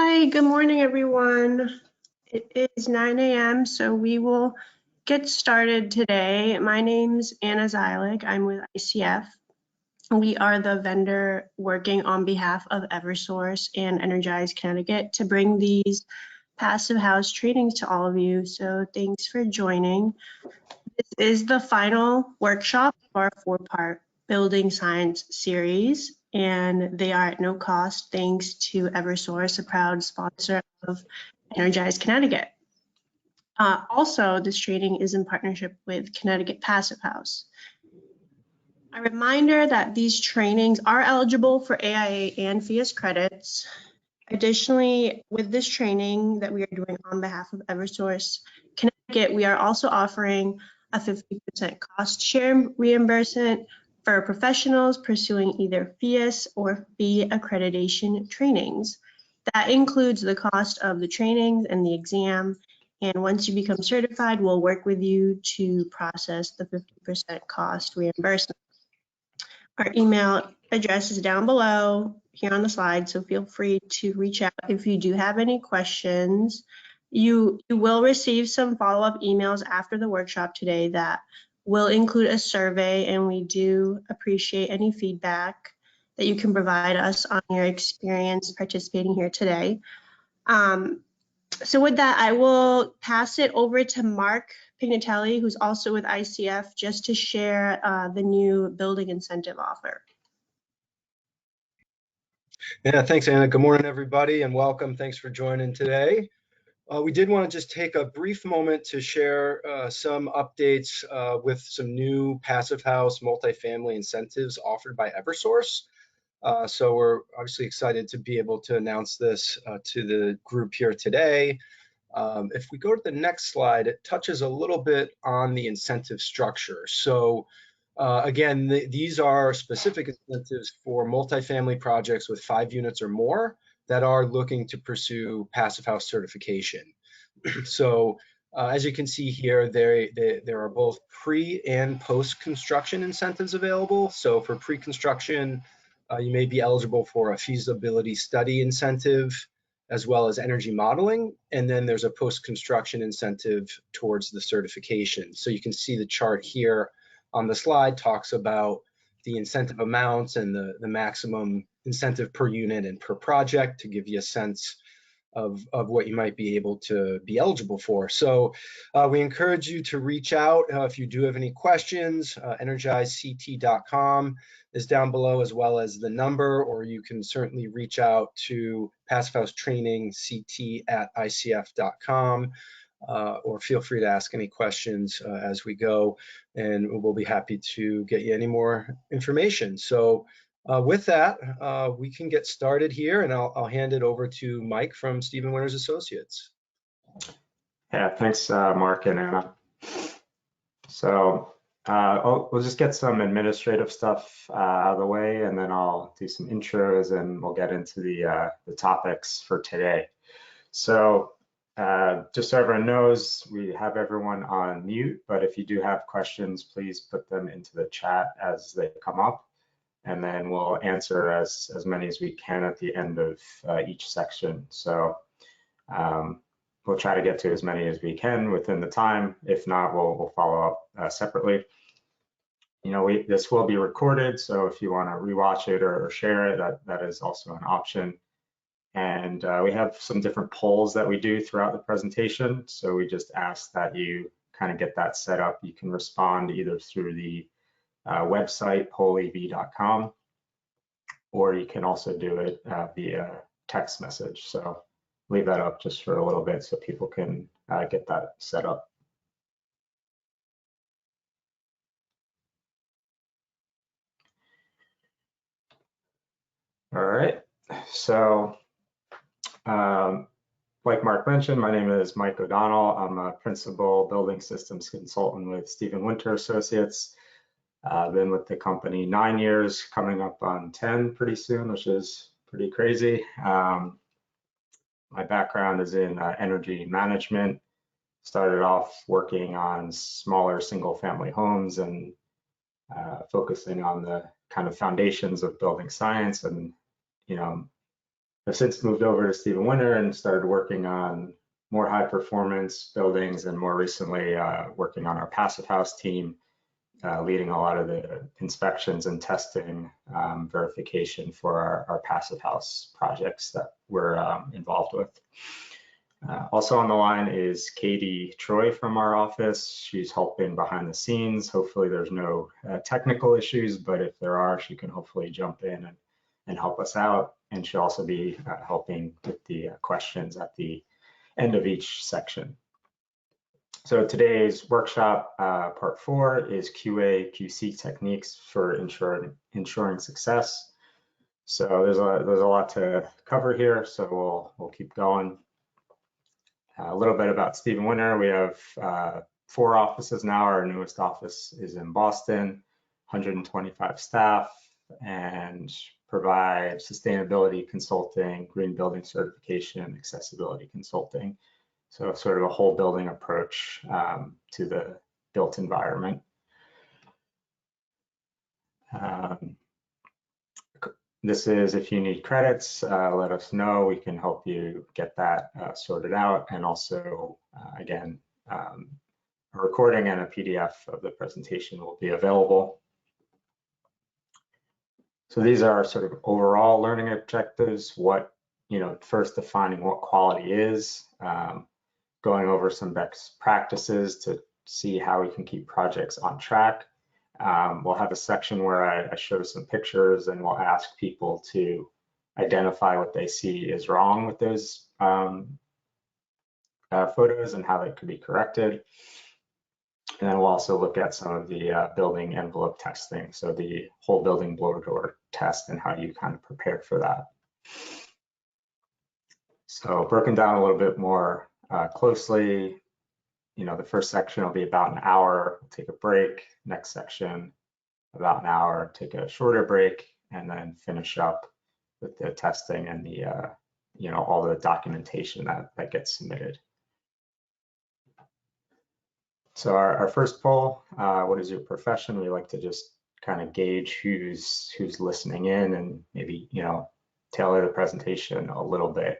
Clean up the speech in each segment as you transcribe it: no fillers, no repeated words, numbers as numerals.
Hi, good morning, everyone. It is 9 a.m., so we will get started today. My name's Anna Zylik. I'm with ICF. We are the vendor working on behalf of Eversource and Energize Connecticut to bring these passive house trainings to all of you. So thanks for joining. This is the final workshop of our four-part building science series, and they are at no cost thanks to Eversource, a proud sponsor of Energize Connecticut. Also, this training is in partnership with Connecticut Passive House. A reminder that these trainings are eligible for AIA and FIAS credits. Additionally, with this training that we are doing on behalf of Eversource Connecticut, we are also offering a 50% cost share reimbursement for professionals pursuing either FIAS or FEE accreditation trainings. That includes the cost of the trainings and the exam. And once you become certified, we'll work with you to process the 50% cost reimbursement. Our email address is down below here on the slide, so feel free to reach out if you do have any questions. You will receive some follow-up emails after the workshop today that will include a survey, and we do appreciate any feedback that you can provide us on your experience participating here today. So with that, I will pass it over to Mark Pignatelli, who's also with ICF, just to share the new building incentive offer. Yeah, thanks, Anna. Good morning, everybody, and welcome. Thanks for joining today. We did want to just take a brief moment to share some updates with some new passive house multifamily incentives offered by Eversource. So we're obviously excited to be able to announce this to the group here today. If we go to the next slide, it touches a little bit on the incentive structure. So again, these are specific incentives for multifamily projects with 5 units or more that are looking to pursue passive house certification. So as you can see here, there are both pre and post-construction incentives available. So for pre-construction, you may be eligible for a feasibility study incentive as well as energy modeling. And then there's a post-construction incentive towards the certification. So you can see the chart here on the slide talks about the incentive amounts and the maximum incentive per unit and per project to give you a sense of what you might be able to be eligible for. So we encourage you to reach out if you do have any questions. EnergizeCT.com is down below, as well as the number, or you can certainly reach out to Passive House Training CT@ICF.com. Or feel free to ask any questions as we go, and we'll be happy to get you any more information. So with that, we can get started here, and I'll hand it over to Mike from Stephen Winters Associates. Yeah, thanks, Mark and Anna. So we'll just get some administrative stuff out of the way, and then I'll do some intros, and we'll get into the topics for today. So just so everyone knows, we have everyone on mute, but if you do have questions, please put them into the chat as they come up, and then we'll answer as many as we can at the end of each section. So we'll try to get to as many as we can within the time. If not, we'll follow up separately. You know, this will be recorded, so if you want to rewatch it or share it, that is also an option. And we have some different polls that we do throughout the presentation. So we just ask that you kind of get that set up. You can respond either through the website, pollev.com, or you can also do it via text message. So leave that up just for a little bit so people can get that set up. All right, so like Mark mentioned, my name is Mike O'Donnell. I'm a principal building systems consultant with Stephen Winters Associates. I've been with the company 9 years, coming up on 10 pretty soon, which is pretty crazy. My background is in energy management. Started off working on smaller single family homes and focusing on the kind of foundations of building science, and I've since moved over to Stephen Winter and started working on more high performance buildings, and more recently working on our passive house team, leading a lot of the inspections and testing verification for our passive house projects that we're involved with. Also on the line is Katie Troy from our office. She's helping behind the scenes. Hopefully there's no technical issues, but if there are, she can hopefully jump in and help us out. And she'll also be helping with the questions at the end of each section. So today's workshop, part 4, is QA/QC techniques for ensuring success. So there's a lot to cover here, so we'll keep going. A little bit about Stephen Winter. We have 4 offices now. Our newest office is in Boston, 125 staff, and provide sustainability consulting, green building certification, accessibility consulting. So sort of a whole building approach to the built environment. This is, if you need credits, let us know. We can help you get that sorted out. And also, again, a recording and a PDF of the presentation will be available. So these are sort of overall learning objectives. First defining what quality is, going over some best practices to see how we can keep projects on track. We'll have a section where I show some pictures, and we'll ask people to identify what they see is wrong with those photos and how they could be corrected. And then we'll also look at some of the building envelope testing, so the whole building blower door test and how you kind of prepare for that. So broken down a little bit more closely, the first section will be about an hour, we'll take a break. Next section, about an hour, take a shorter break, and then finish up with the testing and the, all the documentation that gets submitted. So our first poll, what is your profession? We like to just kind of gauge who's listening in, and maybe, tailor the presentation a little bit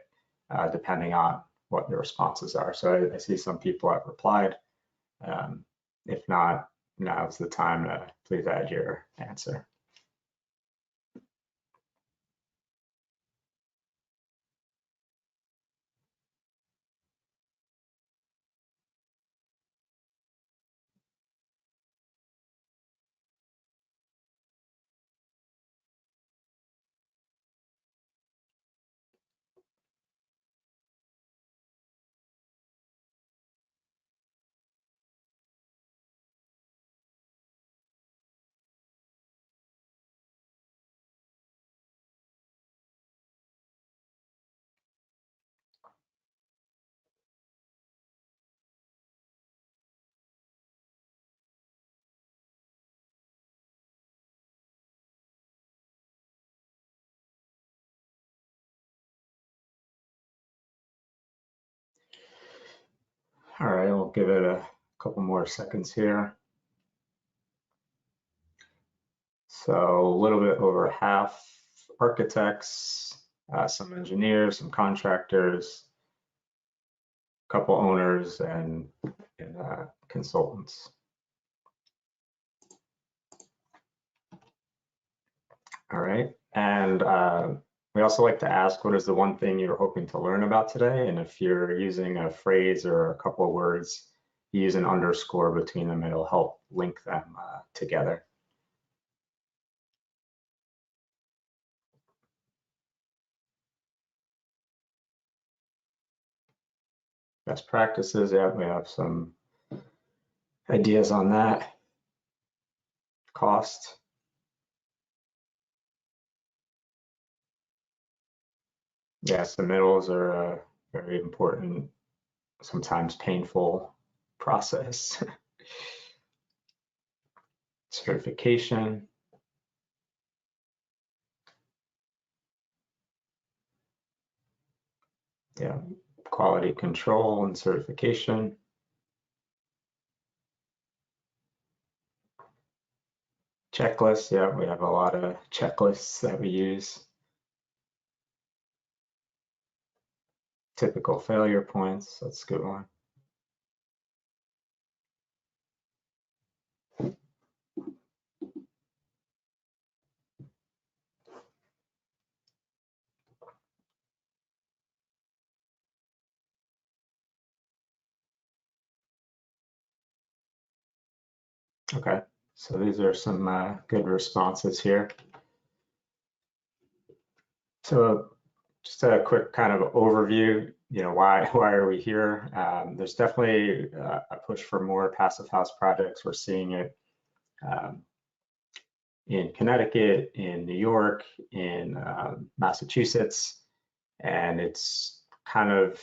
depending on what the responses are. So I see some people have replied. If not, now's the time to please add your answer. All right, we'll give it a couple more seconds here. So a little bit over half architects, some engineers, some contractors, a couple owners, and consultants. All right, and we also like to ask, what is the one thing you're hoping to learn about today? And if you're using a phrase or a couple of words, use an underscore between them. It'll help link them together. Best practices, yeah, we have some ideas on that. Cost. Yeah, submittals are a very important, sometimes painful process. Certification. Yeah, quality control and certification. Checklists, yeah, we have a lot of checklists that we use. typical failure points. That's a good one. Okay, so these are some good responses here. So just a quick kind of overview, why are we here? There's definitely a push for more passive house projects. We're seeing it in Connecticut, in New York, in Massachusetts, and it's kind of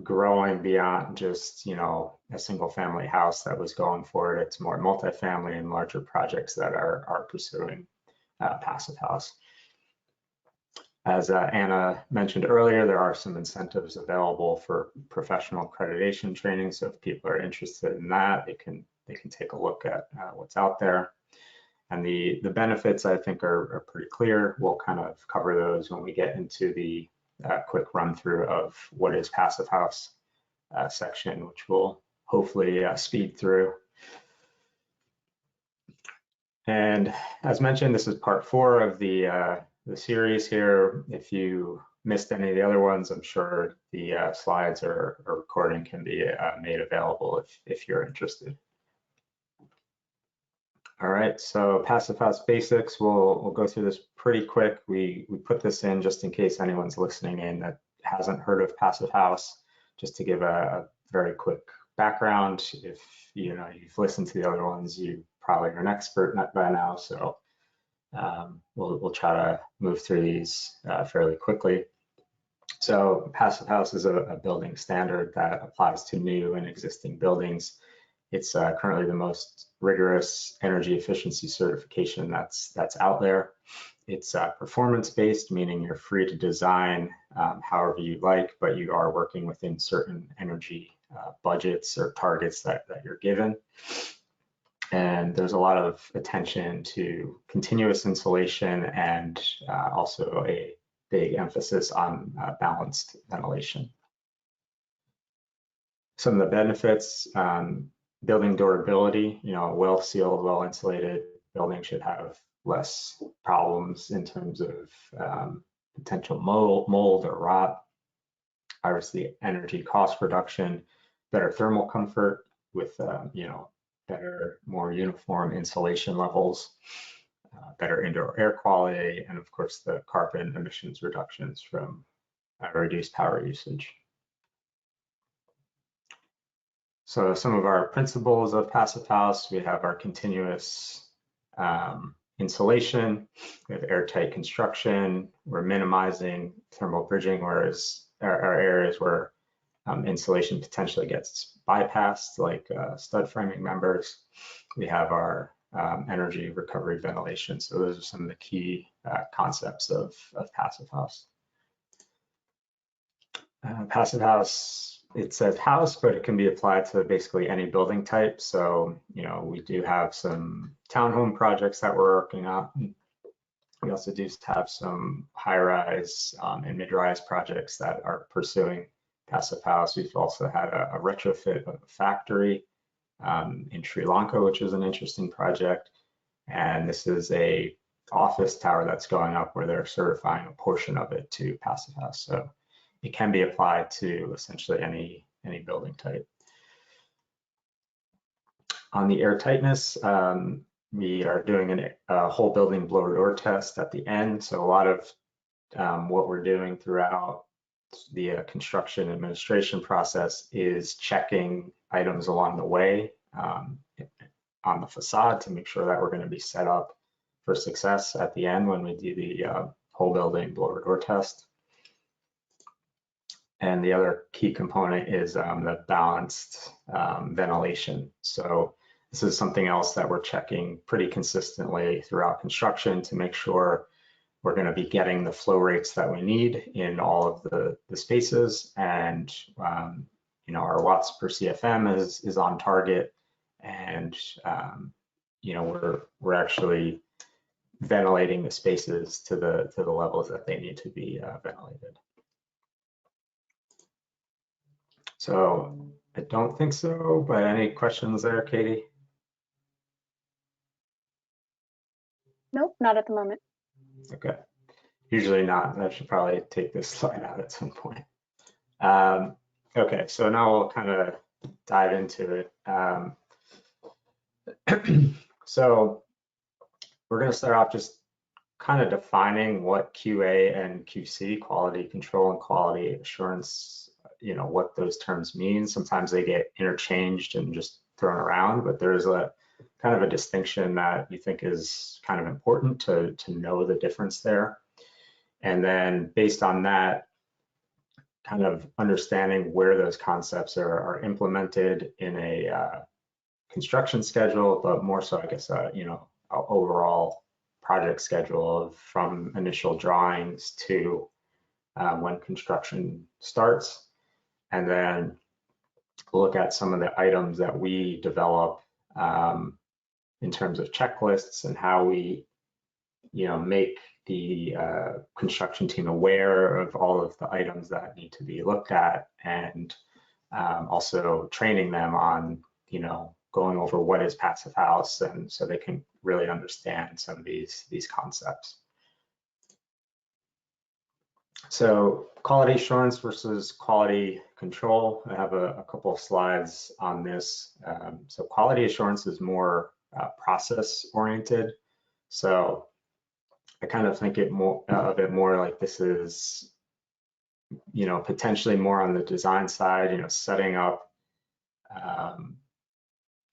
growing beyond just a single family house that was going for it. It's more multifamily and larger projects that are pursuing passive house. As Anna mentioned earlier, there are some incentives available for professional accreditation training. So if people are interested in that, they can take a look at what's out there. And the benefits, I think, are pretty clear. We'll kind of cover those when we get into the quick run through of what is passive house section, which we'll hopefully speed through. And as mentioned, this is part 4 of the series here. If you missed any of the other ones, I'm sure the slides or recording can be made available if you're interested. All right, so passive house basics, we'll go through this pretty quick. We put this in just in case anyone's listening in that hasn't heard of passive house, just to give a very quick background. If you've listened to the other ones, you probably are an expert by now, so we'll try to move through these fairly quickly. So passive house is a building standard that applies to new and existing buildings. It's currently the most rigorous energy efficiency certification that's out there. It's performance-based, meaning you're free to design however you like, but you are working within certain energy budgets or targets that you're given. And there's a lot of attention to continuous insulation and also a big emphasis on balanced ventilation. Some of the benefits, building durability, a well-sealed, well-insulated building should have less problems in terms of potential mold or rot. Obviously, energy cost reduction, better thermal comfort with better, more uniform insulation levels, better indoor air quality, and of course the carbon emissions reductions from reduced power usage. So some of our principles of passive house, we have our continuous insulation, we have airtight construction, we're minimizing thermal bridging, whereas our areas where insulation potentially gets bypassed, like stud framing members, we have our energy recovery ventilation. So those are some of the key concepts of passive house. Passive house, it says house, but it can be applied to basically any building type. So, we do have some townhome projects that we're working on. We also do have some high-rise and mid-rise projects that are pursuing passive house. We've also had a retrofit of a factory in Sri Lanka, which is an interesting project. And this is a office tower that's going up where they're certifying a portion of it to passive house. So it can be applied to essentially any building type. On the air tightness, we are doing a whole building blower door test at the end. So a lot of what we're doing throughout the construction administration process is checking items along the way on the facade to make sure that we're going to be set up for success at the end when we do the whole building blower door test. And the other key component is the balanced ventilation. So this is something else that we're checking pretty consistently throughout construction to make sure we're going to be getting the flow rates that we need in all of the spaces, and our watts per CFM is on target, and we're actually ventilating the spaces to the levels that they need to be ventilated. So I don't think so, but any questions there, Katie? Nope, not at the moment. Okay, usually not. I should probably take this slide out at some point. Okay, so now we'll kind of dive into it. So we're going to start off just kind of defining what QA and QC, quality control and quality assurance, what those terms mean. Sometimes they get interchanged and just thrown around, but there's a kind of a distinction that you think is kind of important to know the difference there. And then based on that, kind of understanding where those concepts are implemented in a construction schedule, but more so, I guess, overall project schedule from initial drawings to when construction starts. And then look at some of the items that we develop in terms of checklists and how we, make the construction team aware of all of the items that need to be looked at, and also training them on, going over what is passive house, and so they can really understand some of these concepts. So quality assurance versus quality control. I have a couple of slides on this. So quality assurance is more process oriented. So I kind of think of it more like this is, potentially more on the design side, setting up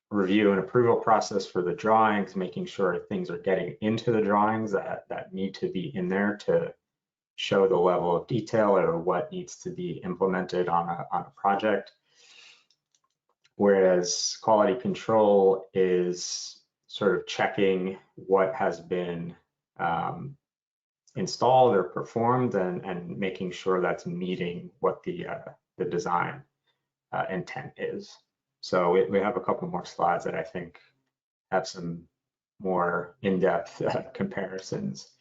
review and approval process for the drawings, making sure things are getting into the drawings that need to be in there to show the level of detail or what needs to be implemented on a project. Whereas quality control is sort of checking what has been installed or performed and making sure that's meeting what the design intent is. So we have a couple more slides that I think have some more in-depth comparisons.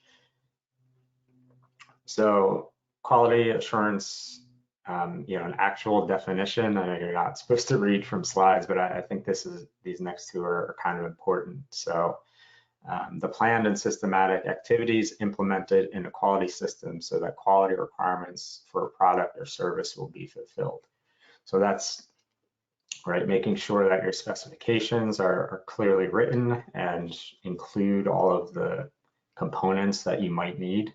So quality assurance, an actual definition. I know you're not supposed to read from slides, but I think these next two are kind of important. So the planned and systematic activities implemented in a quality system so that quality requirements for a product or service will be fulfilled. So that's right, making sure that your specifications are clearly written and include all of the components that you might need.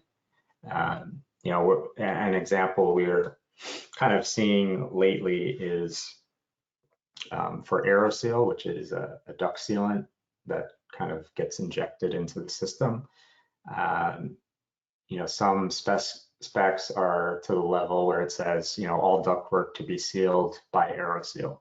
An example we're kind of seeing lately is for AeroSeal, which is a duct sealant that kind of gets injected into the system. Some specs are to the level where it says, all ductwork to be sealed by AeroSeal.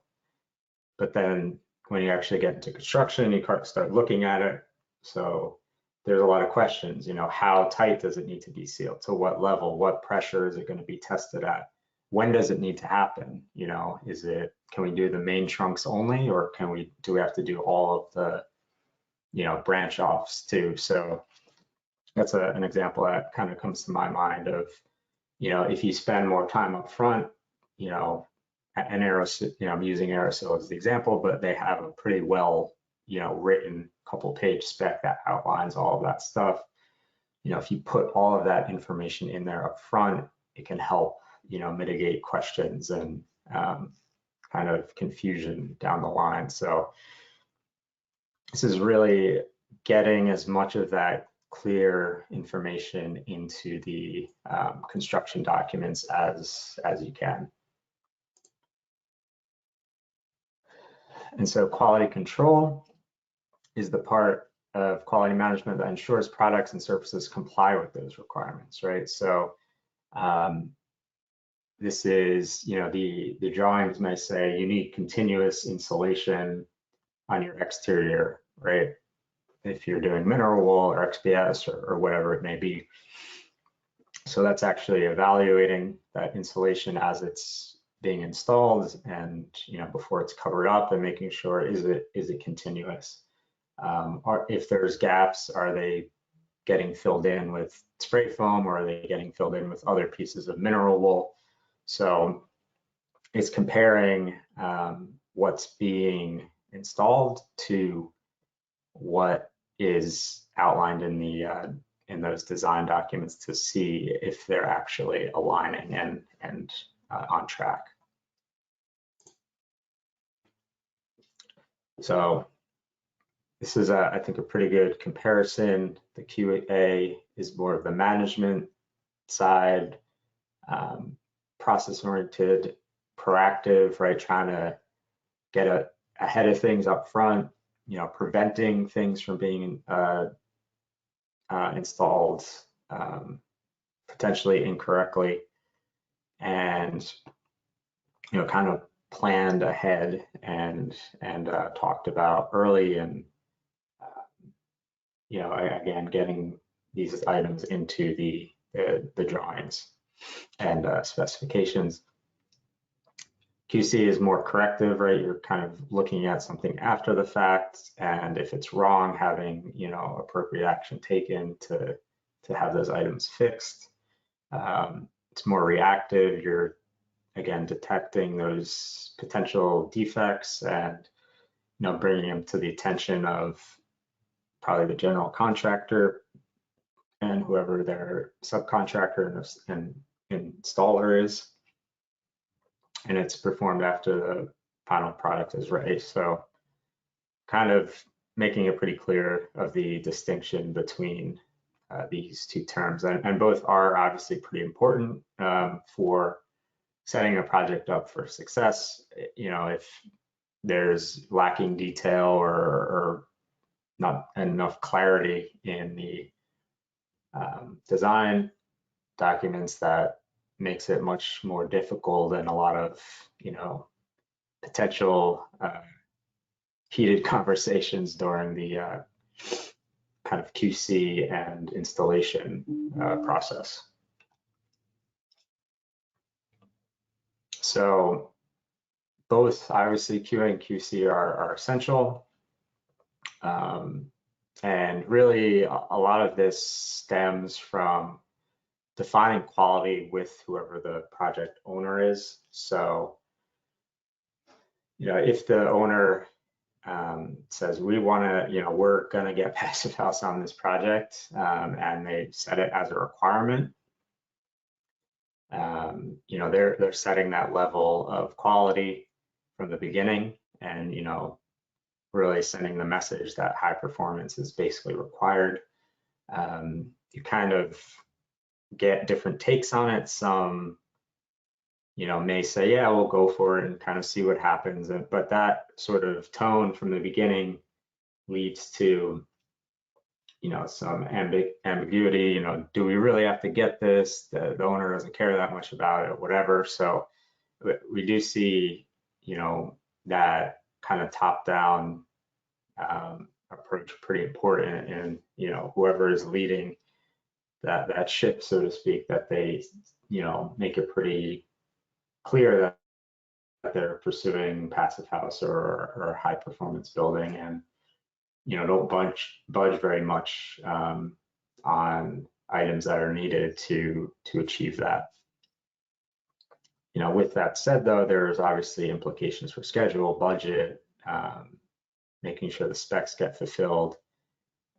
But then when you actually get into construction, you start looking at it. So there's a lot of questions, how tight does it need to be sealed? To what level? What pressure is it going to be tested at? When does it need to happen? Can we do the main trunks only, or do we have to do all of the, branch offs too? So that's an example that kind of comes to my mind of, if you spend more time up front, and AeroSeal, I'm using AeroSeal as the example, but they have a pretty well, written couple-page spec that outlines all of that stuff. If you put all of that information in there up front, it can help, mitigate questions and kind of confusion down the line. So this is really getting as much of that clear information into the construction documents as you can. And so quality control is the part of quality management that ensures products and services comply with those requirements, right? So this is, the drawings may say you need continuous insulation on your exterior, right? If you're doing mineral wool or XPS or whatever it may be. So that's actually evaluating that insulation as it's being installed and, before it's covered up, and making sure, is it continuous? Or if there's gaps, are they getting filled in with spray foam, or are they getting filled in with other pieces of mineral wool? So it's comparing what's being installed to what is outlined in the in those design documents to see if they're actually aligning and on track. So this is, I think, a pretty good comparison. The QA is more of the management side, process-oriented, proactive, right? Trying to get ahead of things up front, you know, preventing things from being installed potentially incorrectly, and you know, kind of planned ahead and talked about early, and you know, again, getting these items into the drawings and specifications. QC is more corrective, right? You're kind of looking at something after the fact, and if it's wrong, having, you know, appropriate action taken to have those items fixed. It's more reactive. You're, again, detecting those potential defects and, you know, bringing them to the attention of probably the general contractor and whoever their subcontractor and installer is. And it's performed after the final product is ready. So kind of making it pretty clear of the distinction between these two terms. And both are obviously pretty important for setting a project up for success. You know, if there's lacking detail or not enough clarity in the design documents, that makes it much more difficult, and a lot of, you know, potential heated conversations during the kind of QC and installation process. So both, obviously, QA and QC are essential. And really, a lot of this stems from defining quality with whoever the project owner is. So, you know, if the owner says, we want to, you know, we're going to get passive house on this project, and they set it as a requirement, you know, they're setting that level of quality from the beginning, and, you know, really sending the message that high performance is basically required. You kind of get different takes on it. Some, you know, may say, yeah, we'll go for it and kind of see what happens. But that sort of tone from the beginning leads to, you know, some ambiguity. You know, do we really have to get this? The owner doesn't care that much about it, whatever. So we do see, you know, that kind of top-down approach pretty important, and, you know, whoever is leading that ship, so to speak, that they, you know, make it pretty clear that they're pursuing passive house or high performance building, and, you know, don't budge very much on items that are needed to achieve that. You know, with that said, though, there's obviously implications for schedule, budget, making sure the specs get fulfilled,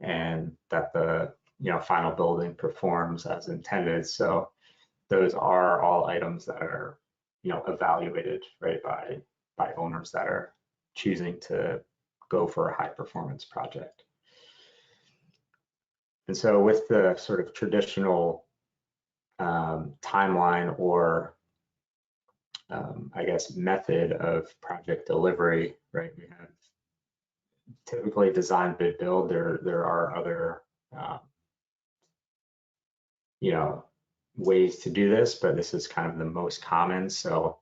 and that the, you know, final building performs as intended. So those are all items that are, you know, evaluated, right, by owners that are choosing to go for a high performance project. And so with the sort of traditional timeline, or I guess method of project delivery, right, we have typically design, bid, build. There are other you know, ways to do this, but this is kind of the most common. So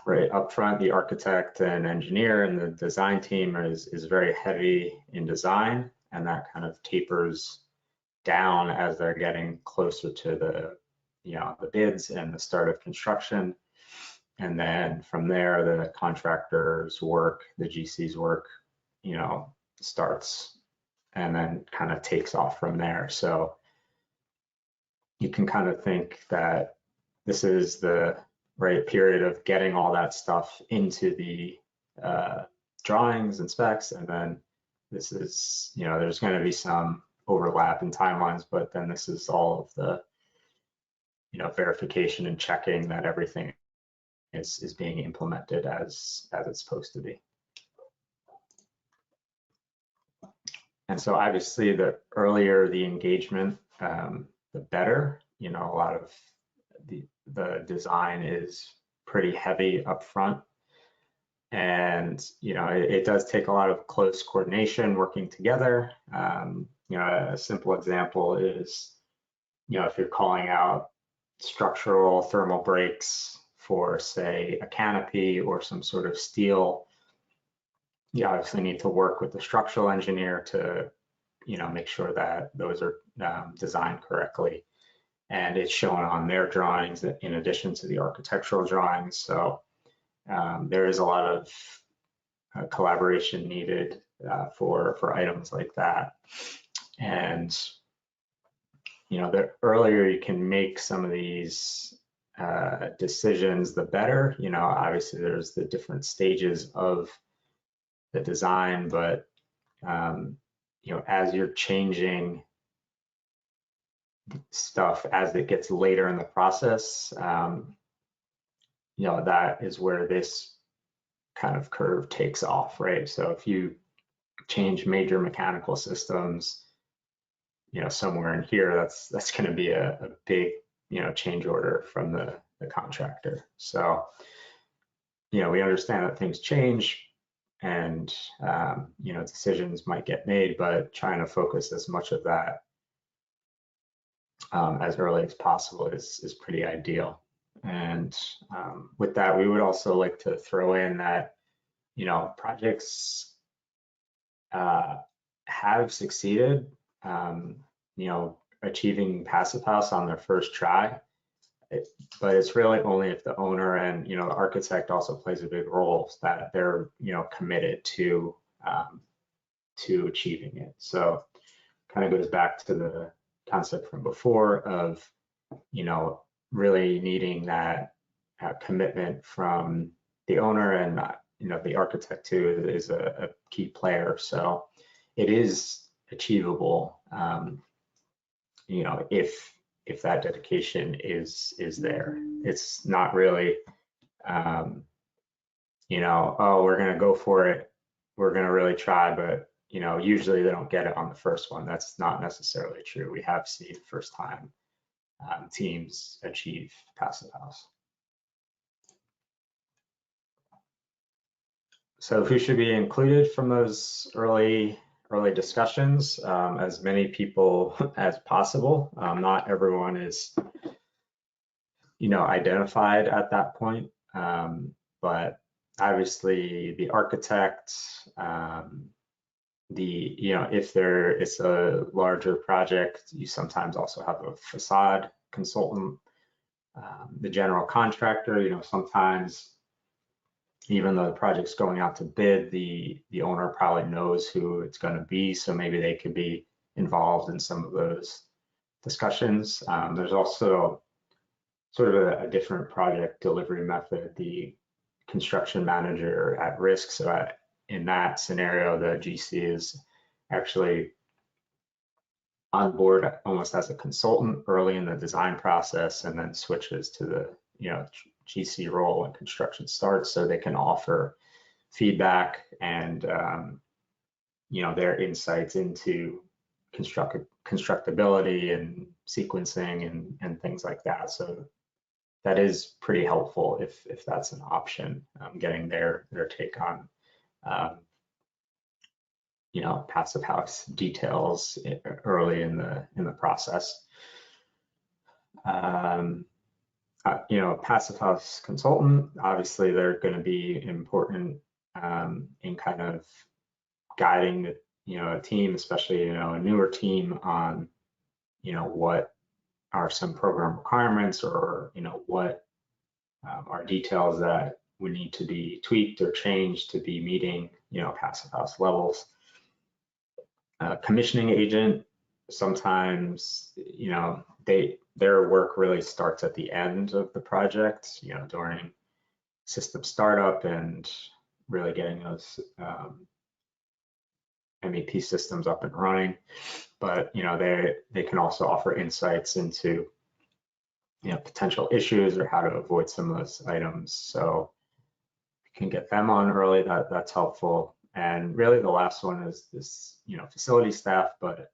right up front, the architect and engineer and the design team is very heavy in design, and that kind of tapers down as they're getting closer to the, you know, the bids and the start of construction. And then from there, the contractor's work, the GC's work, you know, starts and then kind of takes off from there. So you can kind of think that this is the right, period of getting all that stuff into the drawings and specs, and then this is, there's going to be some overlap in timelines, but then this is all of the, verification and checking that everything is being implemented as it's supposed to be. And so obviously the earlier the engagement, the better. A lot of the design is pretty heavy up front. And, it does take a lot of close coordination, working together. A simple example is, if you're calling out structural thermal breaks for, say, a canopy or some sort of steel, you obviously need to work with the structural engineer to, make sure that those are designed correctly. And it's shown on their drawings in addition to the architectural drawings. So there is a lot of collaboration needed for items like that. And, the earlier you can make some of these decisions, the better. Obviously there's the different stages of the design, but as you're changing stuff as it gets later in the process, that is where this kind of curve takes off, right? So if you change major mechanical systems, somewhere in here, that's going to be a big, change order from the contractor. So, we understand that things change and, decisions might get made, but trying to focus as much of that as early as possible is pretty ideal. And with that, we would also like to throw in that, projects have succeeded, achieving Passive House on their first try. But it's really only if the owner and, the architect also plays a big role, that they're, committed to achieving it. So kind of goes back to the concept from before of, really needing that commitment from the owner, and the architect too is a key player. So it is achievable, if that dedication is there. It's not really, oh, we're going to go for it, we're going to really try, but usually they don't get it on the first one. That's not necessarily true. We have seen first time teams achieve Passive House. So who should be included from those early discussions? As many people as possible. Not everyone is, identified at that point, but obviously the architect, if it's a larger project, you sometimes also have a facade consultant, the general contractor. Sometimes even though the project's going out to bid, the owner probably knows who it's going to be, so maybe they could be involved in some of those discussions. There's also sort of a different project delivery method, the construction manager at risk. So in that scenario, the GC is actually on board almost as a consultant early in the design process, and then switches to the GC role when construction starts, so they can offer feedback and their insights into constructability and sequencing and things like that. So that is pretty helpful if that's an option, getting their take on Passive House details early in the process. Passive House consultant, obviously they're going to be important in kind of guiding a team, especially a newer team, on what are some program requirements, or what are details that would need to be tweaked or changed to be meeting Passive House levels. Commissioning agent, sometimes, their work really starts at the end of the project, during system startup and really getting those MEP systems up and running. But they can also offer insights into potential issues or how to avoid some of those items. So you can get them on early. That's helpful. And really, the last one is this facility staff, but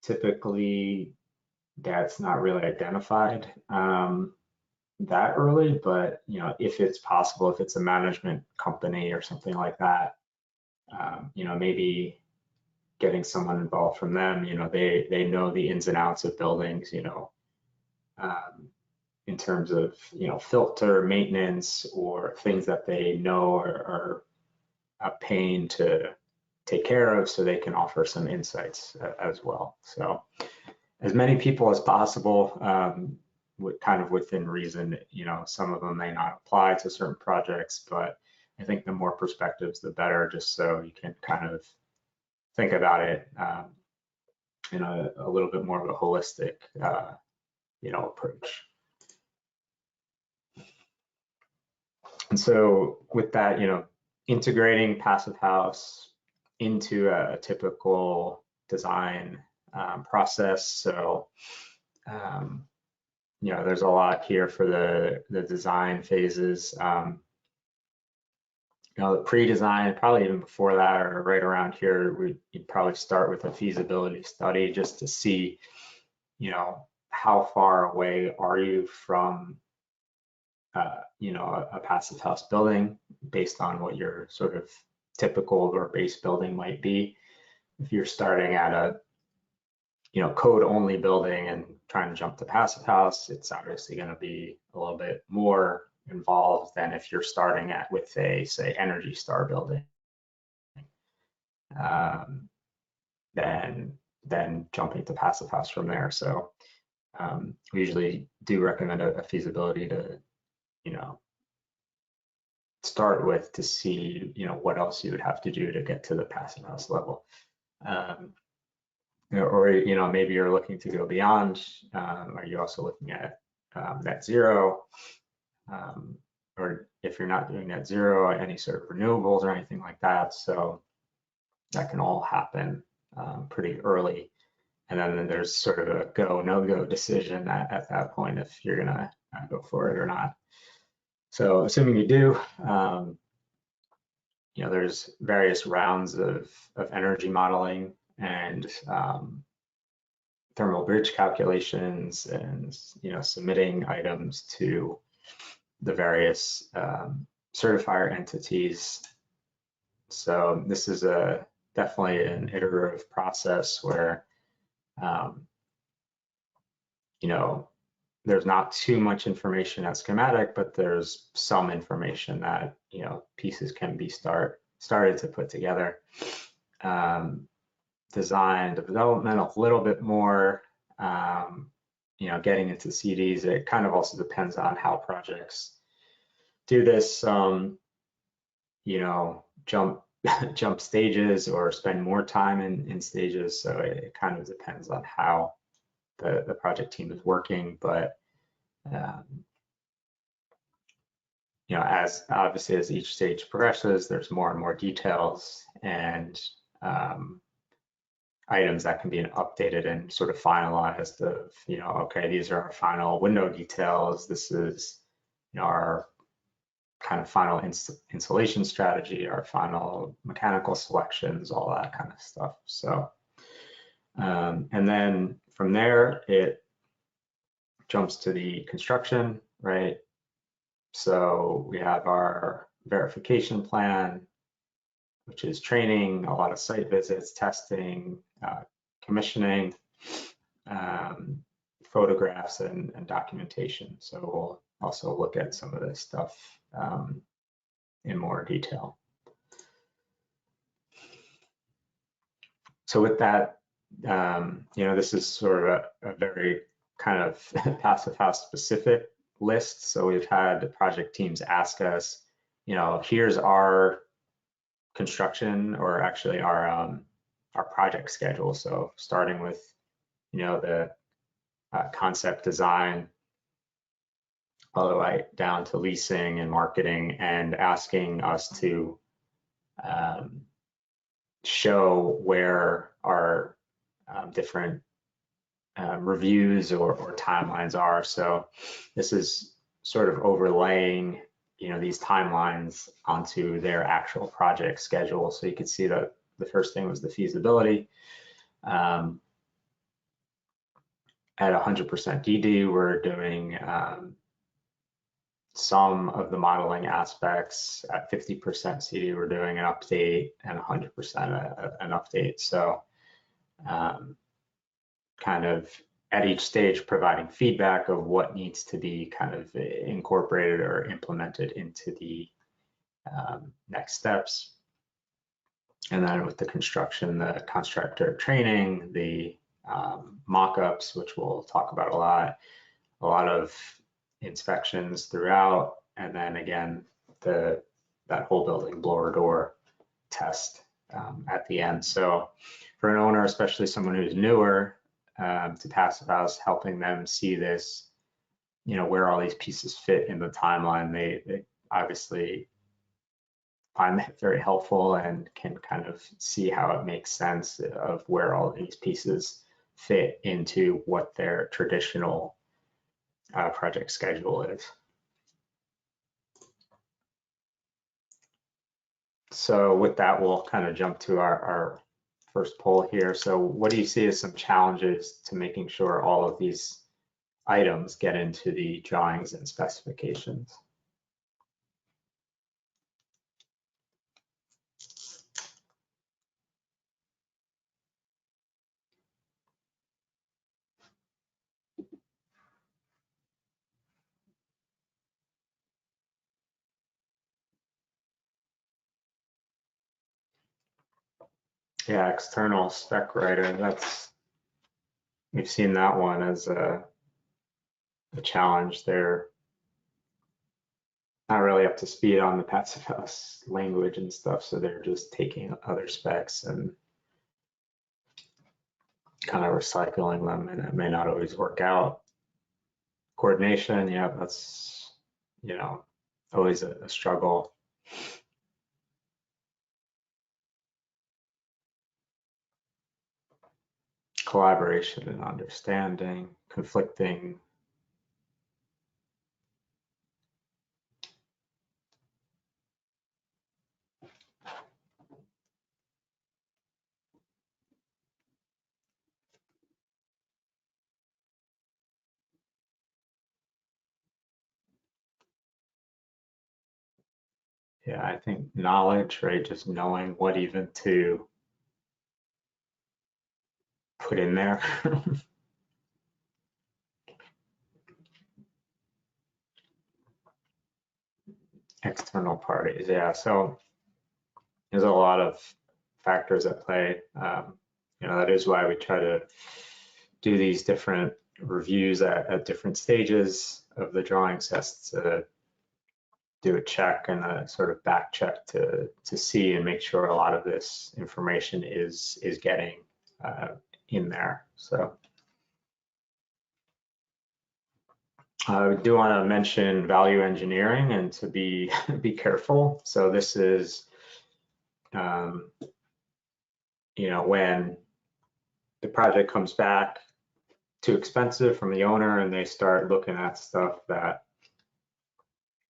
typically that's not really identified that early. But if it's possible, if it's a management company or something like that, maybe getting someone involved from them, they know the ins and outs of buildings, in terms of, filter maintenance or things that they know are a pain to take care of, so they can offer some insights as well. So as many people as possible, kind of within reason. Some of them may not apply to certain projects, but I think the more perspectives, the better, just so you can kind of think about it in a little bit more of a holistic, approach. And so with that, integrating Passive House into a typical design process. So, there's a lot here for the design phases. The pre-design, probably even before that or right around here, you'd probably start with a feasibility study just to see, how far away are you from, a Passive House building based on what your sort of typical or base building might be. If you're starting at a, code only building and trying to jump to Passive House, it's obviously going to be a little bit more involved than if you're starting with a, say, Energy Star building, then jumping to Passive House from there. So we usually do recommend a feasibility to, start with, to see, what else you would have to do to get to the Passive House level. Or maybe you're looking to go beyond. Are you also looking at net zero? Or if you're not doing net zero, any sort of renewables or anything like that. So that can all happen pretty early. And then there's sort of a go, no go decision at that point if you're gonna go for it or not. So assuming you do, there's various rounds of energy modeling and thermal bridge calculations and, submitting items to the various certifier entities. So this is definitely an iterative process where, there's not too much information at schematic, but there's some information that, pieces can be started to put together. Design development a little bit more, getting into CDs. It kind of also depends on how projects do this. Jump stages or spend more time in stages. So it kind of depends on how the project team is working, but as obviously as each stage progresses, there's more and more details and items that can be updated and sort of finalized of, okay, these are our final window details. This is, our kind of final insulation strategy, our final mechanical selections, all that kind of stuff. So, and then from there, it jumps to the construction, right? So we have our verification plan, which is training, a lot of site visits, testing, commissioning, photographs, and documentation. So we'll also look at some of this stuff in more detail. So with that, this is sort of a very kind of Passive House specific list. So we've had the project teams ask us, here's our construction, or actually our project schedule. So starting with the concept design all the way down to leasing and marketing, and asking us to show where our different reviews or timelines are. So this is sort of overlaying, these timelines onto their actual project schedule. So you can see that the first thing was the feasibility. At 100% DD, we're doing some of the modeling aspects. At 50% CD, we're doing an update, and 100% an update. So kind of at each stage providing feedback of what needs to be kind of incorporated or implemented into the next steps. And then with the construction, the contractor training, the mock-ups, which we'll talk about a lot of inspections throughout, and then again, that whole building blower door test at the end. So for an owner, especially someone who's newer to Passive House, helping them see this, where all these pieces fit in the timeline, they obviously find that very helpful and can kind of see how it makes sense of where all these pieces fit into what their traditional project schedule is. So with that, we'll kind of jump to our first poll here. So what do you see as some challenges to making sure all of these items get into the drawings and specifications? Yeah, external spec writer, we've seen that one as a challenge. They're not really up to speed on the Passive House language and stuff, so they're just taking other specs and kind of recycling them, and it may not always work out. Coordination, yeah, that's always a struggle. Collaboration and understanding, conflicting. Yeah, I think knowledge, right? Just knowing what even to put in there. External parties, yeah. So there's a lot of factors at play. That is why we try to do these different reviews at different stages of the drawing sets to do a check and a sort of back check to see and make sure a lot of this information is getting in there. So I do want to mention value engineering and to be careful. So this is when the project comes back too expensive from the owner and they start looking at stuff that,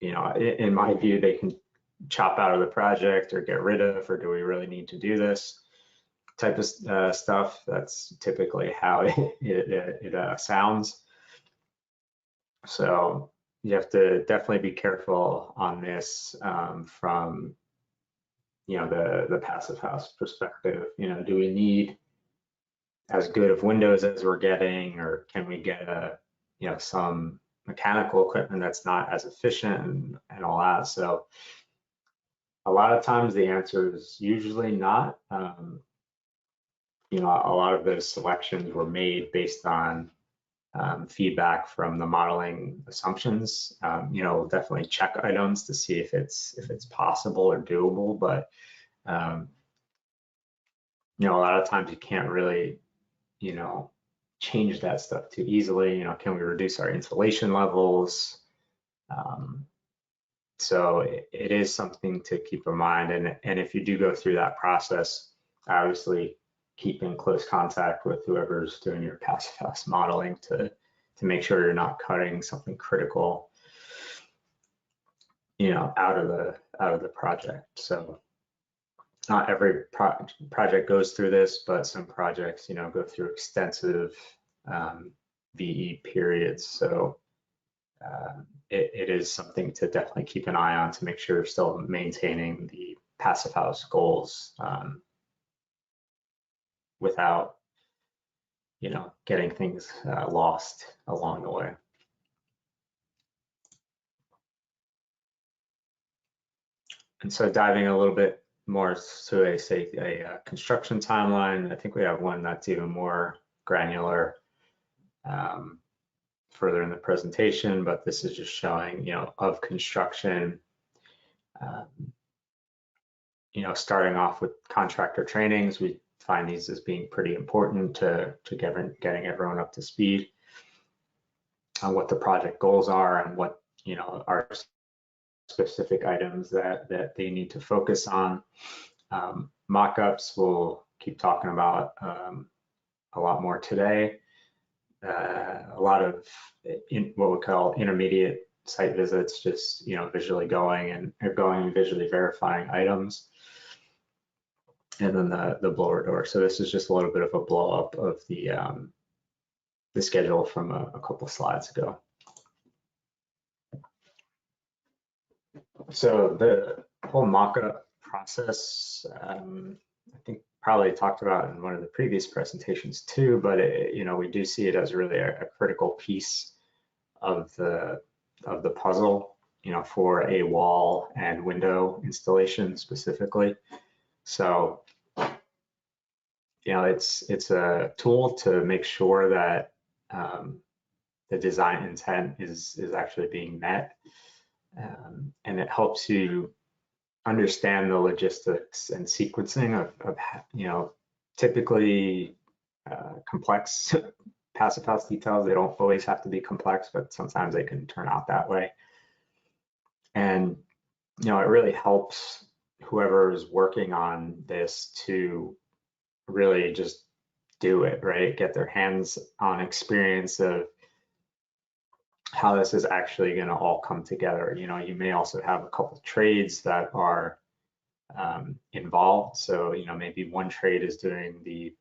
in my view, they can chop out of the project or get rid of, or do we really need to do this type of stuff. That's typically how it sounds. So you have to definitely be careful on this from the Passive House perspective. Do we need as good of windows as we're getting, or can we get some mechanical equipment that's not as efficient and all that? So a lot of times the answer is usually not. A lot of those selections were made based on feedback from the modeling assumptions. We'll definitely check items to see if it's possible or doable, but a lot of times you can't really change that stuff too easily. Can we reduce our insulation levels? So it is something to keep in mind. And if you do go through that process, obviously keep in close contact with whoever's doing your passive house modeling to make sure you're not cutting something critical, out of the project. So not every project goes through this, but some projects, go through extensive VE periods. So it is something to definitely keep an eye on to make sure you're still maintaining the passive house goals without, getting things lost along the way. And so diving a little bit more to a construction timeline, I think we have one that's even more granular further in the presentation, but this is just showing, of construction, starting off with contractor trainings. We find these as being pretty important to getting everyone up to speed on what the project goals are and what, are specific items that they need to focus on. Mock-ups we'll keep talking about a lot more today. A lot of what we call intermediate site visits, just visually going and visually verifying items, and then the blower door. So this is just a little bit of a blow up of the schedule from a couple slides ago. So the whole mock-up process, I think probably talked about in one of the previous presentations too, but we do see it as really a critical piece of the puzzle, for a wall and window installation specifically. So, it's a tool to make sure that the design intent is actually being met, and it helps you understand the logistics and sequencing of typically complex passive house details. They don't always have to be complex, but sometimes they can turn out that way. And it really helps whoever is working on this to really just do it, right? Get their hands on experience of how this is actually going to all come together. You may also have a couple of trades that are involved. So, maybe one trade is doing the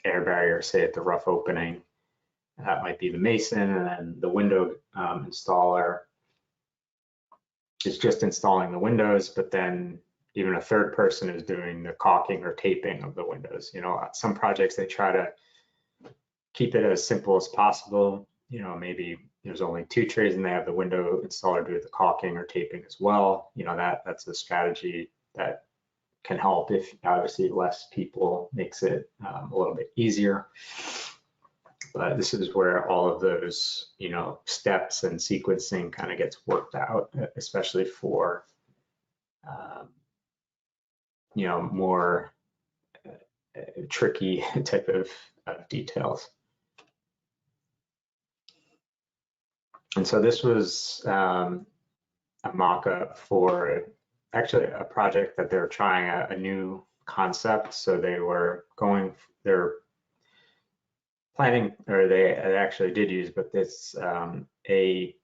air barrier, say at the rough opening. That might be the mason, and then the window installer is just installing the windows, but then even a third person is doing the caulking or taping of the windows. Some projects, they try to keep it as simple as possible. Maybe there's only two trades and they have the window installer do the caulking or taping as well. That's a strategy that can help. If obviously less people makes it a little bit easier. But this is where all of those, steps and sequencing kind of gets worked out, especially for, more tricky type of details. And so this was a mock-up for actually a project that they're trying a new concept. So they're planning, or they actually did use, but this a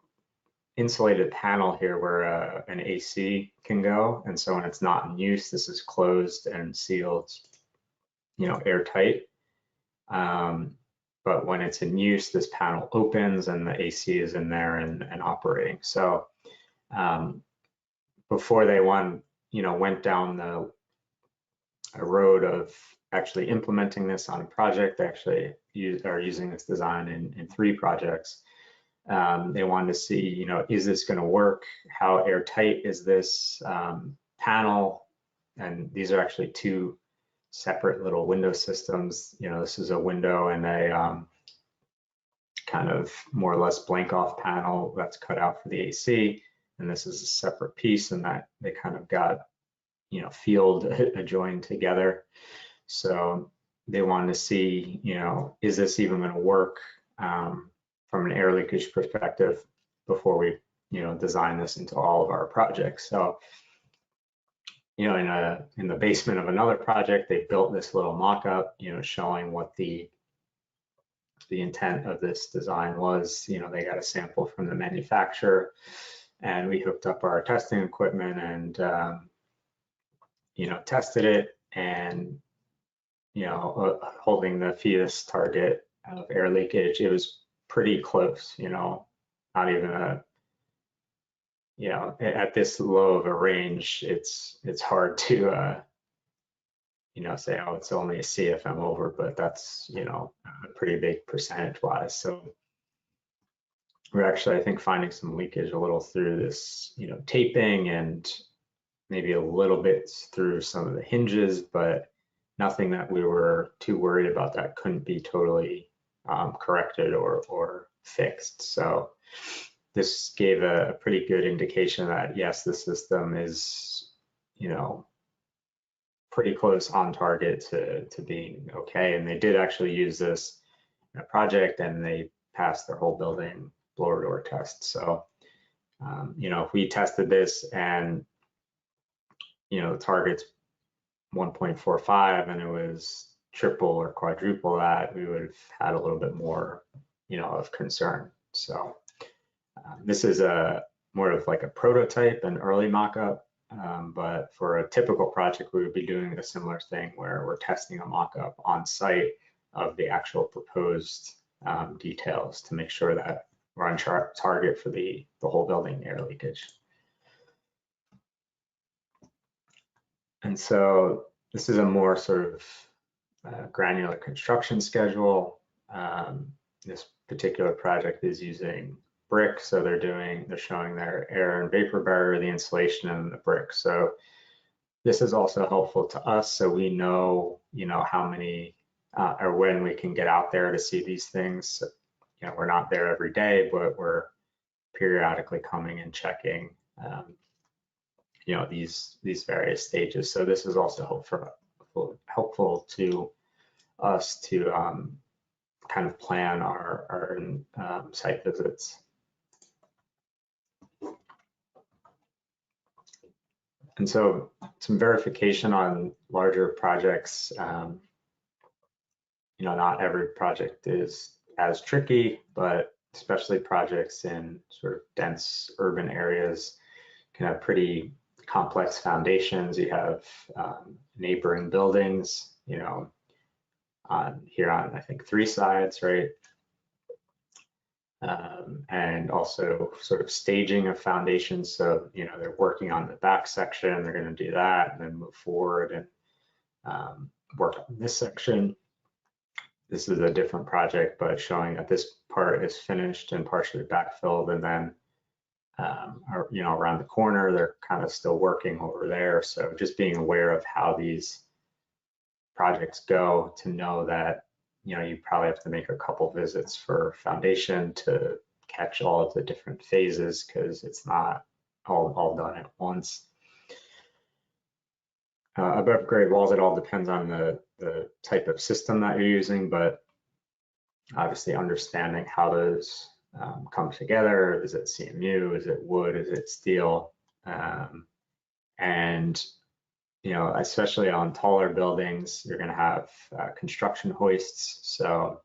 insulated panel here where an AC can go. And so when it's not in use, this is closed and sealed, airtight. But when it's in use, this panel opens and the AC is in there and operating. So before they went down a road of actually implementing this on a project, they actually are using this design in 3 projects. They wanted to see, is this going to work? How airtight is this panel? And these are actually 2 separate little window systems. This is a window and a kind of more or less blank off panel that's cut out for the AC. And this is a separate piece, and that they kind of got, field adjoined together. So they wanted to see, is this even going to work from an air leakage perspective before we, design this into all of our projects. So, in the basement of another project, they built this little mock-up, showing what the intent of this design was. They got a sample from the manufacturer, and we hooked up our testing equipment and tested it, and holding the fetus target of air leakage, it was pretty close. Not even at this low of a range, it's hard to say, oh, it's only a CFM over, but that's a pretty big percentage wise. So we're actually, I think, finding some leakage a little through this taping, and maybe a little bit through some of the hinges, but nothing that we were too worried about that couldn't be totally corrected or fixed. So this gave a pretty good indication that yes, the system is pretty close on target to being okay. And they did actually use this in a project, and they passed their whole building blower door test. So if we tested this and the target's 1.45 and it was triple or quadruple that, we would have had a little bit more of concern. So this is more of like a prototype, an early mock-up, but for a typical project, we would be doing a similar thing where we're testing a mock-up on site of the actual proposed details to make sure that we're on target for the whole building air leakage. And so this is a more sort of granular construction schedule. This particular project is using brick, so they're showing their air and vapor barrier, the insulation, and the brick. So this is also helpful to us, so we know how many or when we can get out there to see these things. We're not there every day, but we're periodically coming and checking these various stages. So this is also helpful to us to kind of plan our site visits. And so some verification on larger projects. Not every project is as tricky, but especially projects in sort of dense urban areas can have pretty complex foundations. You have neighboring buildings, here on I think 3 sides, right? And also sort of staging of foundations. So, they're working on the back section, they're going to do that and then move forward and work on this section. This is a different project, but showing that this part is finished and partially backfilled, and then around the corner, they're kind of still working over there. So just being aware of how these projects go, to know that you probably have to make a couple visits for foundation to catch all of the different phases, because it's not all done at once. Above grade walls, it all depends on the type of system that you're using, but obviously understanding how those come together. Is it CMU? Is it wood? Is it steel? And especially on taller buildings, you're going to have construction hoists. So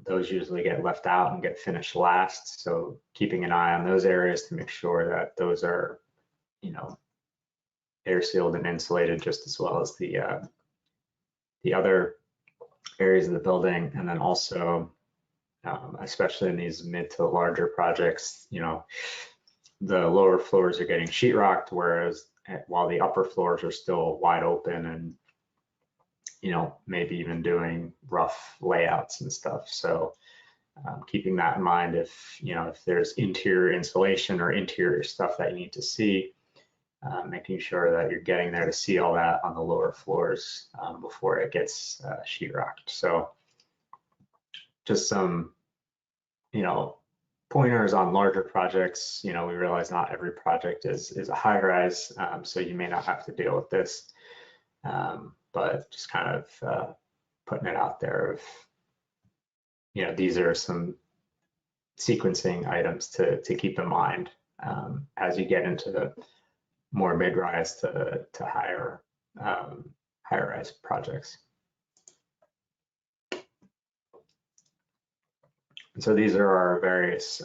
those usually get left out and get finished last. So keeping an eye on those areas to make sure that those are, air sealed and insulated just as well as the other areas of the building. And then also, especially in these mid to larger projects, the lower floors are getting sheetrocked, whereas while the upper floors are still wide open and maybe even doing rough layouts and stuff. So keeping that in mind, if there's interior insulation or interior stuff that you need to see, making sure that you're getting there to see all that on the lower floors before it gets sheetrocked. So just some pointers on larger projects. We realize not every project is a high rise, so you may not have to deal with this, but just kind of putting it out there of, these are some sequencing items to keep in mind as you get into the more mid-rise to higher rise projects. And so these are our various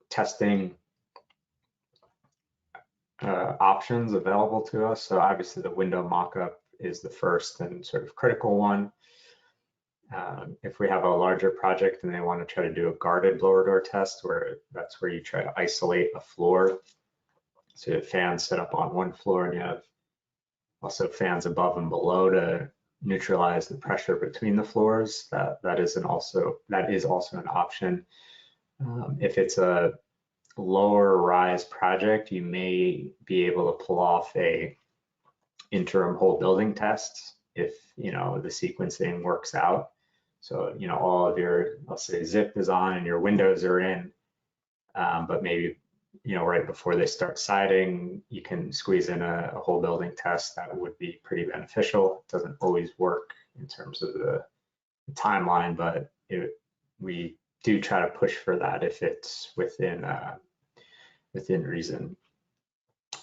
testing options available to us. So obviously the window mock-up is the first and sort of critical one. If we have a larger project and they want to try to do a guarded blower door test, that's where you try to isolate a floor. So you have fans set up on one floor and you have also fans above and below to neutralize the pressure between the floors. That is also an option. If it's a lower rise project, you may be able to pull off a interim whole building test if the sequencing works out. So all of your, let's say, zip is on and your windows are in, but maybe right before they start siding, you can squeeze in a whole building test. That would be pretty beneficial. It doesn't always work in terms of the timeline, but we do try to push for that if it's within reason.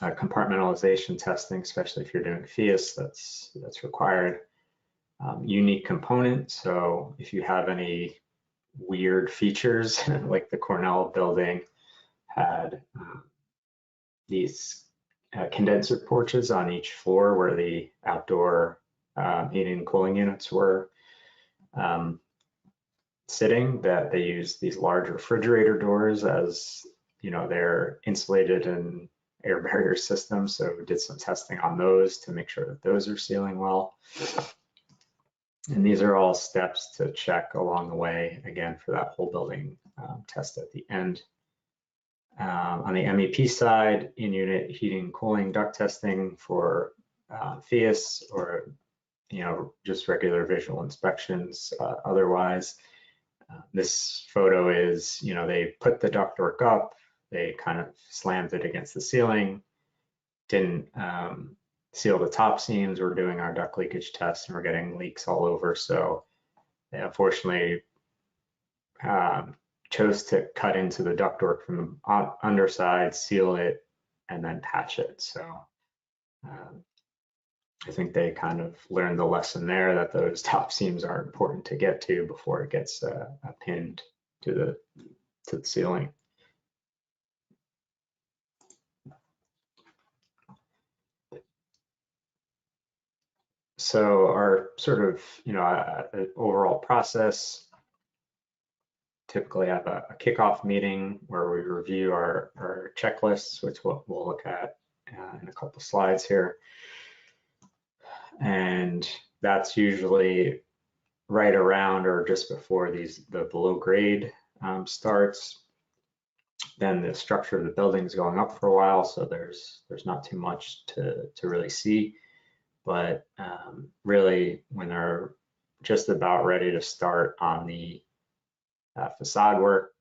Compartmentalization testing, especially if you're doing FIAS, that's required. Unique component. So if you have any weird features, like the Cornell building had these condenser porches on each floor where the outdoor heating and cooling units were sitting, that they use these large refrigerator doors as they're insulated and air barrier systems. So we did some testing on those to make sure that those are sealing well. And these are all steps to check along the way, again, for that whole building test at the end. On the MEP side, in-unit heating and cooling duct testing for FIAS or just regular visual inspections otherwise. This photo is, they put the ductwork up, they kind of slammed it against the ceiling, didn't seal the top seams. We're doing our duct leakage tests and we're getting leaks all over. So they unfortunately chose to cut into the ductwork from the underside, seal it, and then patch it. So I think they kind of learned the lesson there that those top seams are important to get to before it gets pinned to the ceiling. So our sort of overall process, typically have a kickoff meeting where we review our checklists, which we'll look at in a couple slides here. And that's usually right around or just before the below grade starts. Then the structure of the building is going up for a while, so there's not too much to really see. But really, when they're just about ready to start on the facade work,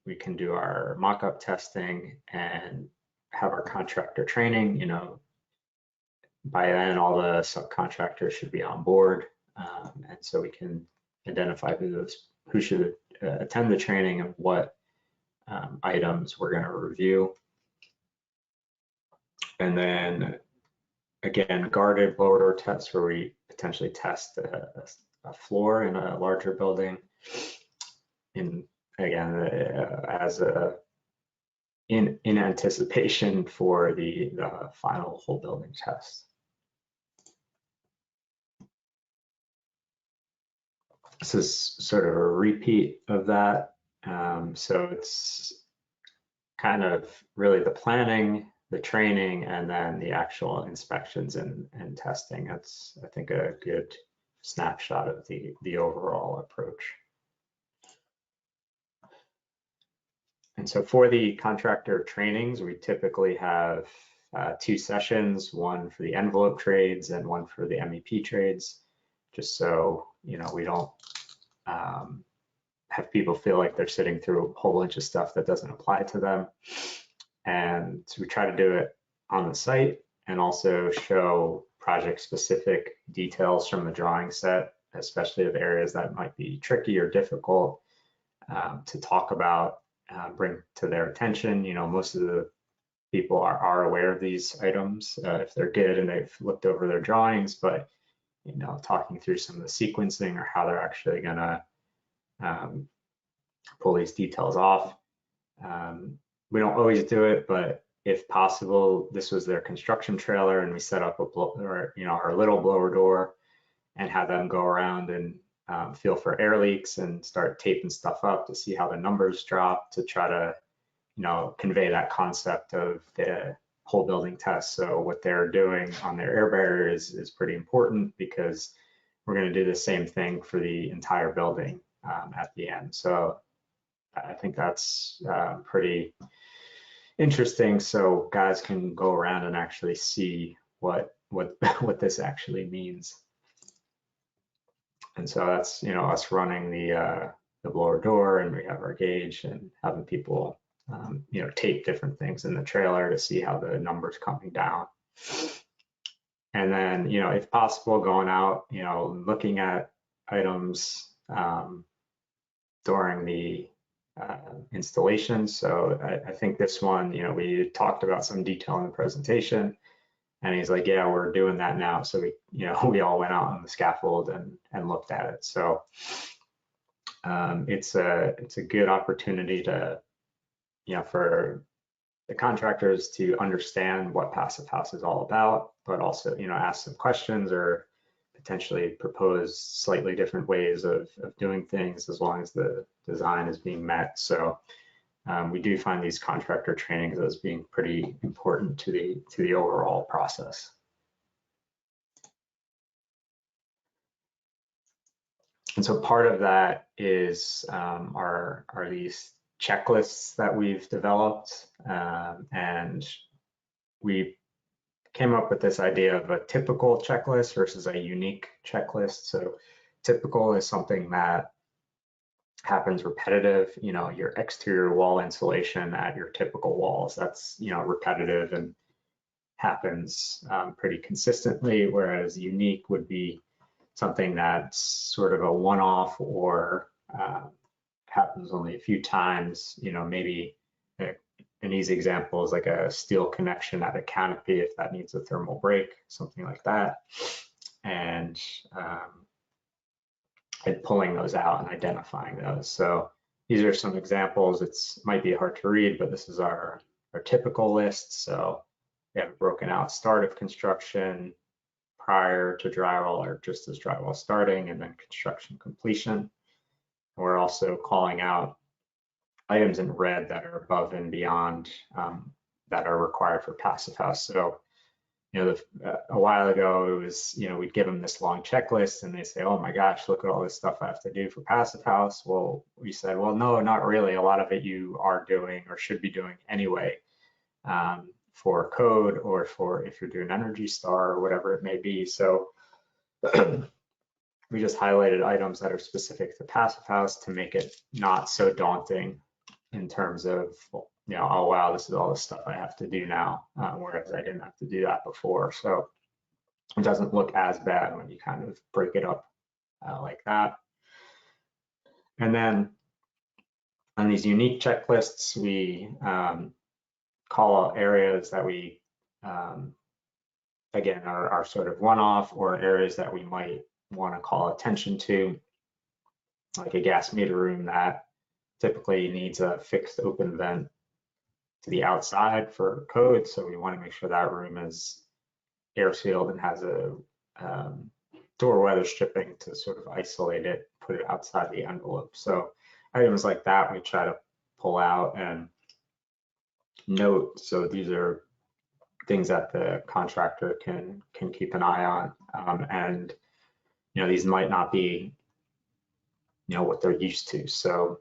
we can do our mock-up testing and have our contractor training. By then all the subcontractors should be on board, and so we can identify who should attend the training and what items we're going to review. And then again, guarded blower door tests where we potentially test a floor in a larger building. In anticipation for the final whole building test. This is sort of a repeat of that. So it's kind of really the planning, the training, and then the actual inspections and testing. That's, I think, a good snapshot of the overall approach. And so for the contractor trainings, we typically have 2 sessions, one for the envelope trades and one for the MEP trades, just so we don't have people feel like they're sitting through a whole bunch of stuff that doesn't apply to them. And so we try to do it on the site and also show project specific details from the drawing set especially of areas that might be tricky or difficult to talk about, bring to their attention. You know, most of the people are aware of these items if they're good and they've looked over their drawings, but you know, talking through some of the sequencing or how they're actually gonna pull these details off. We don't always do it, but if possible, this was their construction trailer and we set up our little blower door and have them go around and feel for air leaks and start taping stuff up to see how the numbers drop, to try to, you know, convey that concept of the whole building test. So what they're doing on their air barrier is pretty important, because we're going to do the same thing for the entire building at the end. So I think that's pretty interesting, so guys can go around and actually see what this actually means. And so that's, you know, us running the blower door, and we have our gauge and having people you know, tape different things in the trailer to see how the numbers coming down. And then, you know, if possible, going out, you know, looking at items during the installation. So I think this one, you know, we talked about some detail in the presentation, and he's like, yeah, we're doing that now. So we, you know, we all went out on the scaffold and looked at it. So it's a good opportunity to, you know, for the contractors to understand what Passive House is all about, but also, you know, ask some questions or potentially propose slightly different ways of doing things, as long as the design is being met. So we do find these contractor trainings as being pretty important to the overall process. And so part of that is are these checklists that we've developed, and we came up with this idea of a typical checklist versus a unique checklist. So typical is something that happens repetitive, you know, your exterior wall insulation at your typical walls, that's, you know, repetitive and happens pretty consistently, whereas unique would be something that's sort of a one-off or happens only a few times. You know, maybe an easy example is like a steel connection at a canopy, if that needs a thermal break, something like that. And pulling those out and identifying those. So these are some examples. It's might be hard to read, but this is our typical list. So we have broken out start of construction, prior to drywall or just as drywall starting, and then construction completion. We're also calling out items in red that are above and beyond that are required for Passive House. So, you know, a while ago it was, you know, we'd give them this long checklist and they say, oh my gosh, look at all this stuff I have to do for Passive House. Well, we said, well, no, not really. A lot of it you are doing or should be doing anyway for code, or for if you're doing Energy Star or whatever it may be. So we just highlighted items that are specific to Passive House to make it not so daunting in terms of, you know, oh wow, this is all the stuff I have to do now, whereas I didn't have to do that before. So it doesn't look as bad when you kind of break it up like that. And then on these unique checklists, we call out areas that we, again, are sort of one-off, or areas that we might want to call attention to, like a gas meter room that typically needs a fixed open vent to the outside for code. So we want to make sure that room is air sealed and has a door weather stripping to sort of isolate it, put it outside the envelope. So items like that we try to pull out and note. So these are things that the contractor can keep an eye on, and you know, these might not be, you know, what they're used to. So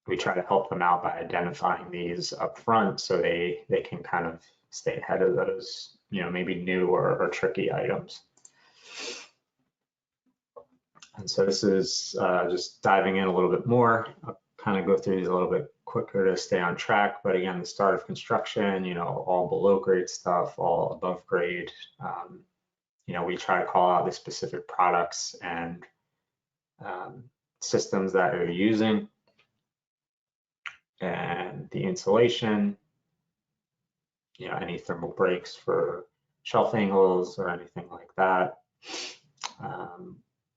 we try to help them out by identifying these up front, so they can kind of stay ahead of those, you know, maybe new or tricky items. And so this is just diving in a little bit more. I'll kind of go through these a little bit quicker to stay on track. But again, the start of construction, you know, all below grade stuff, all above grade, we try to call out the specific products and systems that you're using, and the insulation, any thermal breaks for shelf angles or anything like that.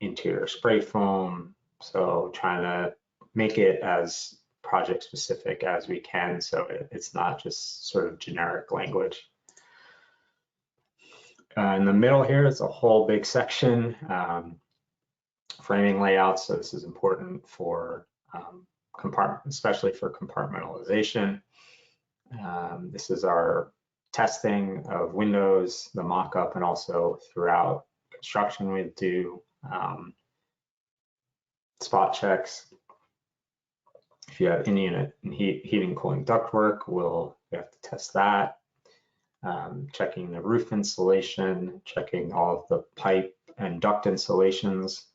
Interior spray foam, so trying to make it as project specific as we can, so it's not just sort of generic language. In the middle here is a whole big section, framing layouts. So this is important for especially for compartmentalization. This is our testing of windows, the mock-up, and also throughout construction we do spot checks. If you have in-unit heating, cooling ductwork, we have to test that. Checking the roof insulation, checking all of the pipe and duct insulations.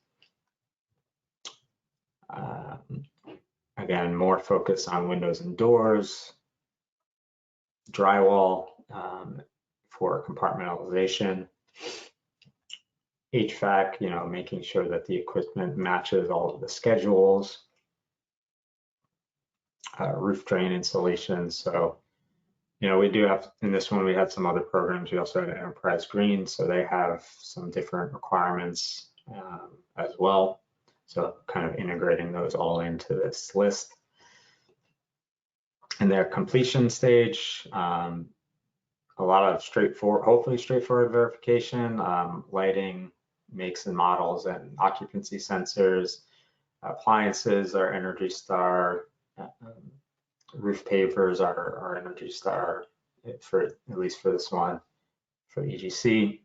Again, more focus on windows and doors. Drywall for compartmentalization. HVAC, making sure that the equipment matches all of the schedules. Roof drain insulation. So, we do have, in this one, we had some other programs. We also had Enterprise Green, so they have some different requirements as well. So kind of integrating those all into this list. And their completion stage, a lot of hopefully straightforward verification, lighting, makes and models, and occupancy sensors. Appliances are Energy Star. Roof pavers are Energy Star, at least for this one, for EGC.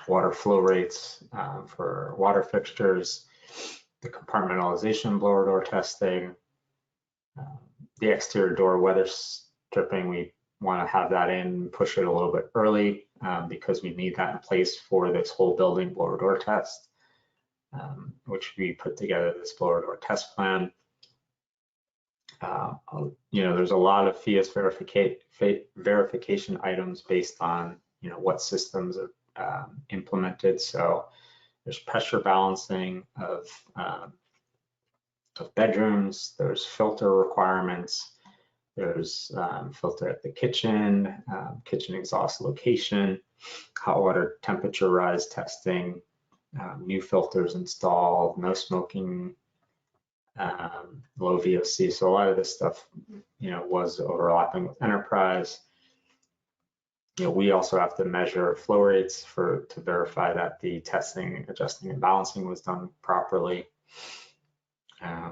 Water flow rates for water fixtures. The compartmentalization blower door testing. The exterior door weather stripping, we want to have that in, push it a little bit early because we need that in place for this whole building blower door test, which we put together this blower door test plan. There's a lot of FIAS verification items based on what systems are implemented. So there's pressure balancing of bedrooms, there's filter requirements, there's filter at the kitchen, kitchen exhaust location, hot water temperature rise testing, new filters installed, no smoking, low VOC. So a lot of this stuff, was overlapping with Enterprise. We also have to measure flow rates to verify that the testing, adjusting, and balancing was done properly.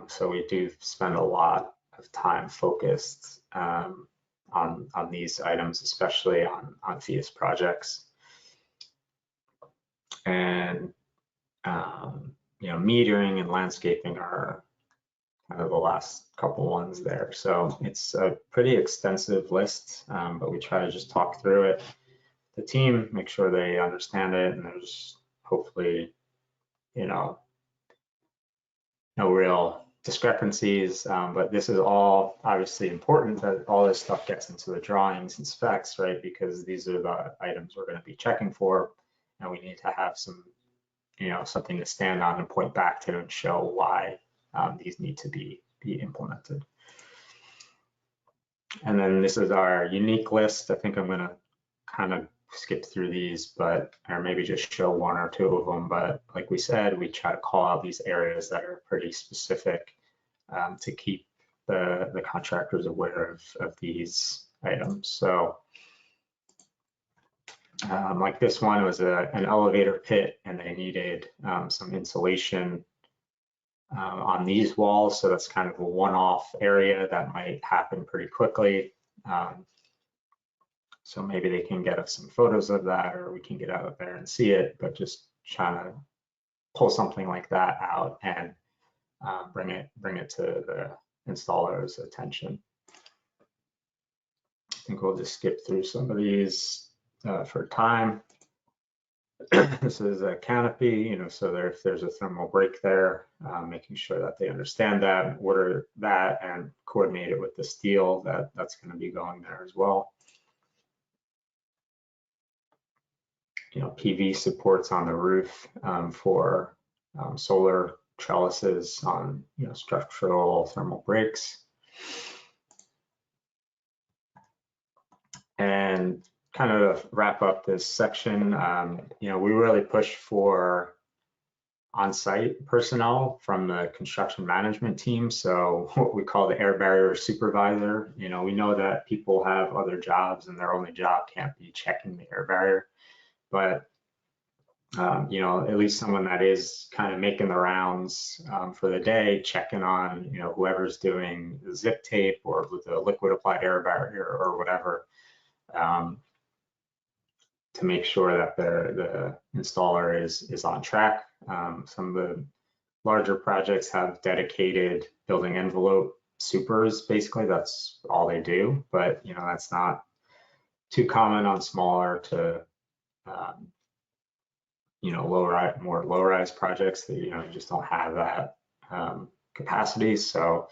So we do spend a lot of time focused on these items, especially on FIAS projects. And metering and landscaping are kind of the last couple ones there. So it's a pretty extensive list, but we try to just talk through it. The team, make sure they understand it, and there's hopefully, no real discrepancies, but this is all obviously important that all this stuff gets into the drawings and specs, right? Because these are the items we're going to be checking for, and we need to have some, something to stand on and point back to and show why these need to be implemented. And then this is our unique list. I think I'm going to kind of skip through these, or maybe just show one or two of them. But like we said, we try to call out these areas that are pretty specific to keep the contractors aware of these items. So like this one was an elevator pit, and they needed some insulation on these walls. So that's kind of a one-off area that might happen pretty quickly. So maybe they can get us some photos of that, or we can get out there and see it, but just trying to pull something like that out and bring it to the installer's attention. I think we'll just skip through some of these for time. This is a canopy, so if there's a thermal break there, making sure that they understand that, order that, and coordinate it with the steel that's going to be going there as well. PV supports on the roof for solar trellises on structural thermal breaks. And kind of wrap up this section, we really push for on-site personnel from the construction management team. So what we call the air barrier supervisor. We know that people have other jobs and their only job can't be checking the air barrier, but at least someone that is kind of making the rounds for the day, checking on, whoever's doing the zip tape or with the liquid applied air barrier or whatever, to make sure that the installer is on track. Some of the larger projects have dedicated building envelope supers. Basically, that's all they do. But that's not too common on smaller to more low-rise projects that you just don't have that capacity. So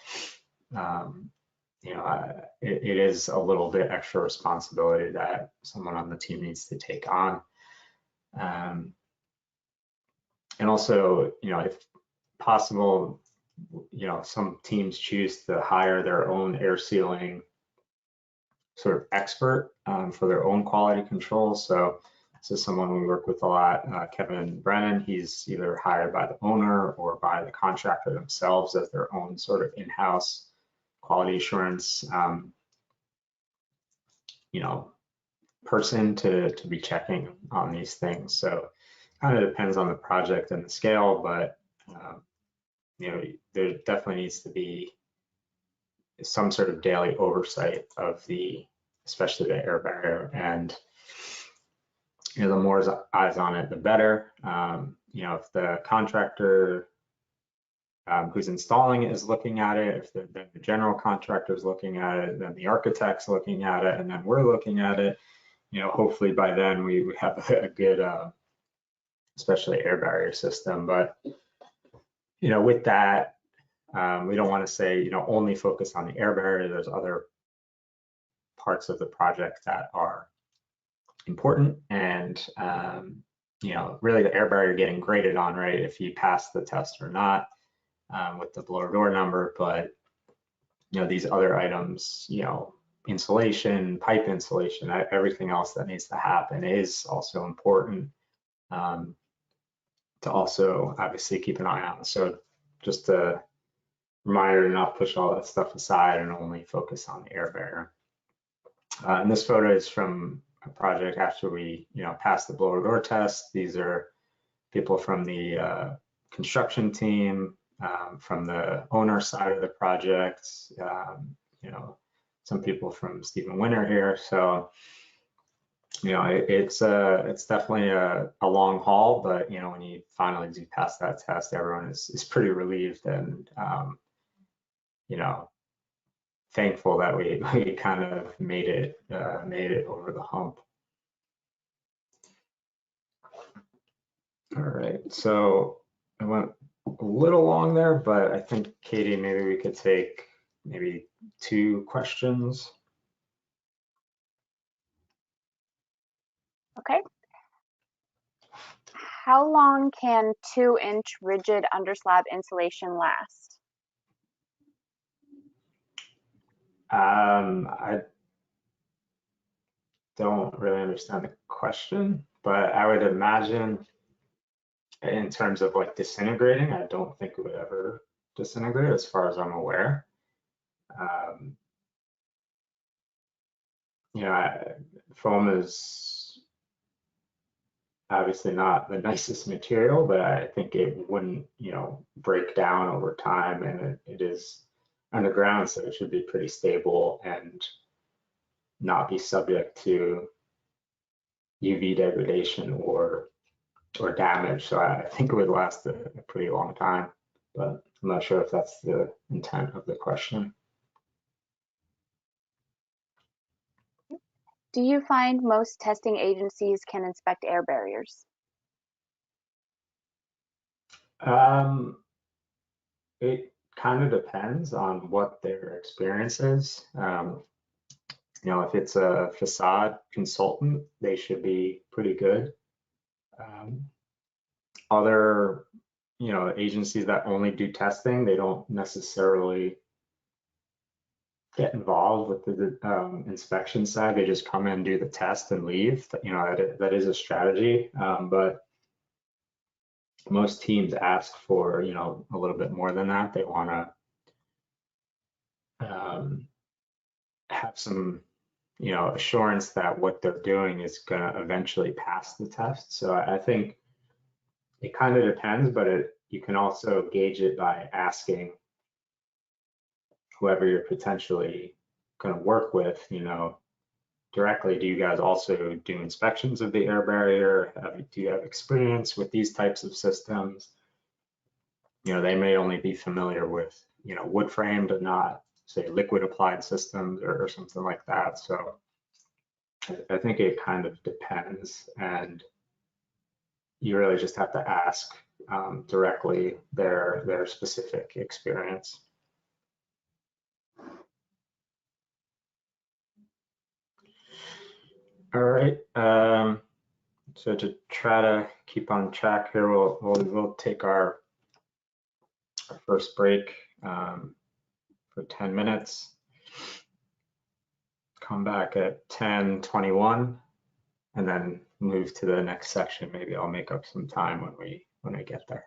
it is a little bit extra responsibility that someone on the team needs to take on. And also, if possible, some teams choose to hire their own air sealing sort of expert for their own quality control. So this is someone we work with a lot, Kevin Brennan. He's either hired by the owner or by the contractor themselves as their own sort of in-house quality assurance person to be checking on these things. So kind of depends on the project and the scale, but there definitely needs to be some sort of daily oversight of especially the air barrier. And the more eyes on it, the better. If the contractor who's installing it is looking at it, if the general contractor is looking at it, then the architect's looking at it, and then we're looking at it, hopefully by then we have a good, especially air barrier system. But, with that, we don't want to say, only focus on the air barrier. There's other parts of the project that are important, and really the air barrier getting graded on, right, if you pass the test or not with the blower door number. But these other items, insulation, pipe insulation, everything else that needs to happen is also important to also obviously keep an eye on. So just a reminder to not push all that stuff aside and only focus on the air barrier. And this photo is from a project after we, passed the blower door test. These are people from the construction team, from the owner side of the project, some people from Stephen Winter here. So, it's definitely a long haul, but when you finally do pass that test, everyone is pretty relieved and thankful that we kind of made it over the hump. All right, so I went a little long there, but I think, Katie, maybe we could take maybe 2 questions. Okay. How long can 2-inch rigid underslab insulation last? I don't really understand the question, but I would imagine in terms of like disintegrating, I don't think it would ever disintegrate as far as I'm aware. Foam is obviously not the nicest material, but I think it wouldn't, break down over time, and it is underground, so it should be pretty stable and not be subject to UV degradation or damage. So I think it would last a pretty long time, but I'm not sure if that's the intent of the question. Do you find most testing agencies can inspect air barriers? It kind of depends on what their experience is. If it's a facade consultant, they should be pretty good Other, agencies that only do testing, they don't necessarily get involved with the inspection side. They just come in, do the test, and leave. That is a strategy, but most teams ask for a little bit more than that. They want to have some assurance that what they're doing is going to eventually pass the test. So I think it kind of depends, but you can also gauge it by asking whoever you're potentially going to work with, directly, do you guys also do inspections of the air barrier? Do you have experience with these types of systems? They may only be familiar with, wood frame, but not, say, liquid applied systems or something like that. So I think it kind of depends, and you really just have to ask directly their specific experience. All right. So to try to keep on track here, we'll take our first break for 10 minutes. Come back at 10:21, and then move to the next section. Maybe I'll make up some time when we get there.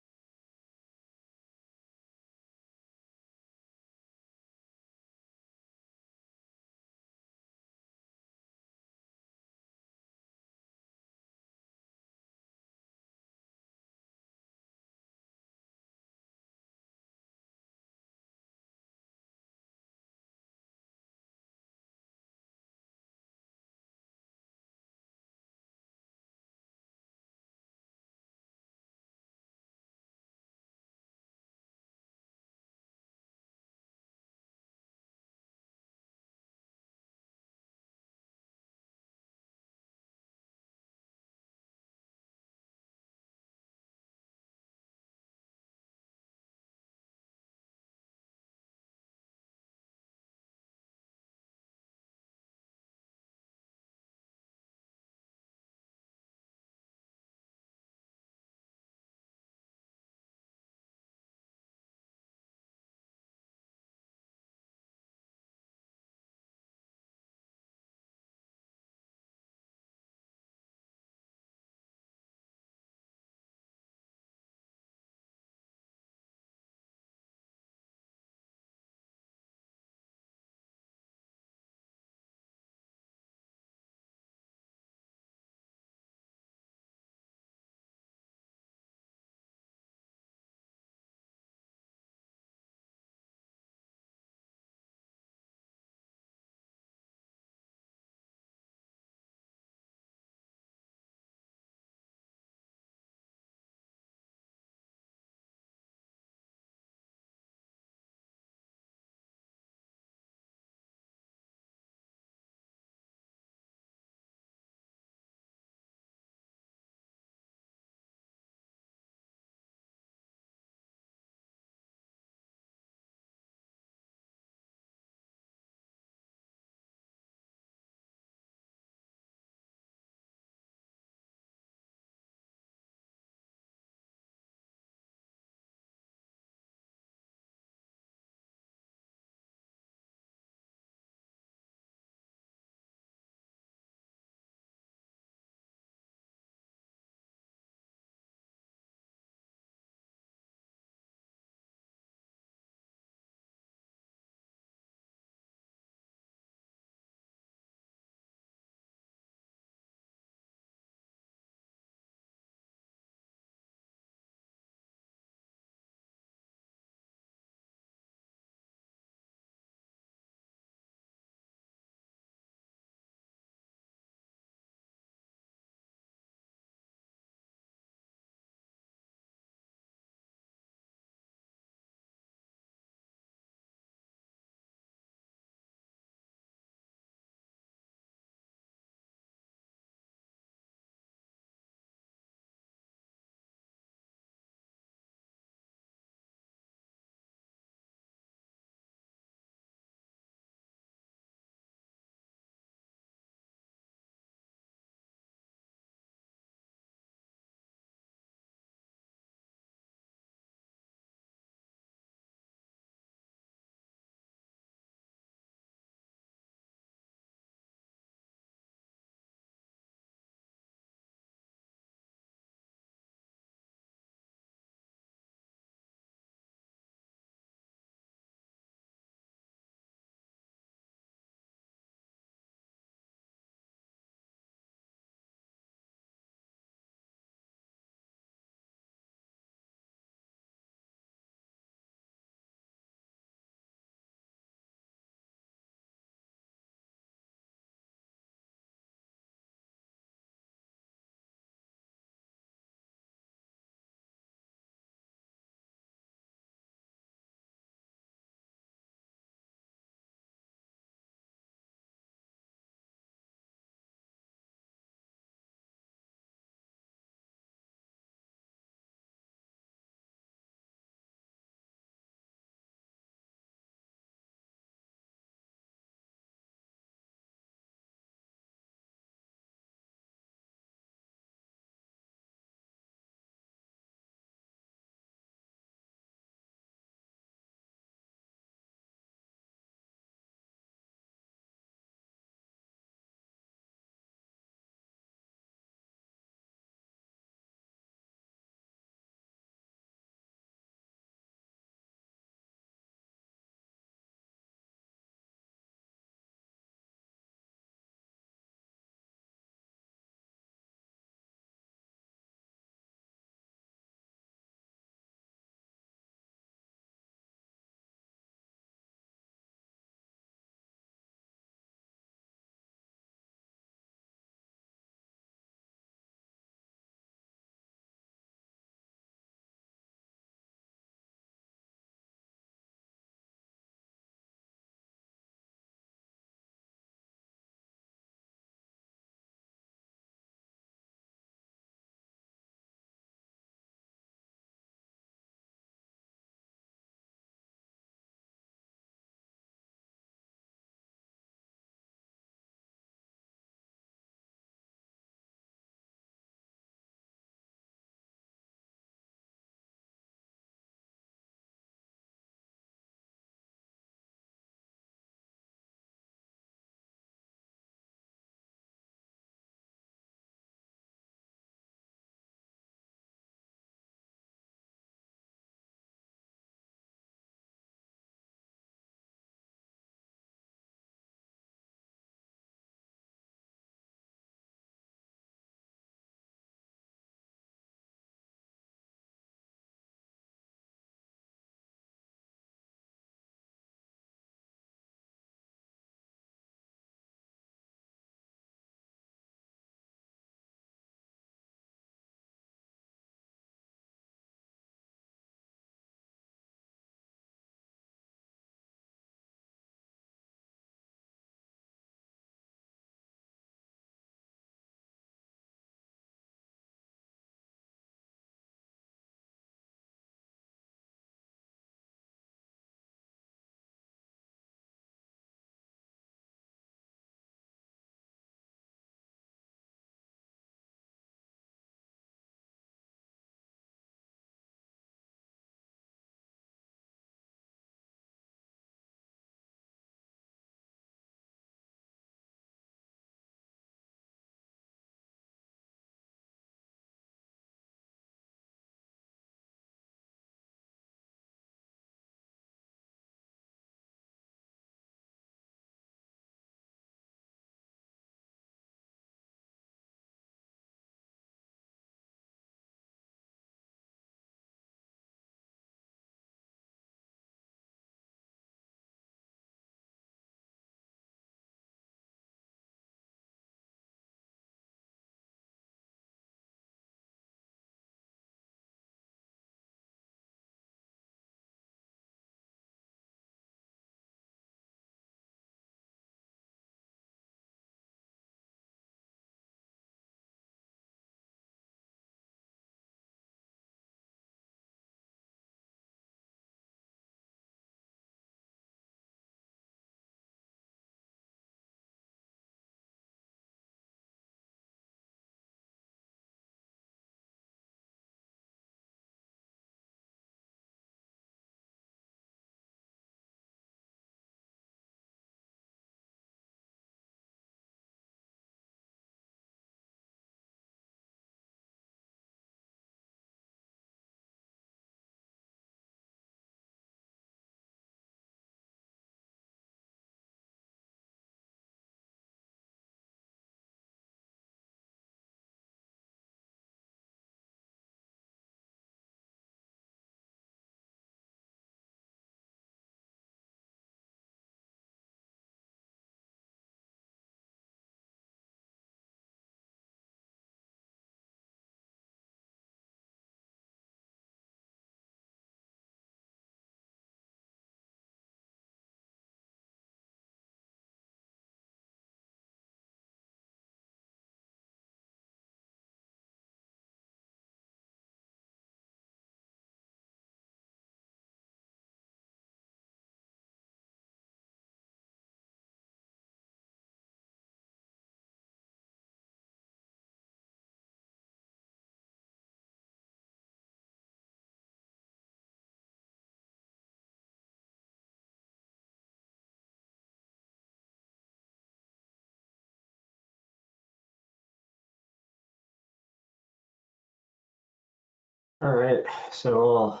All right, so we'll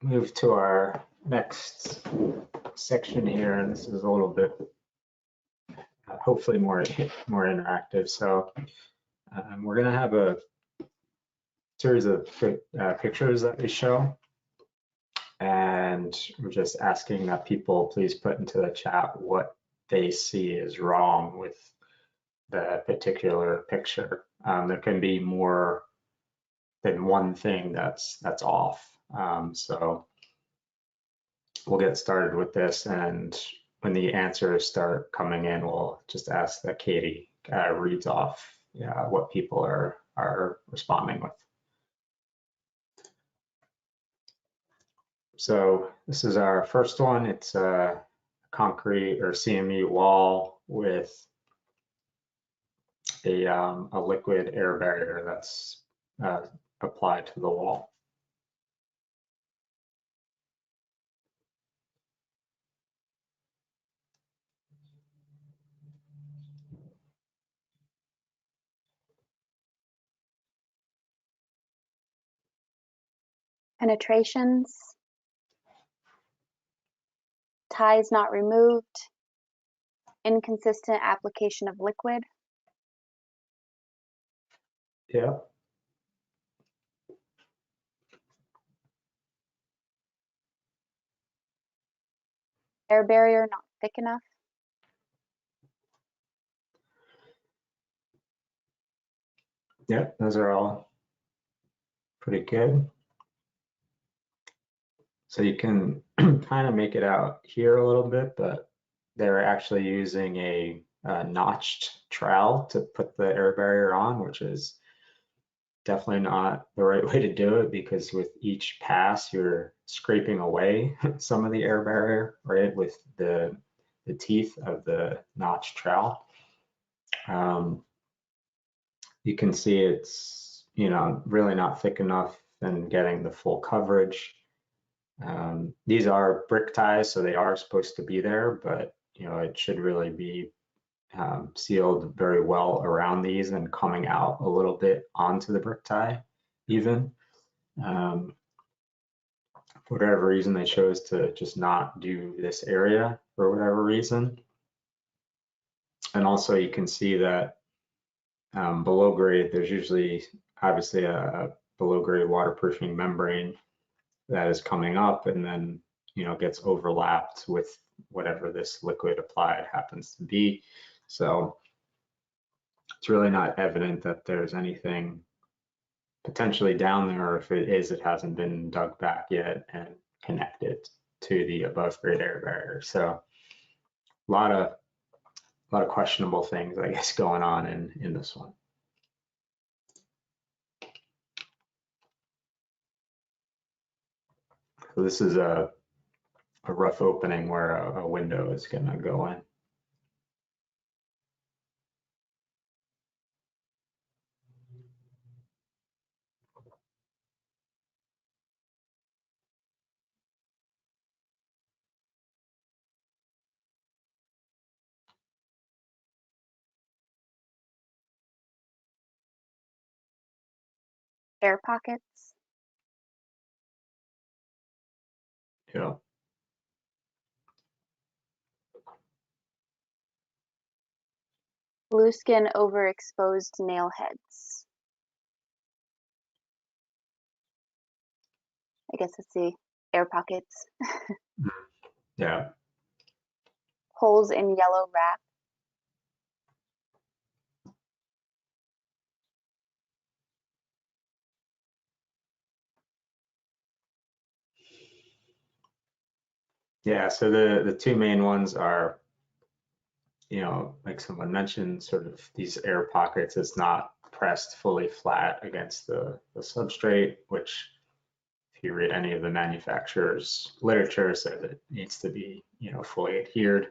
move to our next section here, and this is a little bit hopefully more interactive. So we're going to have a series of pictures that we show, and we're just asking that people please put into the chat what they see is wrong with the particular picture. There can be more than one thing that's off. So we'll get started with this, and when the answers start coming in, we'll just ask that Katie reads off what people are responding with. So this is our first one. It's a concrete or CME wall with a liquid air barrier that's applied to the wall. Penetrations, ties not removed, inconsistent application of liquid, Yeah. air barrier not thick enough, Yeah, those are all pretty good. So you can kind of make it out here a little bit, but they're actually using a notched trowel to put the air barrier on, which is definitely not the right way to do it, because with each pass you're scraping away some of the air barrier, right, with the teeth of the notched trowel. You can see it's, really not thick enough and getting the full coverage. These are brick ties, so they are supposed to be there, but it should really be sealed very well around these and coming out a little bit onto the brick tie even. For whatever reason, they chose to just not do this area for whatever reason. And also you can see that below grade, there's usually obviously a below grade waterproofing membrane that is coming up and then gets overlapped with whatever this liquid applied happens to be. So it's really not evident that there's anything potentially down there, or if it is, it hasn't been dug back yet and connected to the above grade air barrier. So a lot of questionable things, I guess, going on in this one. So this is a rough opening where a window is going to go in. air pockets, Yeah. blue skin overexposed nail heads. I guess it's the air pockets. Yeah. Holes in yellow wrap, Yeah, so the two main ones are, like someone mentioned, sort of these air pockets. It's not pressed fully flat against the substrate, which if you read any of the manufacturer's literature says it needs to be, fully adhered.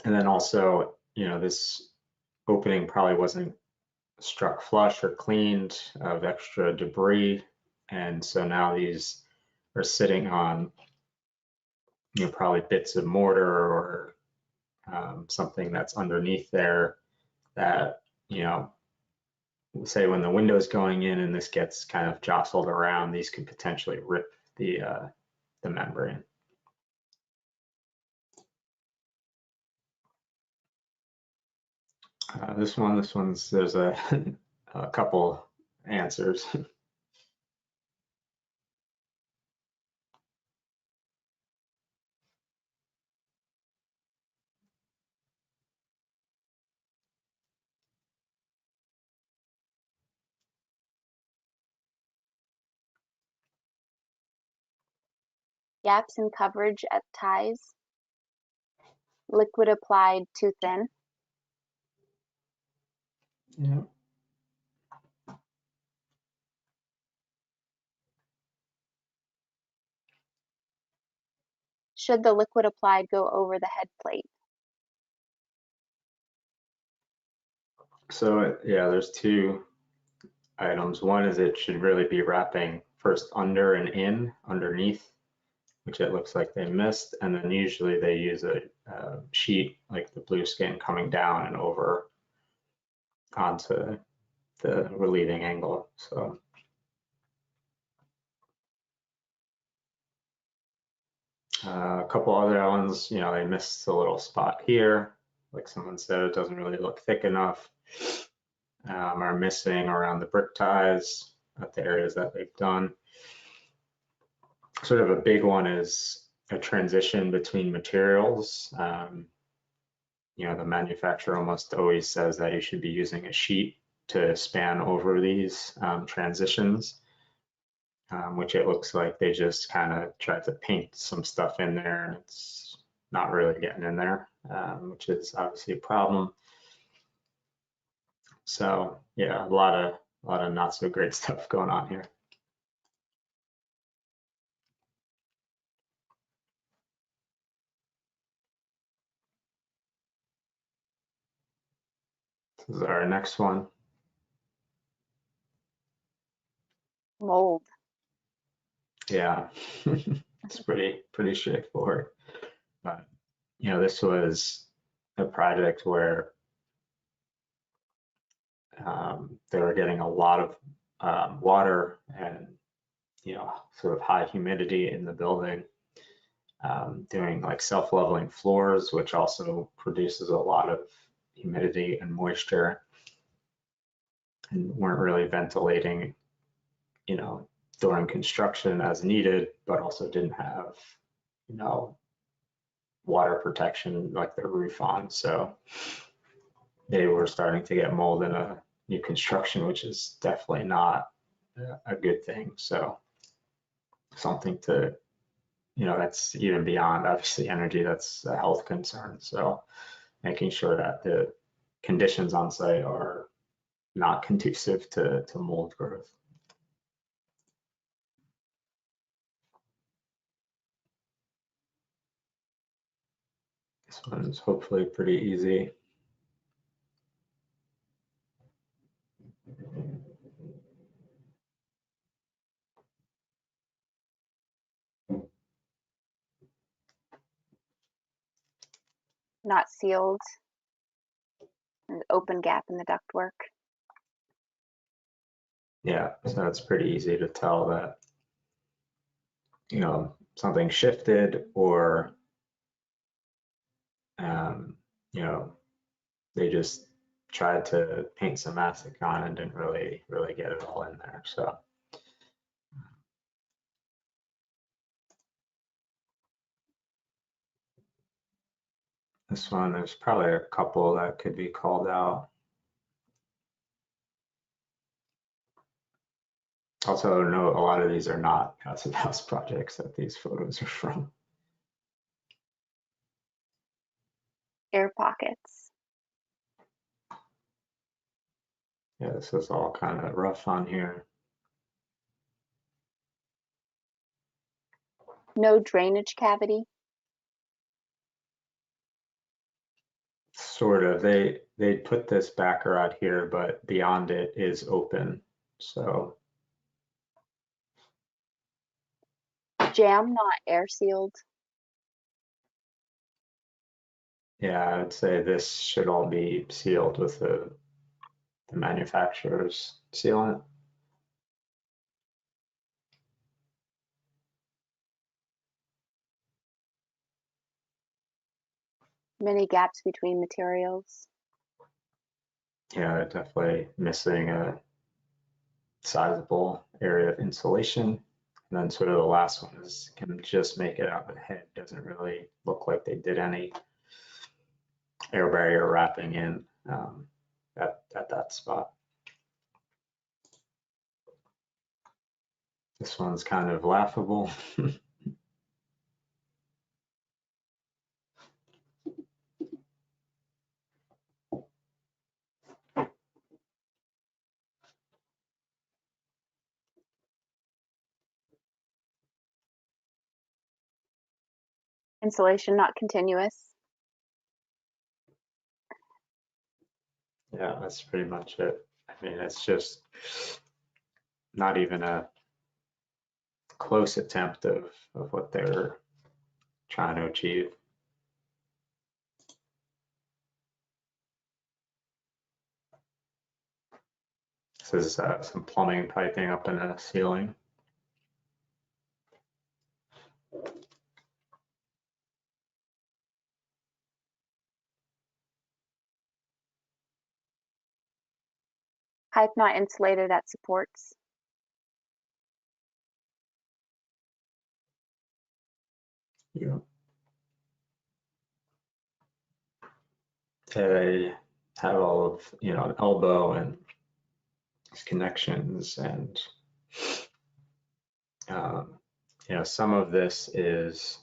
And then also, this opening probably wasn't struck flush or cleaned of extra debris. And so now these are sitting on, probably bits of mortar or something that's underneath there that, say when the window is going in and this gets kind of jostled around, these could potentially rip the membrane. This one's, there's a, a couple answers. Gaps in coverage at ties. Liquid applied too thin. Yeah. Should the liquid applied go over the head plate? So yeah, there's two items. One is it should really be wrapping first under and in underneath, which it looks like they missed. And then usually they use a sheet like the blue skin coming down and over onto the relieving angle. So a couple other ones, you know, they missed a little spot here. Like someone said, it doesn't really look thick enough. Are missing around the brick ties at the areas that they've done. Sort of a big one is a transition between materials. You know, the manufacturer almost always says that you should be using a sheet to span over these transitions, which it looks like they just kind of tried to paint some stuff in there and it's not really getting in there, which is obviously a problem. So yeah, a lot of not so great stuff going on here. This is our next one. Mold. Yeah, it's pretty straightforward. But you know, this was a project where they were getting a lot of water and, you know, sort of high humidity in the building, doing like self-leveling floors, which also produces a lot of humidity and moisture, and weren't really ventilating, you know, during construction as needed, but also didn't have, you know, water protection like the roof on. So they were starting to get mold in a new construction, which is definitely not a good thing. So something to, you know, that's even beyond obviously energy, that's a health concern. So making sure that the conditions on site are not conducive to mold growth. This one's hopefully pretty easy. Not sealed. An open gap in the ductwork. Yeah, so it's pretty easy to tell that, you know, something shifted or, you know, they just tried to paint some mastic on and didn't really get it all in there. So this one, there's probably a couple that could be called out. Also, note a lot of these are not passive house projects that these photos are from. Air pockets. Yeah, this is all kind of rough on here. No drainage cavity. Sort of. They put this backer out here, but beyond it is open. So Jam not air sealed. yeah, I would say this should all be sealed with the the manufacturer's sealant. Many gaps between materials. Yeah, they're definitely missing a sizable area of insulation. And then sort of the last one is can just make it out of the head. Doesn't really look like they did any air barrier wrapping in at that spot. This one's kind of laughable. Insulation not continuous. Yeah, that's pretty much it. I mean, it's just not even a close attempt of what they're trying to achieve. This is some plumbing piping up in the ceiling. Pipe not insulated at supports. Yeah. They have all of, an elbow and connections and, some of this is,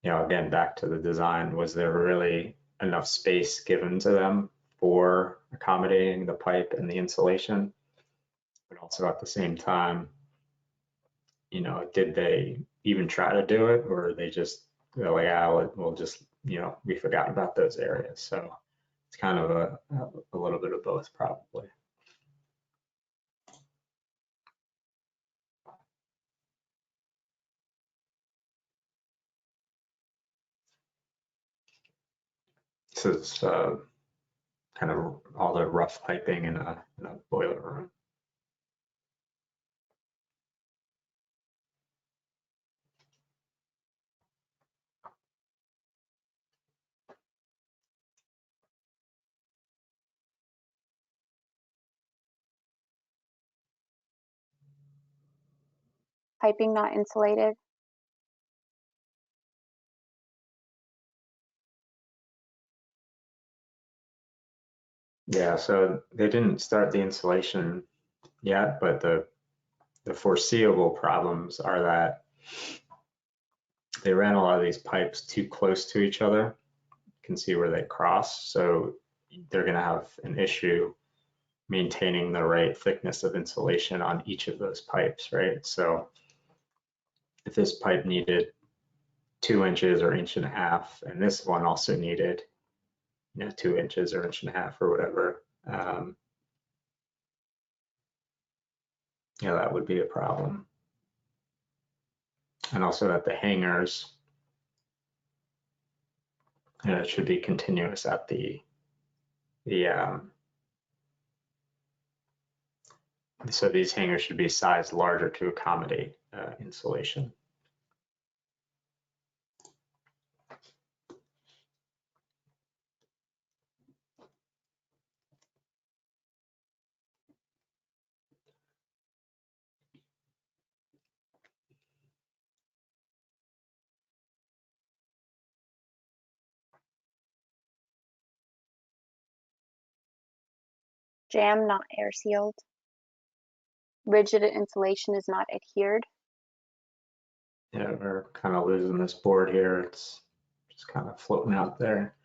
again, back to the design, was there really enough space given to them for accommodating the pipe and the insulation? But also at the same time, did they even try to do it, or they're like, we'll just, we forgot about those areas. So it's kind of a little bit of both, probably. This is kind of all the rough piping in a boiler room. Piping not insulated. Yeah, so they didn't start the insulation yet, but the foreseeable problems are that they ran a lot of these pipes too close to each other. You can see where they cross, so they're going to have an issue maintaining the right thickness of insulation on each of those pipes, right? So if this pipe needed 2 inches or 1.5 inches, and this one also needed 2 inches or 1.5 inches or whatever, that would be a problem. And also that the hangers, it should be continuous at so these hangers should be sized larger to accommodate insulation. Jam not air sealed. Rigid insulation is not adhered. Yeah, we're kind of losing this board here. It's just kind of floating out there.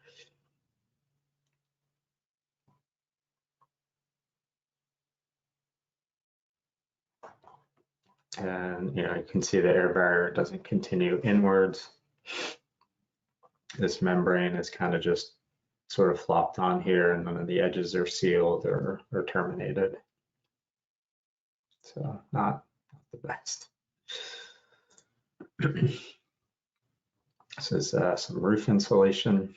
And you can see the air barrier doesn't continue inwards. This membrane is kind of just sort of flopped on here, and none of the edges are sealed or terminated. So not the best. This is some roof insulation.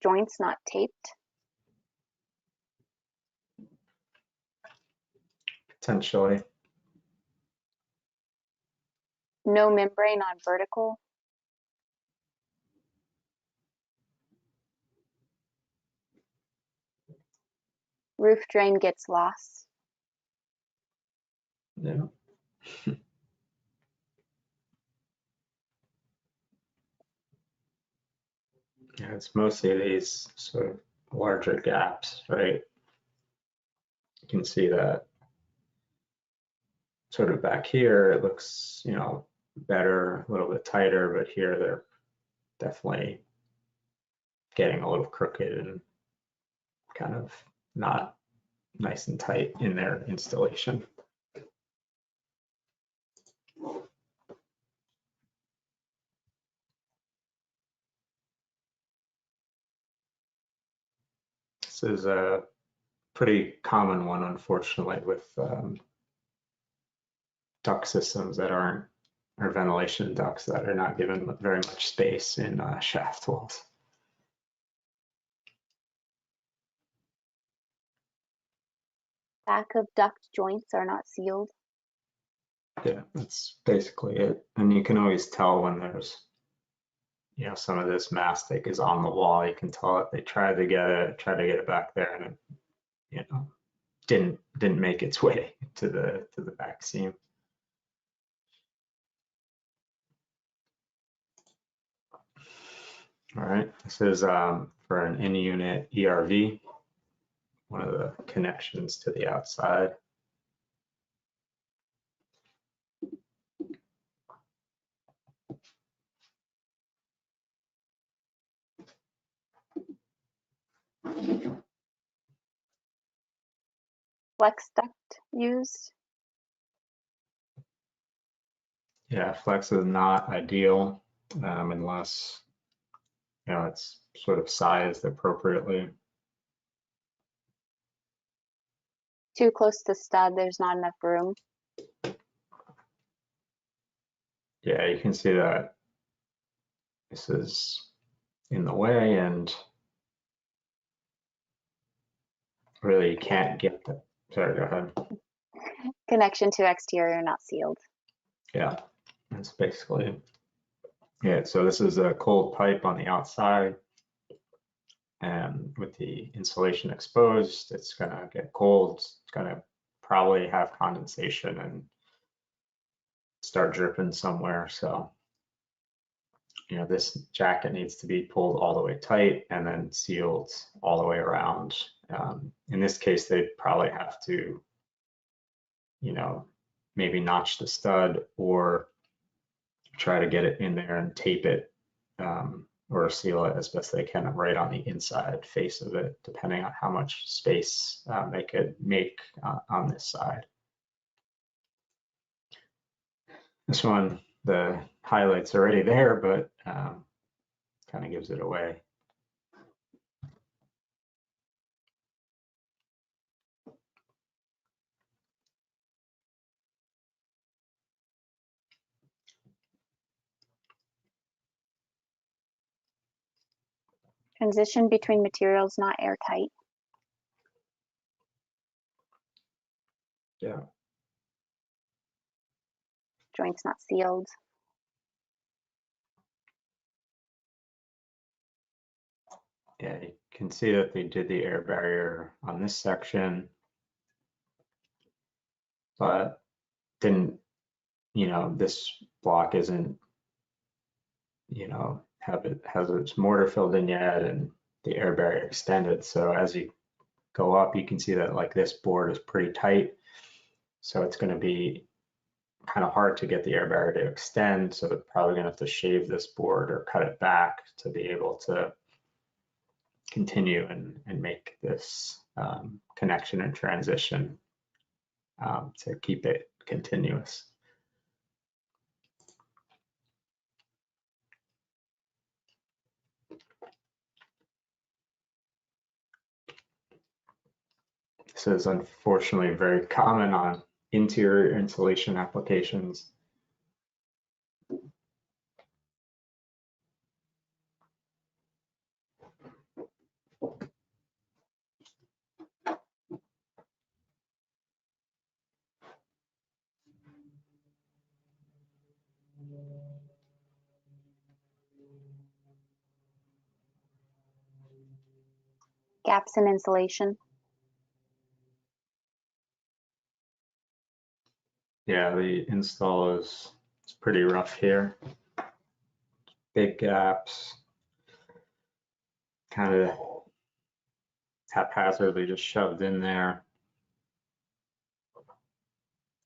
joints not taped. Potentially. No membrane on vertical. Roof drain gets lost. Yeah. Yeah, it's mostly these sort of larger gaps, right? You can see that sort of back here, it looks, you know, better, a little bit tighter, but here they're definitely getting a little crooked and kind of not nice and tight in their installation. This is a pretty common one, unfortunately, with duct systems that aren't, or ventilation ducts that are not given very much space in shaft walls. Back of duct joints are not sealed. Yeah, that's basically it. And you can always tell when there's, you know, some of this mastic is on the wall. You can tell it. They tried to get it back there, and it, you know, didn't make its way to the back seam. All right, this is for an in-unit ERV, one of the connections to the outside. Flex duct used. Yeah, flex is not ideal unless, you know, it's sort of sized appropriately. Too close to stud, there's not enough room. Yeah, you can see that this is in the way, and really you can't get the, sorry, go ahead. Connection to exterior not sealed. Yeah, that's basically it. So this is a cold pipe on the outside, and with the insulation exposed, it's gonna get cold. It's gonna probably have condensation and start dripping somewhere. So, you know, this jacket needs to be pulled all the way tight and then sealed all the way around. In this case, they'd probably have to, you know, maybe notch the stud or try to get it in there and tape it or seal it as best they can right on the inside face of it, depending on how much space they could make on this side. This one, the highlight's already there, but kind of gives it away. Transition between materials not airtight. Yeah. Joints not sealed. Yeah, you can see that they did the air barrier on this section, but didn't, you know, this block isn't, you know, has its mortar filled in yet and the air barrier extended. So as you go up, you can see that like this board is pretty tight. So it's going to be kind of hard to get the air barrier to extend. So they're probably going to have to shave this board or cut it back to be able to continue and make this connection and transition to keep it continuous. This is unfortunately very common on interior insulation applications. Gaps in insulation. Yeah, the install is it's pretty rough here. Big gaps, kind of haphazardly just shoved in there.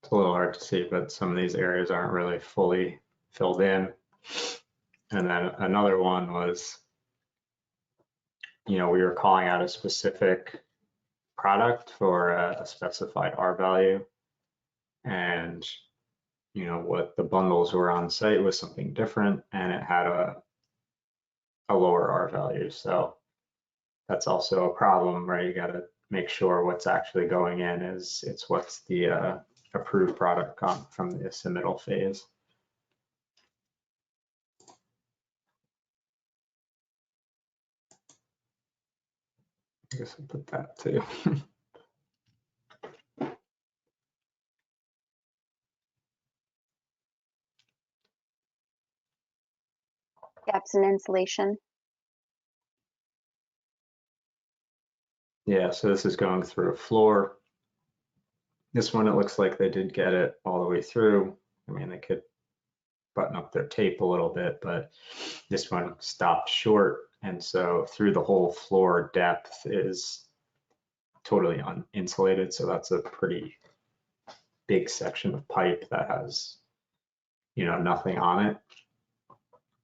It's a little hard to see, but some of these areas aren't really fully filled in. And then another one was, we were calling out a specific product for a specified R value. And, what the bundles were on site was something different, and it had a lower R value. So that's also a problem, right? You got to make sure what's actually going in it's what's the approved product from the submittal phase. I guess I'll put that too. Gaps in insulation. Yeah, so this is going through a floor. This one, it looks like they did get it all the way through. I mean, they could button up their tape a little bit, but this one stopped short. And so through the whole floor depth is totally uninsulated. So that's a pretty big section of pipe that has, nothing on it,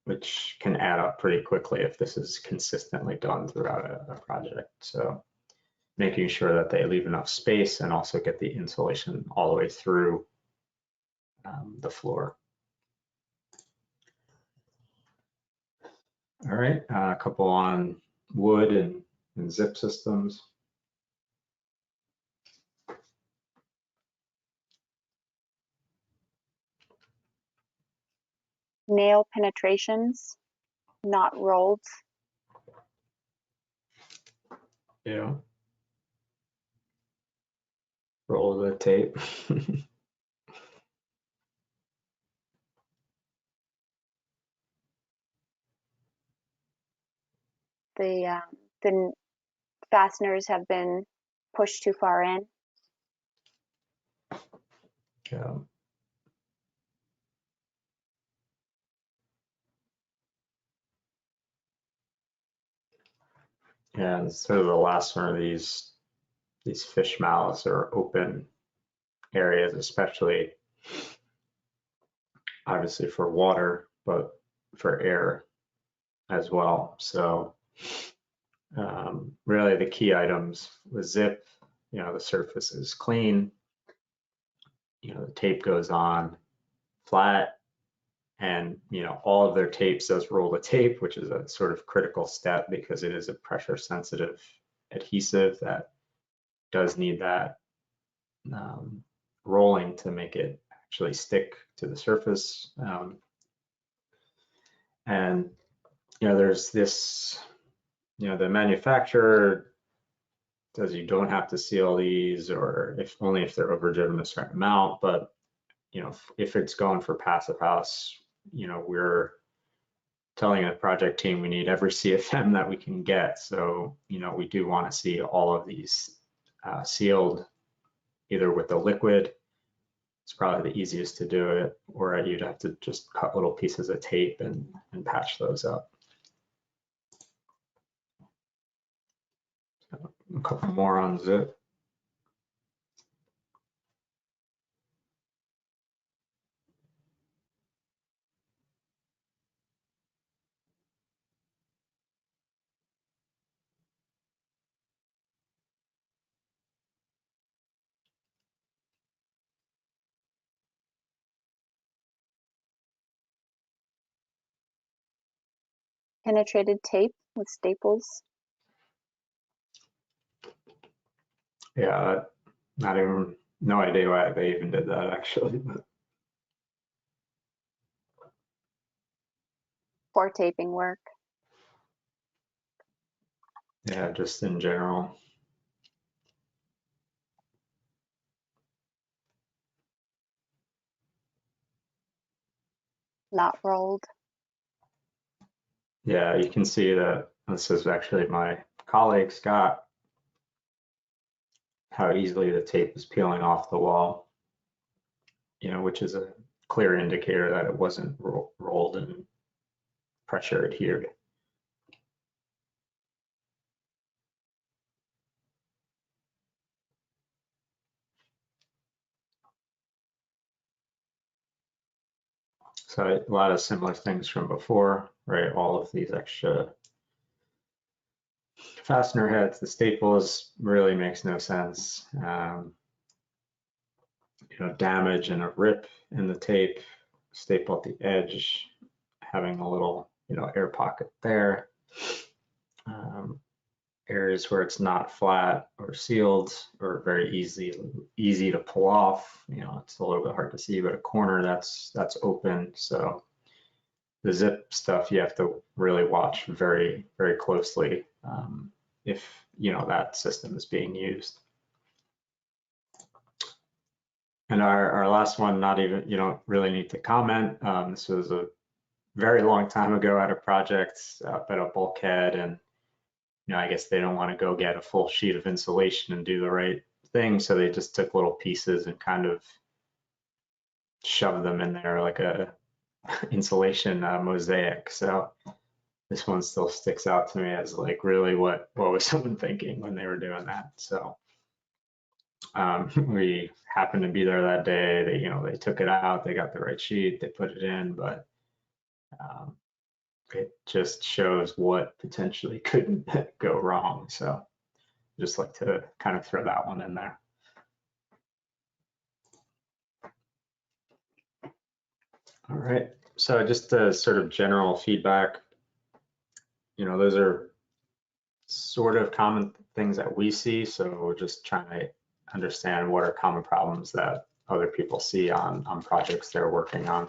which can add up pretty quickly if this is consistently done throughout a project. So making sure that they leave enough space and also get the insulation all the way through the floor. All right, a couple on wood and zip systems. Nail penetrations, not rolled. Yeah. Roll the tape. The fasteners have been pushed too far in. Yeah. And sort of the last one of these fish mouths or open areas, especially obviously for water, but for air as well. So really the key items with zip, the surface is clean, the tape goes on flat, and all of their tapes does roll the tape, which is a sort of critical step because it is a pressure sensitive adhesive that does need that rolling to make it actually stick to the surface. And there's this, the manufacturer says you don't have to seal these, or if only if they're overdriven a certain amount. But if it's going for passive house, we're telling the project team we need every CFM that we can get. So we do want to see all of these sealed, either with the liquid. It's probably the easiest to do it, or you'd have to just cut little pieces of tape and patch those up. A couple more on zip. Penetrated tape with staples. Yeah, no idea why they even did that actually. But Poor taping work. yeah, just in general. Not rolled. Yeah, you can see that This is actually my colleague, Scott, how easily the tape is peeling off the wall, which is a clear indicator that it wasn't rolled and pressure adhered. So a lot of similar things from before, right? All of these extra fastener heads, the staples really makes no sense. Damage and a rip in the tape, staple at the edge, having a little, air pocket there. Areas where it's not flat or sealed or very easy to pull off. It's a little bit hard to see, but a corner that's open. So the zip stuff you have to really watch very, very closely if that system is being used. And our last one, not even, you don't really need to comment. This was a very long time ago at a project up at a bulkhead, and I guess they don't want to go get a full sheet of insulation and do the right thing, so they just took little pieces and kind of shoved them in there like a insulation mosaic. So this one still sticks out to me as like, really, what was someone thinking when they were doing that? So we happened to be there that day. They took it out, they got the right sheet, they put it in, but it just shows what potentially couldn't go wrong. So just like to kind of throw that one in there. All right, so just the sort of general feedback, those are sort of common things that we see. So we're just trying to understand what are common problems that other people see on projects they're working on.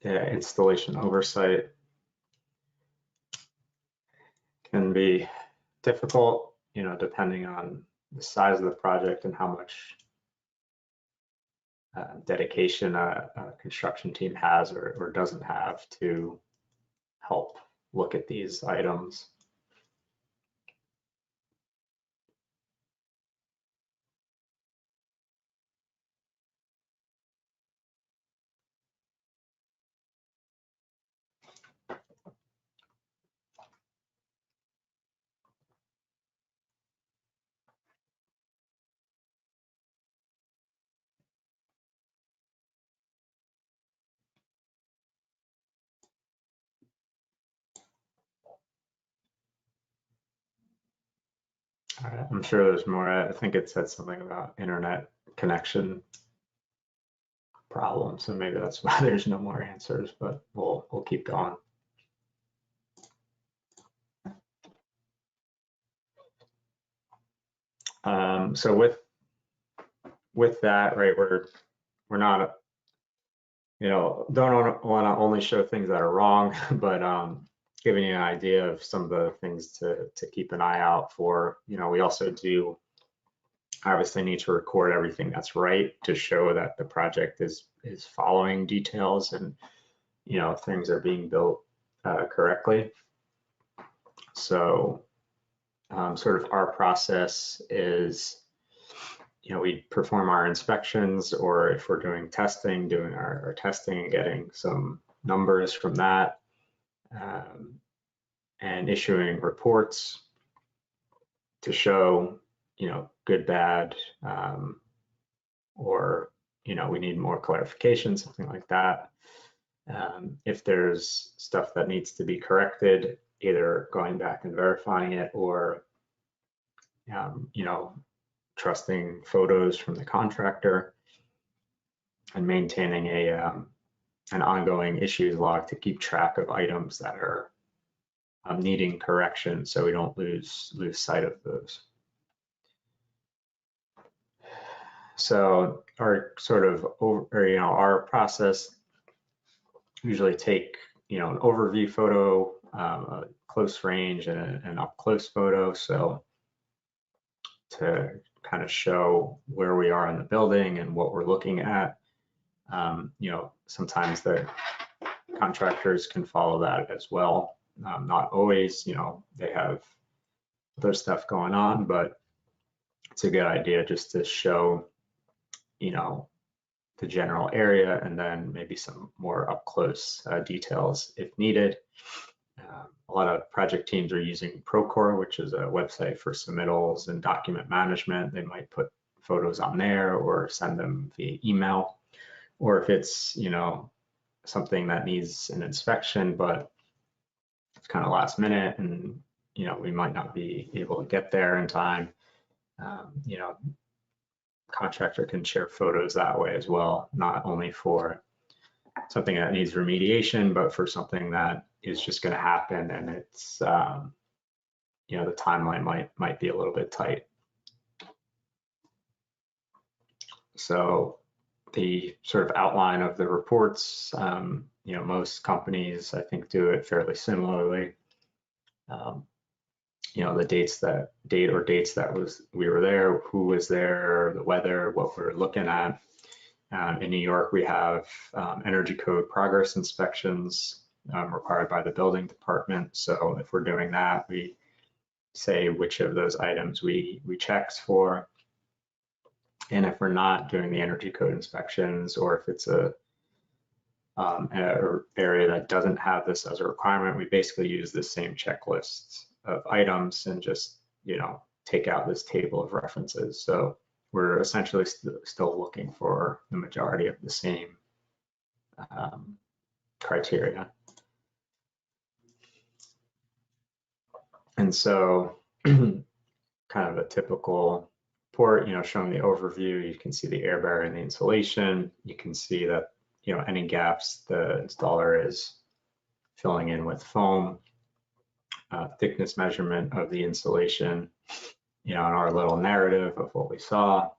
Yeah, installation oversight can be difficult, depending on the size of the project and how much dedication a construction team has or doesn't have to help look at these items. All right, I'm sure there's more. I think it said something about internet connection problems, so maybe that's why there's no more answers, but we'll keep going. So with that, right, we're not, don't want to only show things that are wrong, but giving you an idea of some of the things to keep an eye out for. We also do obviously need to record everything that's right to show that the project is following details and things are being built correctly. So sort of our process is, we perform our inspections, or if we're doing testing, doing our testing and getting some numbers from that, and issuing reports to show, good, bad, or, we need more clarification, something like that. If there's stuff that needs to be corrected, either going back and verifying it, or, trusting photos from the contractor, and maintaining an ongoing issues log to keep track of items that are needing correction, so we don't lose sight of those. So our sort of our process usually take, an overview photo, a close range, and an up close photo. So to kind of show where we are in the building and what we're looking at. Sometimes the contractors can follow that as well. Not always, they have other stuff going on, but it's a good idea just to show, the general area and then maybe some more up close details if needed. A lot of project teams are using Procore, which is a website for submittals and document management. They might put photos on there or send them via email. Or if it's, something that needs an inspection, but it's kind of last minute and, we might not be able to get there in time, contractor can share photos that way as well, not only for something that needs remediation, but for something that is just going to happen and it's, the timeline might be a little bit tight. So the sort of outline of the reports, most companies, I think, do it fairly similarly. The dates that we were there, who was there, the weather, what we're looking at. In New York, we have energy code progress inspections required by the building department. So if we're doing that, we say which of those items we checked for. And if we're not doing the energy code inspections, or if it's an area that doesn't have this as a requirement, we basically use the same checklist of items and just, take out this table of references. So we're essentially still looking for the majority of the same criteria. And so kind of a typical report, showing the overview, you can see the air barrier and the insulation. You can see that, any gaps the installer is filling in with foam, thickness measurement of the insulation, and our little narrative of what we saw.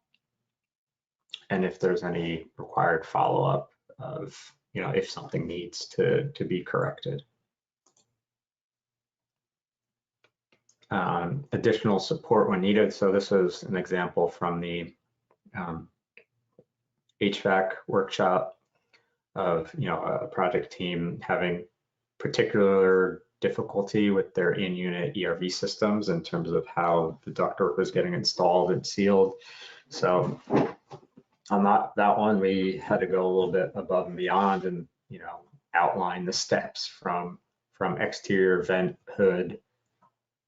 And if there's any required follow-up of, if something needs to be corrected. Additional support when needed. So this is an example from the HVAC workshop of, a project team having particular difficulty with their in-unit ERV systems in terms of how the ductwork was getting installed and sealed. So on that one, we had to go a little bit above and beyond and, outline the steps from exterior vent hood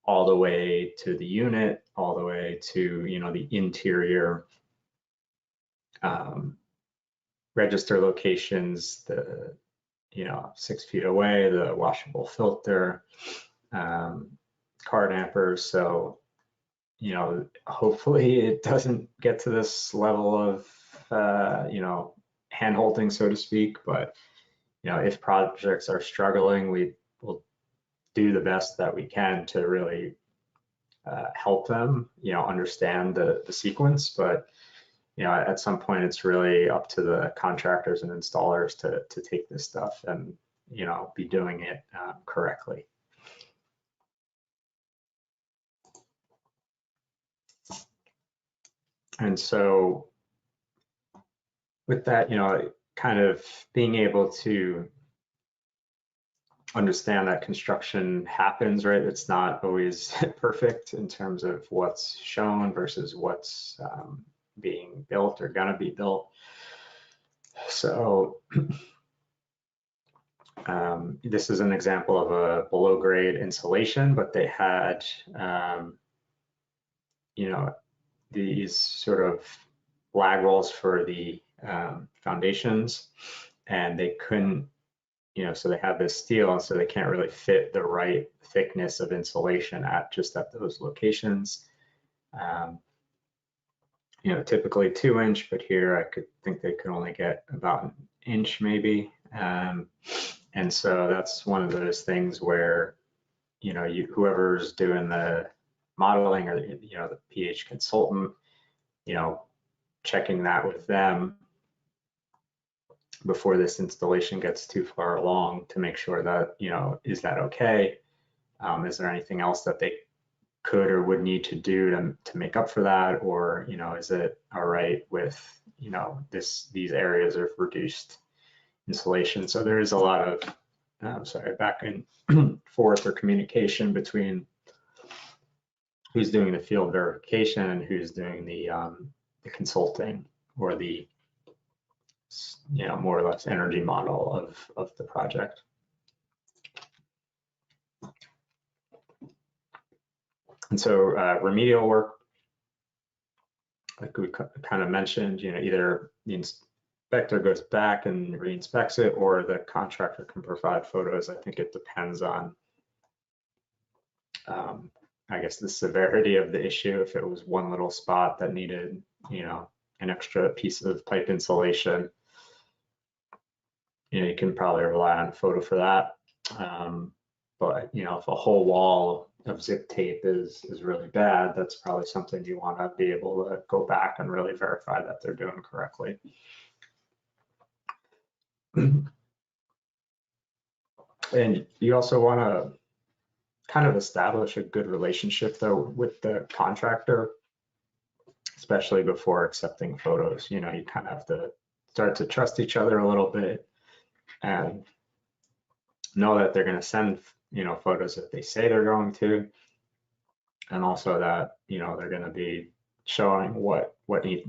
all the way to the unit, all the way to, the interior register locations, the 6 feet away, the washable filter, car dampers. So, hopefully it doesn't get to this level of, hand holding, so to speak. But, if projects are struggling, we will do the best that we can to really help them, understand the sequence. But, at some point, it's really up to the contractors and installers to take this stuff and, be doing it correctly. And so with that, kind of being able to understand that construction happens, right? It's not always perfect in terms of what's shown versus what's being built or gonna be built. So this is an example of a below grade insulation, but they had, these sort of lag rolls for the foundations, and they couldn't, so they have this steel, and so they can't really fit the right thickness of insulation at those locations. Typically 2-inch, but here I think they could only get about 1 inch maybe. And so that's one of those things where, whoever's doing the modeling or, the PH consultant, checking that with them before this installation gets too far along to make sure that, is that okay? Is there anything else that they could or would need to do to make up for that? Or, is it all right with, these areas of reduced insulation? So there is a lot of, back and forth or communication between who's doing the field verification and who's doing the consulting or the, more or less energy model of the project. And so remedial work, like we kind of mentioned, either the inspector goes back and re-inspects it, or the contractor can provide photos. I think it depends on, I guess, the severity of the issue. If it was one little spot that needed, an extra piece of pipe insulation, you can probably rely on a photo for that. But if a whole wall of zip tape is really bad, that's probably something you want to be able to go back and really verify that they're doing correctly. And you also want to kind of establish a good relationship though with the contractor, especially before accepting photos. You kind of have to start to trust each other a little bit and know that they're going to send photos that they say they're going to, and also that they're going to be showing what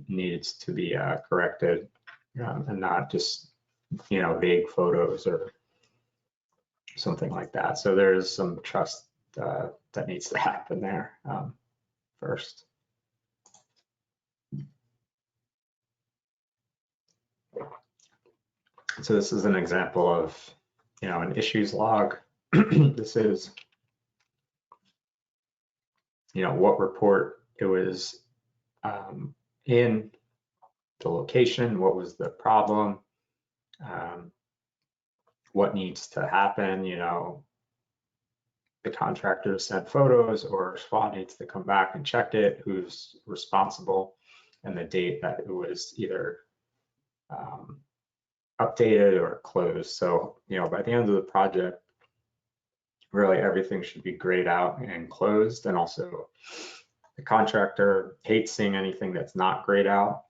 needs to be corrected, and not just vague photos or something like that. So there's some trust that needs to happen there first. So this is an example of an issues log. This is what report it was in, the location, what was the problem, what needs to happen. The contractor sent photos, or SWAT needs to come back and check it, who's responsible, and the date that it was either updated or closed. So by the end of the project, really everything should be grayed out and closed. And also the contractor hates seeing anything that's not grayed out.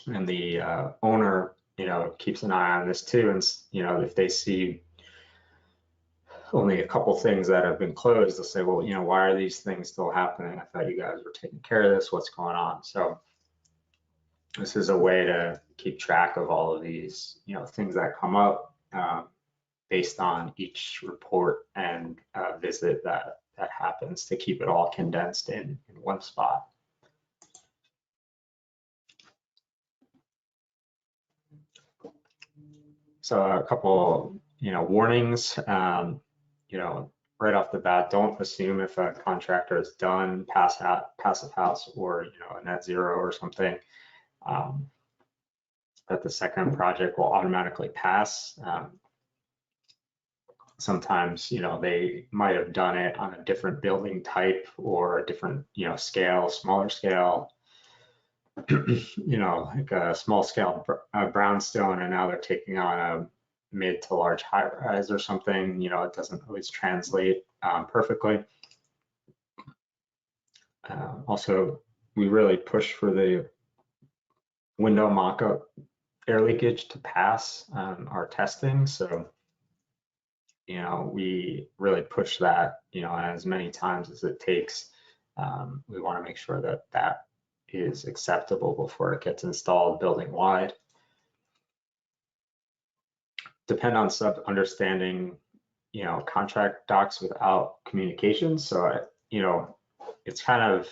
And the owner, keeps an eye on this too. And, if they see only a couple things that have been closed, they'll say, well, why are these things still happening? I thought you guys were taking care of this. What's going on? So this is a way to keep track of all of these, things that come up based on each report and visit that happens, to keep it all condensed in one spot. So a couple, warnings. Right off the bat, don't assume if a contractor is done passive house or a net zero or something, that the second project will automatically pass. Sometimes, they might have done it on a different building type or a different, scale, smaller scale, like a small scale brownstone, and now they're taking on a mid to large high rise or something. It doesn't always translate perfectly. Also, we really push for the window mock-up air leakage to pass our testing. So, we really push that, as many times as it takes. We want to make sure that that is acceptable before it gets installed building wide. Depend on understanding, contract docs without communication. So, it's kind of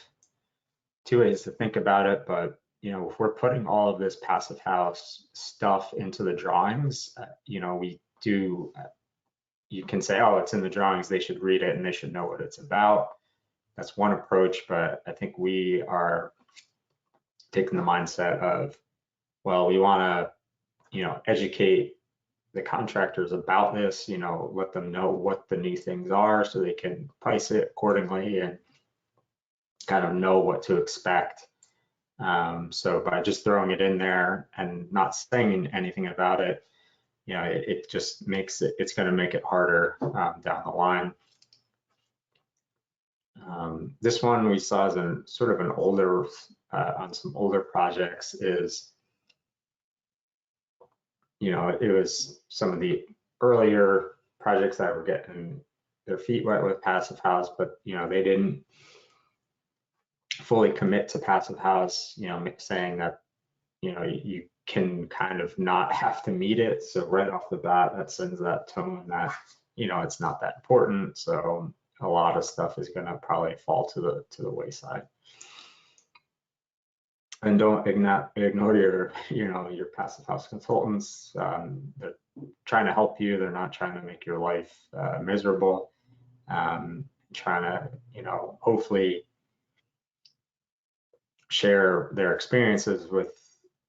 two ways to think about it, but if we're putting all of this passive house stuff into the drawings, we do, you can say, oh, it's in the drawings, they should read it and they should know what it's about. That's one approach, but I think we are taking the mindset of, well, we want to, educate the contractors about this, let them know what the new things are so they can price it accordingly and kind of know what to expect So by just throwing it in there and not saying anything about it, you know, it just makes it, it's going to make it harder down the line. This one we saw as a sort of an older, on some older projects is, you know, it was some of the earlier projects that were getting their feet wet with Passive House, but, you know, they didn't fully commit to Passive House, you know, saying that, you know, you can kind of not have to meet it. So right off the bat, that sends that tone that, you know, it's not that important. So a lot of stuff is going to probably fall to the wayside. And don't ignore your, you know, your Passive House consultants. They're trying to help you. They're not trying to make your life miserable. Trying to, you know, hopefully share their experiences with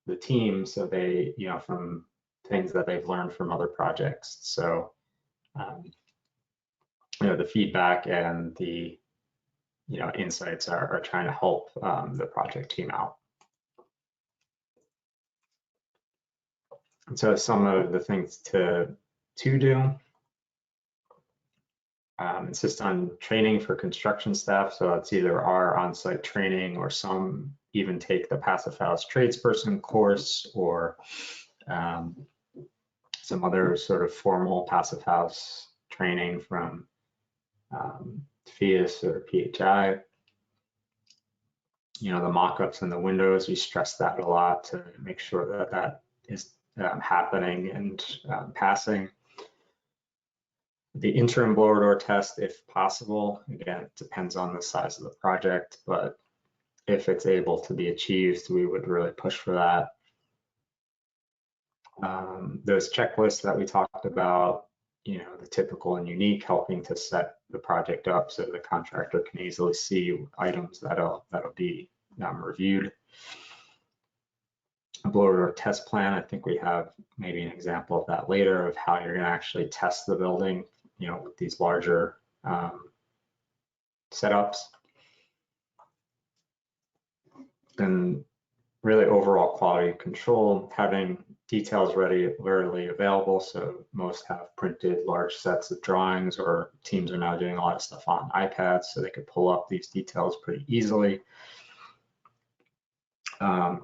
the team, so they, you know, from things that they've learned from other projects. So, you know, the feedback and the, you know, insights are trying to help the project team out. And so some of the things to do, insist on training for construction staff. So it's either our on-site training, or some even take the Passive House tradesperson course, or some other sort of formal Passive House training from FIAS or PHI. You know, the mock-ups and the windows, we stress that a lot to make sure that that is happening and passing. The interim blower door test, if possible. Again, it depends on the size of the project, but if it's able to be achieved, we would really push for that. Those checklists that we talked about, you know, the typical and unique, helping to set the project up so the contractor can easily see items that'll be reviewed. A blower door test plan, I think we have maybe an example of that later, of how you're going to actually test the building, you know, with these larger setups. And really overall quality control, having details readily available. So most have printed large sets of drawings, or teams are now doing a lot of stuff on iPads, so they could pull up these details pretty easily.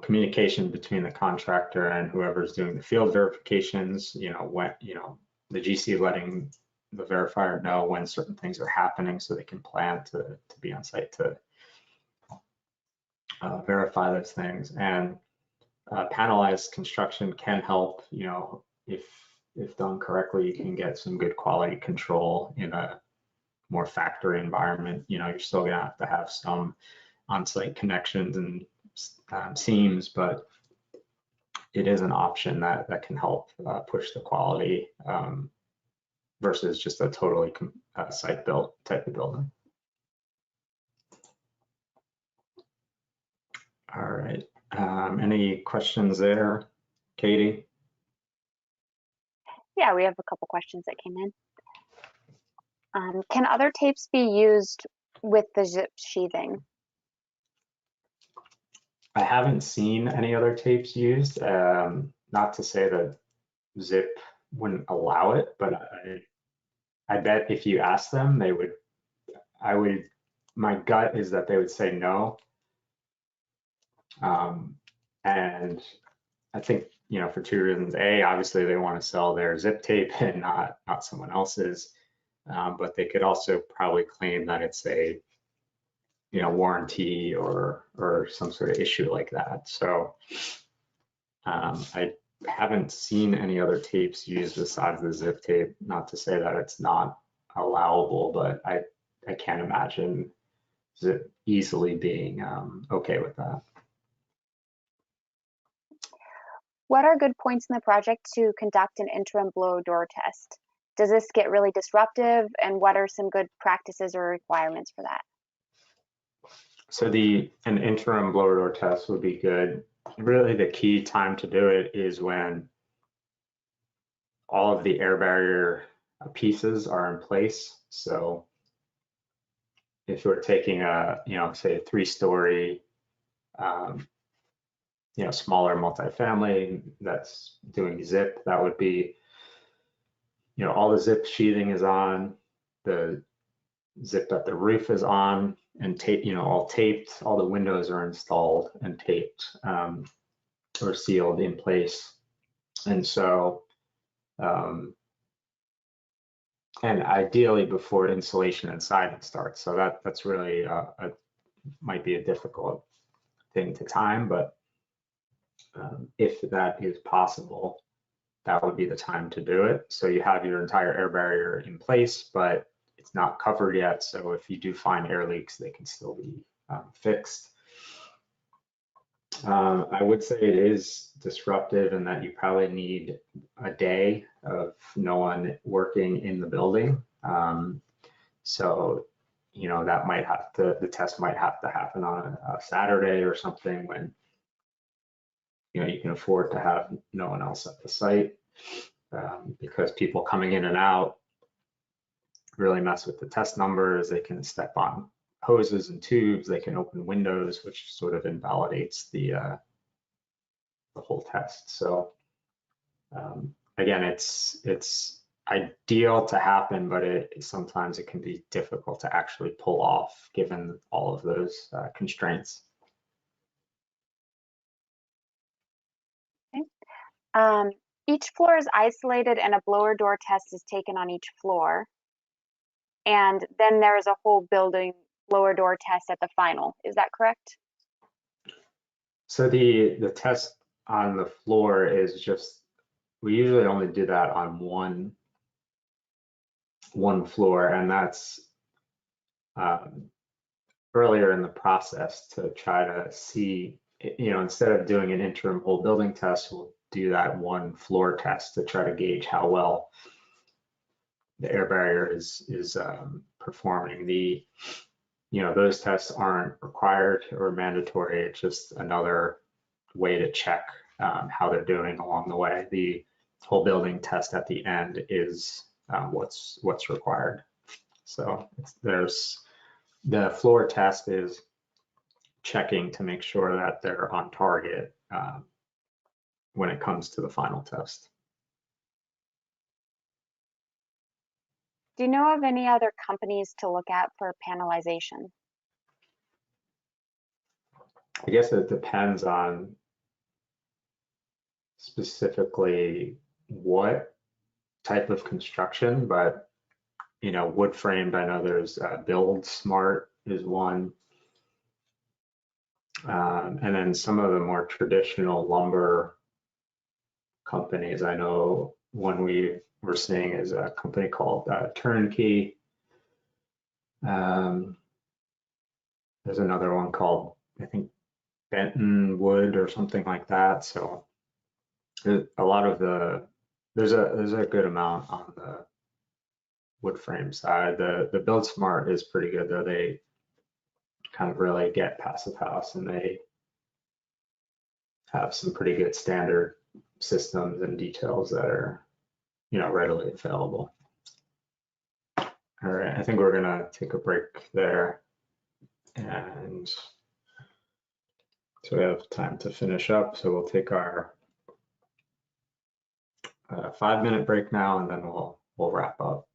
Communication between the contractor and whoever's doing the field verifications, you know, when, you know, the GC letting the verifier know when certain things are happening, so they can plan to be on site to verify those things. And panelized construction can help, you know, if done correctly, you can get some good quality control in a more factory environment. You know, you're still gonna have some on-site connections and seams, but it is an option that can help push the quality versus just a totally site-built type of building. All right. Any questions there, Katie? Yeah, we have a couple questions that came in. Can other tapes be used with the zip sheathing? I haven't seen any other tapes used. Not to say that Zip wouldn't allow it, but I bet if you ask them, they would. My gut is that they would say no. And I think, you know, for two reasons. A, obviously they want to sell their zip tape and not someone else's. But they could also probably claim that it's a, you know, warranty or some sort of issue like that. So I haven't seen any other tapes used besides the zip tape. Not to say that it's not allowable, but I can't imagine Zip easily being okay with that. What are good points in the project to conduct an interim blower door test? Does this get really disruptive, and what are some good practices or requirements for that? So an interim blower door test would be good. Really, the key time to do it is when all of the air barrier pieces are in place. So if you're taking a, you know, say a 3-story smaller multifamily that's doing zip, that would be, all the zip sheathing is on, the zip at the roof is on and tape, all taped, all the windows are installed and taped or sealed in place. And so, and ideally before insulation and siding starts. So that's really might be a difficult thing to time, but if that is possible, that would be the time to do it. So you have your entire air barrier in place, but it's not covered yet. So if you do find air leaks, they can still be fixed. I would say it is disruptive in that you probably need a day of no one working in the building. So, that might have to, the test might have to happen on a Saturday or something when, you can afford to have no one else at the site, because people coming in and out really mess with the test numbers. They can step on hoses and tubes, they can open windows, which sort of invalidates the whole test. So again, it's ideal to happen, but sometimes it can be difficult to actually pull off given all of those constraints. Okay. Each floor is isolated and a blower door test is taken on each floor. And then there is a whole building blower door test at the final. Is that correct? So the test on the floor is just, we usually only do that on one floor, and that's earlier in the process to try to see, instead of doing an interim whole building test, we'll do that one floor test to try to gauge how well the air barrier is performing. Those tests aren't required or mandatory. It's just another way to check how they're doing along the way. The whole building test at the end is what's required. So there's the floor test is checking to make sure that they're on target when it comes to the final test. Do you know of any other companies to look at for panelization? I guess it depends on specifically what type of construction, but wood framed, I know there's Build Smart is one. And then some of the more traditional lumber companies, I know one we were seeing is a company called Turnkey. There's another one called, I think, Benton Wood or something like that. So a lot of there's a good amount on the wood frame side. The Build Smart is pretty good though. They kind of really get Passive House, and they have some pretty good standard systems and details that are, readily available. All right, I think we're gonna take a break there, and so we have time to finish up. So we'll take our 5-minute break now, and then we'll wrap up.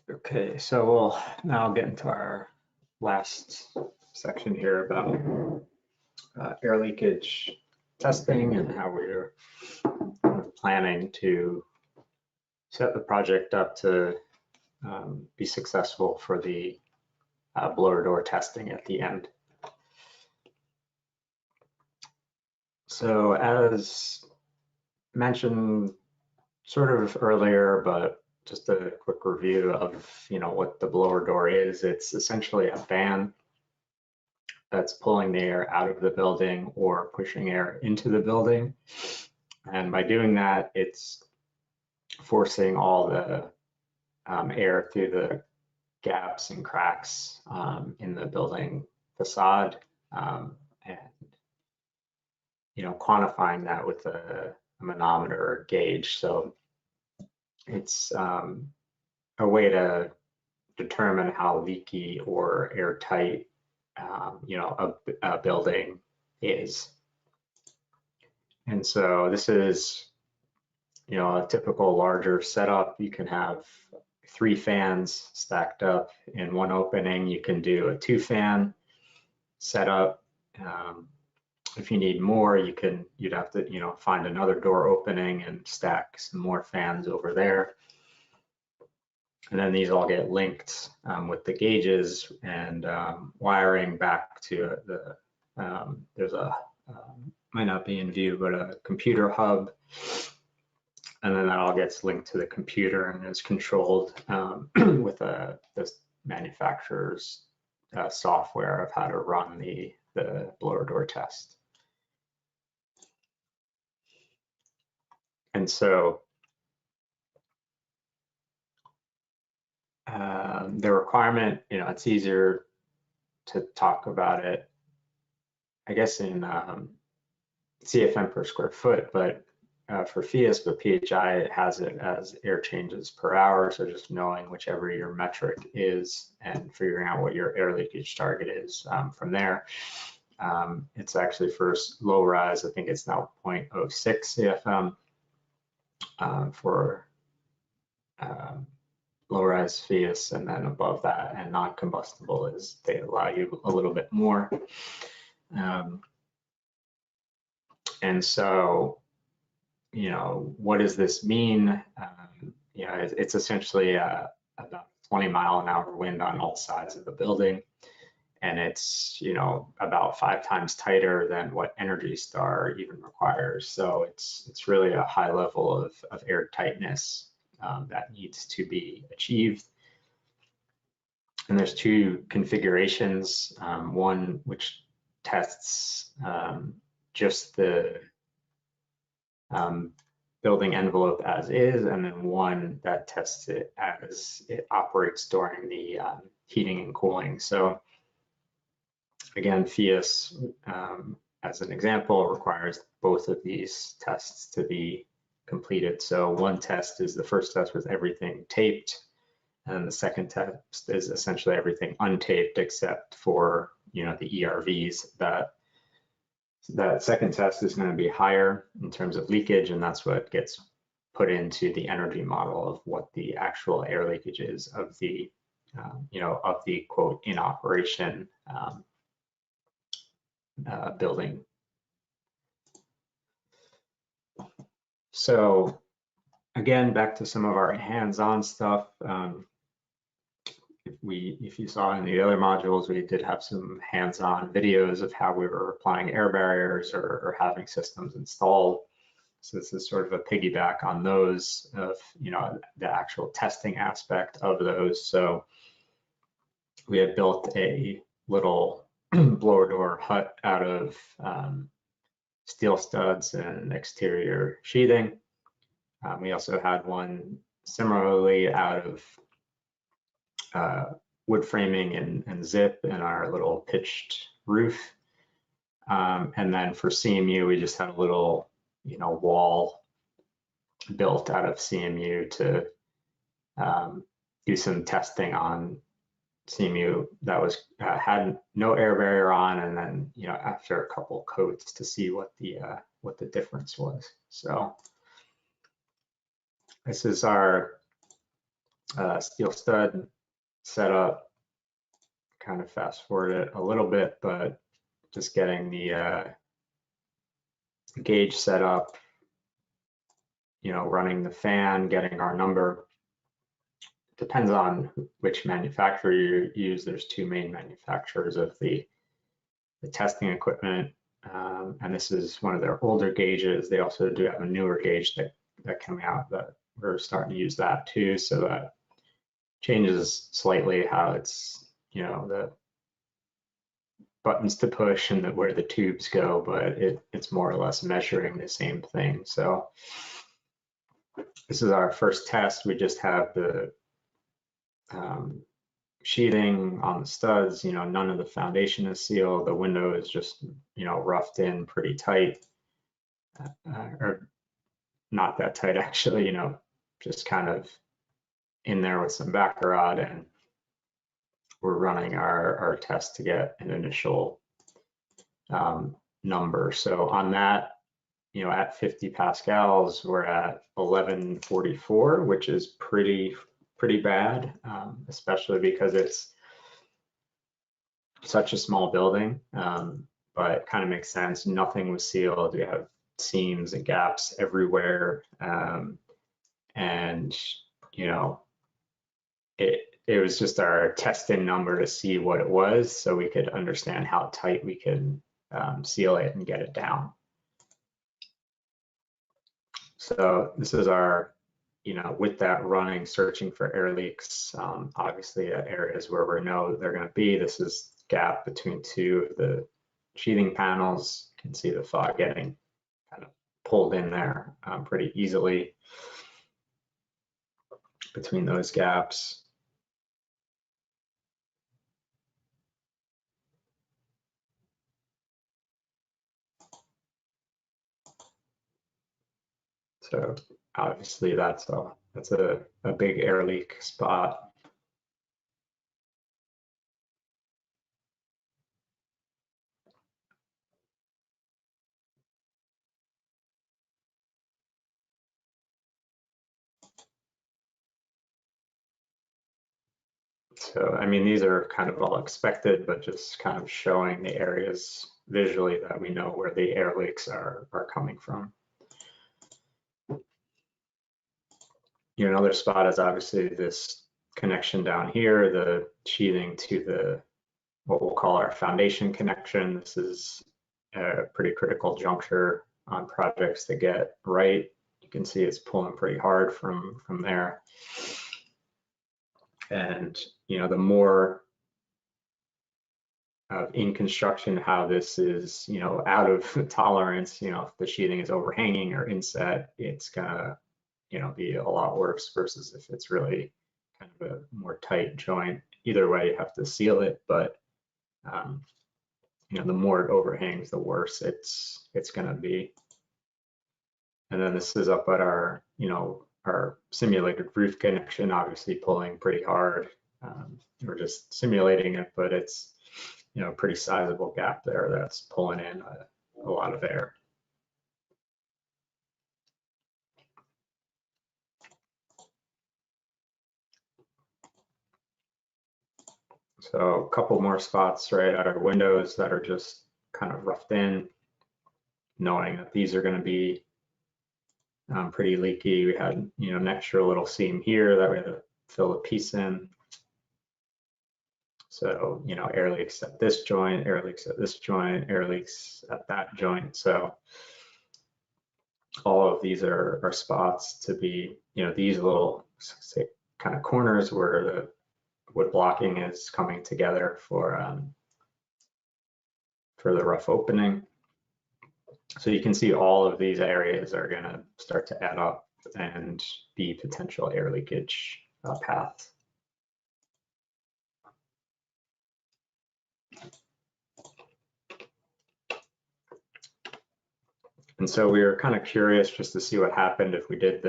Okay, so we'll now get into our last section here about air leakage testing and how we're planning to set the project up to be successful for the blower door testing at the end. So as mentioned sort of earlier, but just a quick review of what the blower door is. It's essentially a fan that's pulling the air out of the building or pushing air into the building. And by doing that, it's forcing all the air through the gaps and cracks in the building facade, and quantifying that with a manometer or gauge. So it's a way to determine how leaky or airtight a building is. And so this is a typical larger setup. You can have 3 fans stacked up in one opening. You can do a 2-fan setup. If you need more, you'd have to find another door opening and stack some more fans over there. And then these all get linked with the gauges and wiring back to there's a might not be in view, but a computer hub. And then that all gets linked to the computer and is controlled with this manufacturer's software of how to run the blower door test. And so the requirement, it's easier to talk about it, I guess, in CFM per square foot, but for FIAS, but PHI has it as air changes per hour. So just knowing whichever your metric is and figuring out what your air leakage target is from there. It's actually for low rise, I think it's now 0.06 CFM for low rise FIAS, and then above that and non-combustible is they allow you a little bit more. And so, what does this mean? It's essentially about 20-mile-an-hour wind on all sides of the building. And it's, about 5 times tighter than what Energy Star even requires. So it's really a high level of air tightness that needs to be achieved. And there's 2 configurations, one which tests just the building envelope as is, and then one that tests it as it operates during the heating and cooling. So again, FIAS, as an example, requires both of these tests to be completed. So one test is the first test with everything taped, and the second test is essentially everything untaped except for the ERVs. That second test is going to be higher in terms of leakage, and that's what gets put into the energy model of what the actual air leakage is of the of the quote in operation building. So again, back to some of our hands-on stuff. If you saw in the other modules, we did have some hands-on videos of how we were applying air barriers or having systems installed. So this is sort of a piggyback on those of the actual testing aspect of those. So we had built a little blower door hut out of steel studs and exterior sheathing. We also had one similarly out of wood framing and zip in our little pitched roof. And then for CMU, we just had a little, wall built out of CMU to do some testing on CMU that was had no air barrier on, and then after a couple coats to see what the difference was. So this is our steel stud setup. Kind of fast forward it a little bit, but just getting the gauge set up, running the fan, getting our number. Depends on which manufacturer you use. There's two main manufacturers of the testing equipment, and this is one of their older gauges. They also do have a newer gauge that came out that we're starting to use that too, so that changes slightly how it's, the buttons to push and where the tubes go, but it's more or less measuring the same thing. So this is our first test. We just have the sheathing on the studs, none of the foundation is sealed. The window is just, roughed in pretty tight, or not that tight actually, just kind of in there with some backer rod, and we're running our test to get an initial number. So on that, at 50 pascals, we're at 1144, which is pretty bad, especially because it's such a small building, but it kind of makes sense. Nothing was sealed. We have seams and gaps everywhere, and it was just our testing number to see what it was, so we could understand how tight we could seal it and get it down. So this is our, with that running, searching for air leaks, obviously at areas where we know they're going to be. This is gap between two of the sheathing panels. You can see the fog getting kind of pulled in there pretty easily between those gaps. So obviously that's a big air leak spot. So, I mean, these are kind of all expected, but just kind of showing the areas visually that we know where the air leaks are coming from. Another spot is obviously this connection down here, the sheathing to what we'll call our foundation connection. This is a pretty critical juncture on projects to get right. You can see it's pulling pretty hard from there. And the more in construction, how this is out of tolerance, if the sheathing is overhanging or inset, it's gonna be a lot worse versus if it's really kind of a more tight joint. Either way, you have to seal it, but the more it overhangs, the worse it's gonna be. And then this is up at our our simulated roof connection, obviously pulling pretty hard. We're just simulating it, but it's a pretty sizable gap there that's pulling in a lot of air. So a couple more spots right at our windows that are just kind of roughed in, knowing that these are going to be pretty leaky. We had an extra little seam here that we had to fill a piece in. So air leaks at this joint, air leaks at this joint, air leaks at that joint. So all of these are spots to be, these little kind of corners where the wood blocking is coming together for the rough opening. So you can see all of these areas are going to start to add up and be potential air leakage paths. And so we were kind of curious just to see what happened if we did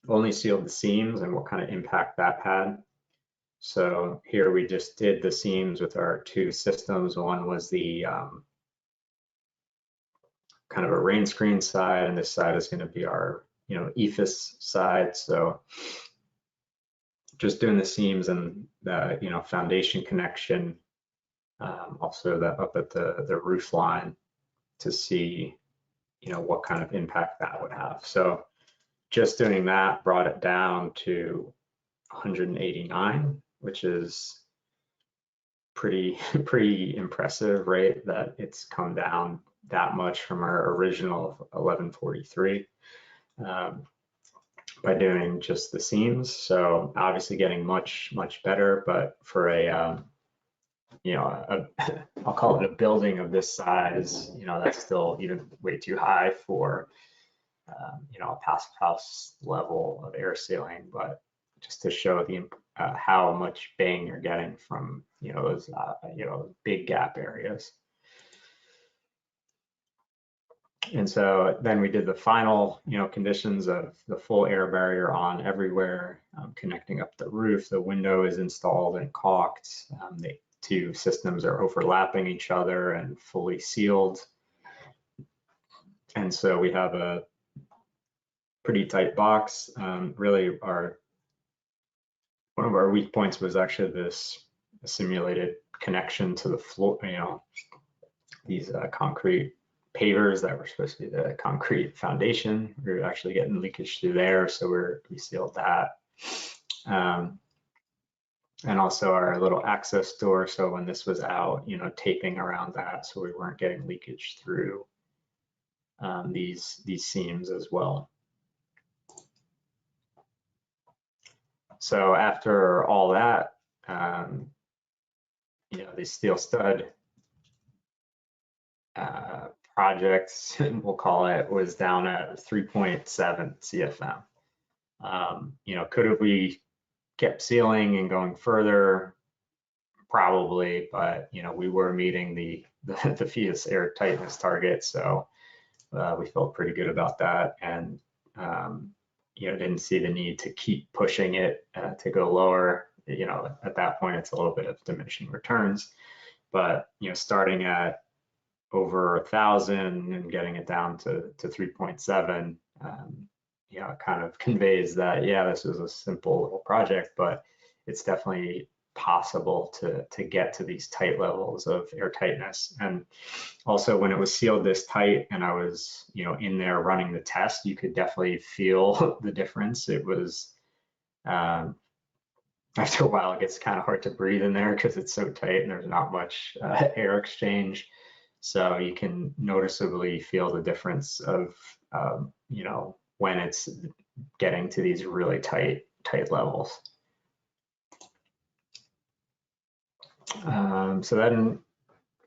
only sealed the seams and what kind of impact that had. So here we just did the seams with our two systems. One was the kind of a rain screen side, and this side is going to be our ephes side. So just doing the seams and the foundation connection, also up at the roof line to see what kind of impact that would have. So just doing that brought it down to 189, which is pretty impressive, right? That it's come down that much from our original of 1143 by doing just the seams. So obviously getting much better, but for I'll call it a building of this size, that's still even way too high for a passive house level of air sealing. But just to show the how much bang you're getting from those big gap areas. And so then we did the final conditions of the full air barrier on everywhere, connecting up the roof. The window is installed and caulked. The two systems are overlapping each other and fully sealed. And so we have a pretty tight box. Really one of our weak points was actually this simulated connection to the floor, these concrete pavers that were supposed to be the concrete foundation. We were actually getting leakage through there, so we sealed that. And also our little access door, so when this was out, taping around that so we weren't getting leakage through these seams as well. So after all that, the steel stud project, we'll call it, was down at 3.7 CFM. Could have we kept sealing and going further? Probably, but we were meeting the FIAS air tightness target, so we felt pretty good about that, and didn't see the need to keep pushing it to go lower. At that point, it's a little bit of diminishing returns, but starting at over 1,000 and getting it down to 3.7, it kind of conveys that, yeah, this was a simple little project, but it's definitely possible to get to these tight levels of air tightness. And also when it was sealed this tight and I was in there running the test, you could definitely feel the difference. It was after a while it gets kind of hard to breathe in there because it's so tight and there's not much air exchange. So you can noticeably feel the difference of when it's getting to these really tight levels. So then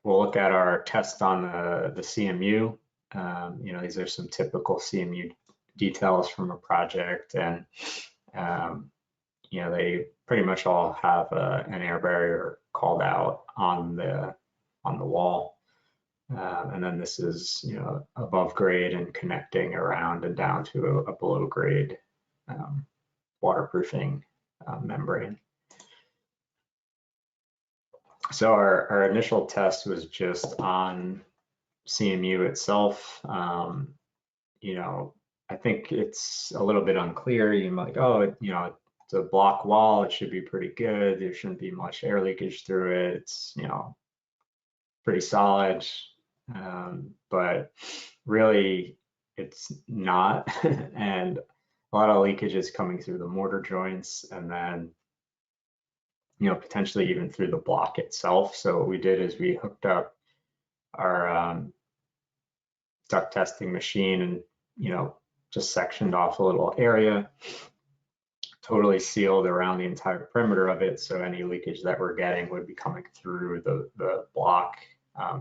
we'll look at our test on the CMU. These are some typical CMU details from a project, and they pretty much all have an air barrier called out on the wall. And then this is above grade and connecting around and down to a below grade waterproofing membrane. So our initial test was just on CMU itself. I think it's a little bit unclear. You might, it's a block wall, it should be pretty good. There shouldn't be much air leakage through it. It's, pretty solid. But really it's not. And a lot of leakage is coming through the mortar joints and then potentially even through the block itself. So what we did is we hooked up our duct testing machine and just sectioned off a little area, totally sealed around the entire perimeter of it, so any leakage that we're getting would be coming through the block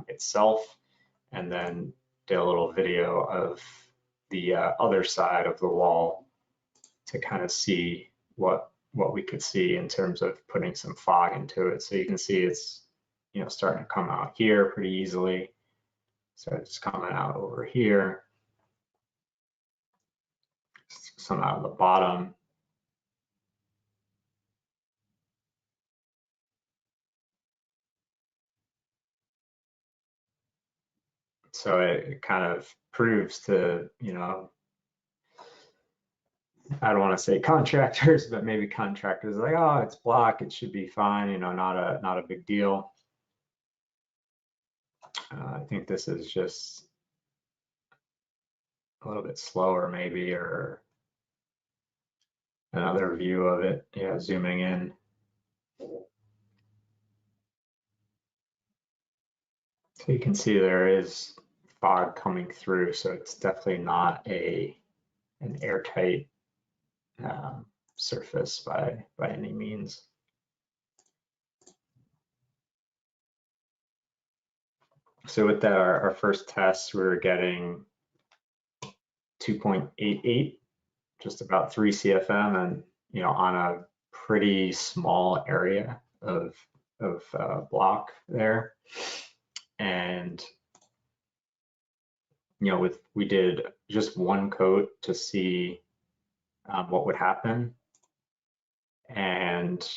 itself, and then did a little video of the other side of the wall to kind of see what we could see in terms of putting some fog into it. So you can see it's starting to come out here pretty easily. So it's coming out over here, some out of the bottom. So it kind of proves to I don't want to say contractors, but maybe contractors like, oh, it's block, it should be fine, you know, not a big deal. I think this is just a little bit slower maybe, or another view of it. Yeah, zooming in. So you can see there is fog coming through, so it's definitely not an airtight surface by any means. So with that, our first test, we were getting 2.88, just about 3 CFM, and you know, on a pretty small area of block there. And you know, we did just one coat to see what would happen. And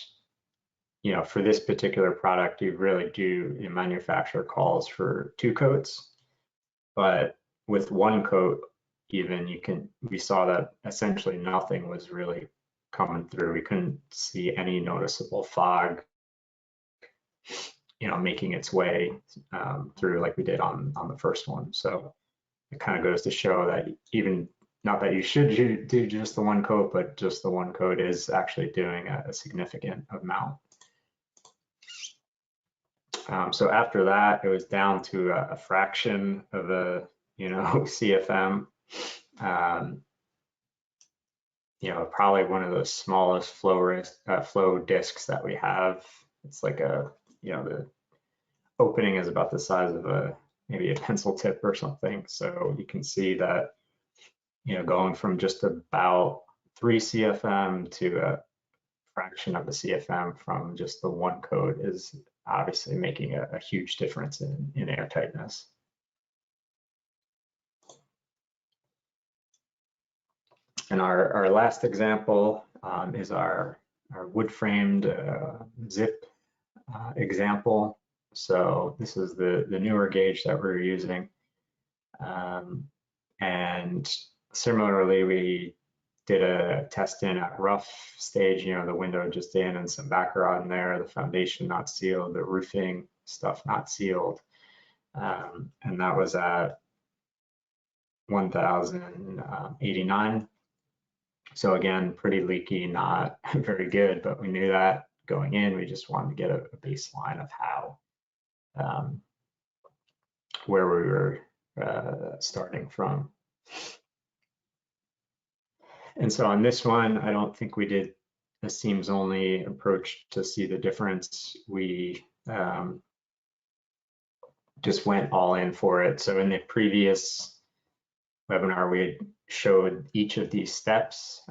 you know, for this particular product, you really do, the manufacturer calls for 2 coats, but with 1 coat, even we saw that essentially nothing was really coming through. We couldn't see any noticeable fog, you know, making its way through like we did on the first one. So it kind of goes to show that even, not that you should do just the 1 coat, but just the 1 coat is actually doing a significant amount. So after that, it was down to a fraction of a, you know, CFM. You know, probably one of the smallest flow discs that we have. It's like you know, the opening is about the size of maybe a pencil tip or something. So you can see that, you know, going from just about 3 CFM to a fraction of the CFM from just the 1 coat is obviously making a huge difference in airtightness. And our last example is our wood framed zip example. So this is the newer gauge that we're using. And similarly, we did a test in at rough stage, you know, the window just in and some backer on there, the foundation not sealed, the roofing stuff not sealed. And that was at 1,089. So again, pretty leaky, not very good, but we knew that going in. We just wanted to get a baseline of how, where we were starting from. And so on this one, I don't think we did a seams only approach to see the difference. We just went all in for it. So in the previous webinar, we showed each of these steps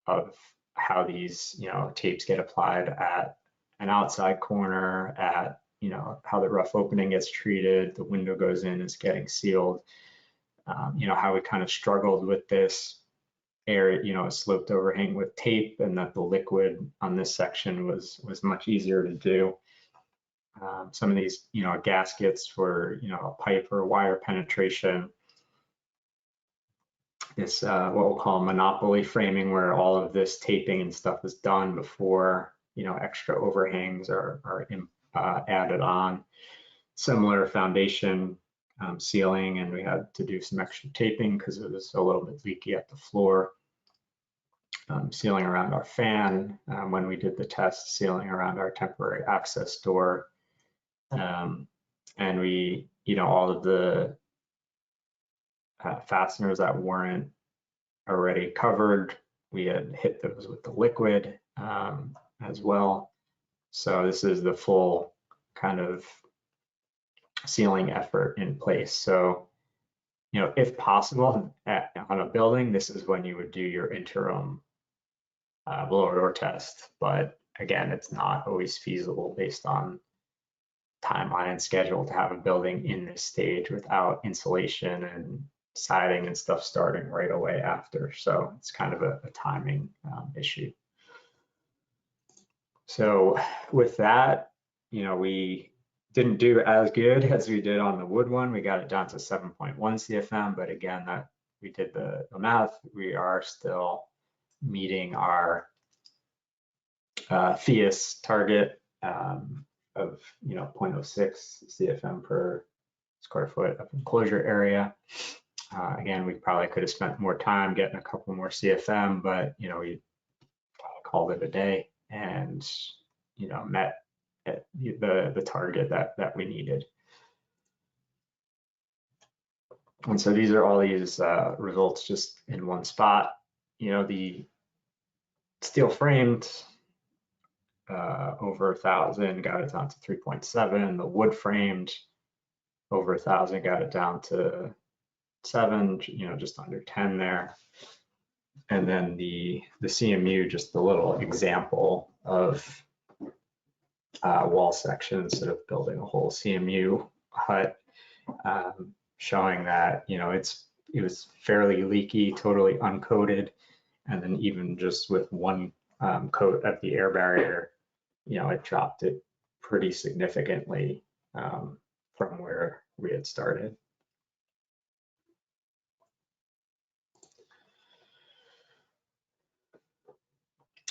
of how these, you know, tapes get applied at an outside corner, at, you know, how the rough opening gets treated, the window goes in, is getting sealed, you know, how we kind of struggled with this area, you know, a sloped overhang with tape, and that the liquid on this section was much easier to do. Some of these, you know, gaskets for, you know, pipe or wire penetration. This what we'll call monopoly framing, where all of this taping and stuff is done before, you know, extra overhangs are added on. Similar foundation sealing, and we had to do some extra taping because it was a little bit leaky at the floor. Sealing around our fan when we did the test, sealing around our temporary access door. And we, you know, all of the fasteners that weren't already covered, we had hit those with the liquid as well. So this is the full kind of sealing effort in place. So, you know, if possible on a building, this is when you would do your interim blower door test. But again, it's not always feasible based on timeline and schedule to have a building in this stage without insulation and siding and stuff starting right away after. So it's kind of a timing issue. So with that, you know, we didn't do as good as we did on the wood one. We got it down to 7.1 CFM, but again, that we did the math, we are still meeting our FIAS target of 0.06 CFM per square foot of enclosure area. Again, we probably could have spent more time getting a couple more CFM, but we called it a day and met at the target that we needed. And so these are all these results just in one spot. The steel framed over 1,000 got it down to 3.7. The wood framed over 1,000 got it down to 7, just under 10 there. And then the CMU, just a little example of wall section instead of building a whole CMU hut, showing that it was fairly leaky, totally uncoated, and then even just with one coat of the air barrier, it dropped it pretty significantly from where we had started.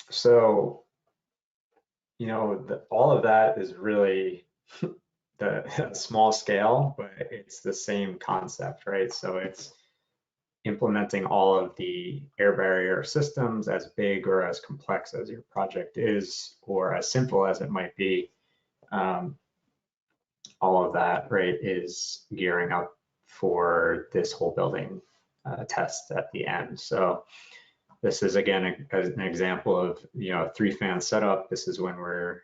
So, all of that is really the small scale, but it's the same concept, right? So it's implementing all of the air barrier systems, as big or as complex as your project is, or as simple as it might be. All of that, right, is gearing up for this whole building test at the end. So this is, again, an example of, a 3-fan setup. This is when we're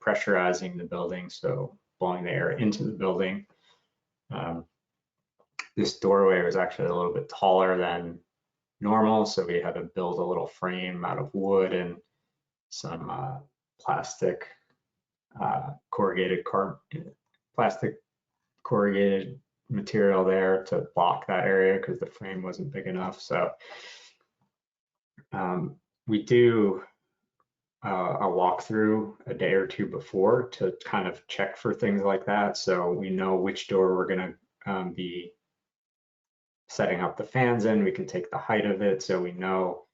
pressurizing the building, so blowing the air into the building. This doorway was actually a little bit taller than normal, so we had to build a little frame out of wood and some plastic corrugated material there to block that area because the frame wasn't big enough. So we do a walkthrough a day or two before to kind of check for things like that, so we know which door we're going to be setting up the fans in. We can take the height of it, so we know,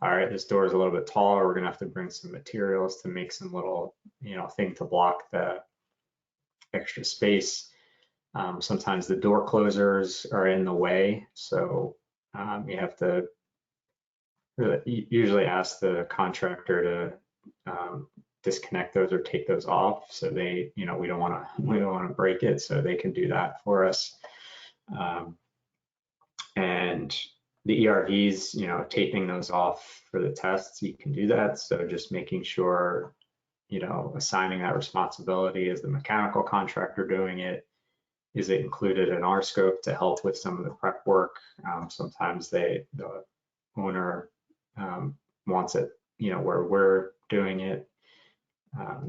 all right, this door is a little bit taller, we're going to have to bring some materials to make some little thing to block the extra space. Sometimes the door closers are in the way, so you have to usually ask the contractor to disconnect those or take those off, so they, we don't want to break it, so they can do that for us. And the ERVs, taping those off for the tests, you can do that. So just making sure, assigning that responsibility as the mechanical contractor doing it. Is it included in our scope to help with some of the prep work? Sometimes the owner wants it, where we're doing it,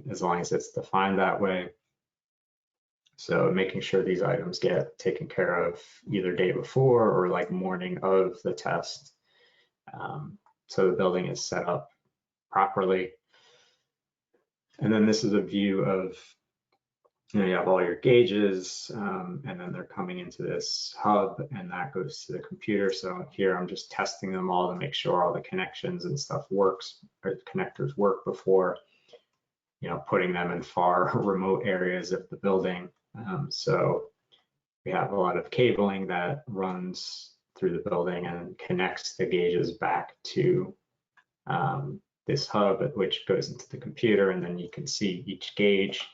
as long as it's defined that way. So making sure these items get taken care of either day before or like morning of the test, so the building is set up properly. And then this is a view of, you have all your gauges, and then they're coming into this hub, and that goes to the computer. So here I'm just testing them all to make sure all the connections and stuff works, or the connectors work before, putting them in far remote areas of the building. So we have a lot of cabling that runs through the building and connects the gauges back to this hub, which goes into the computer, and then you can see each gauge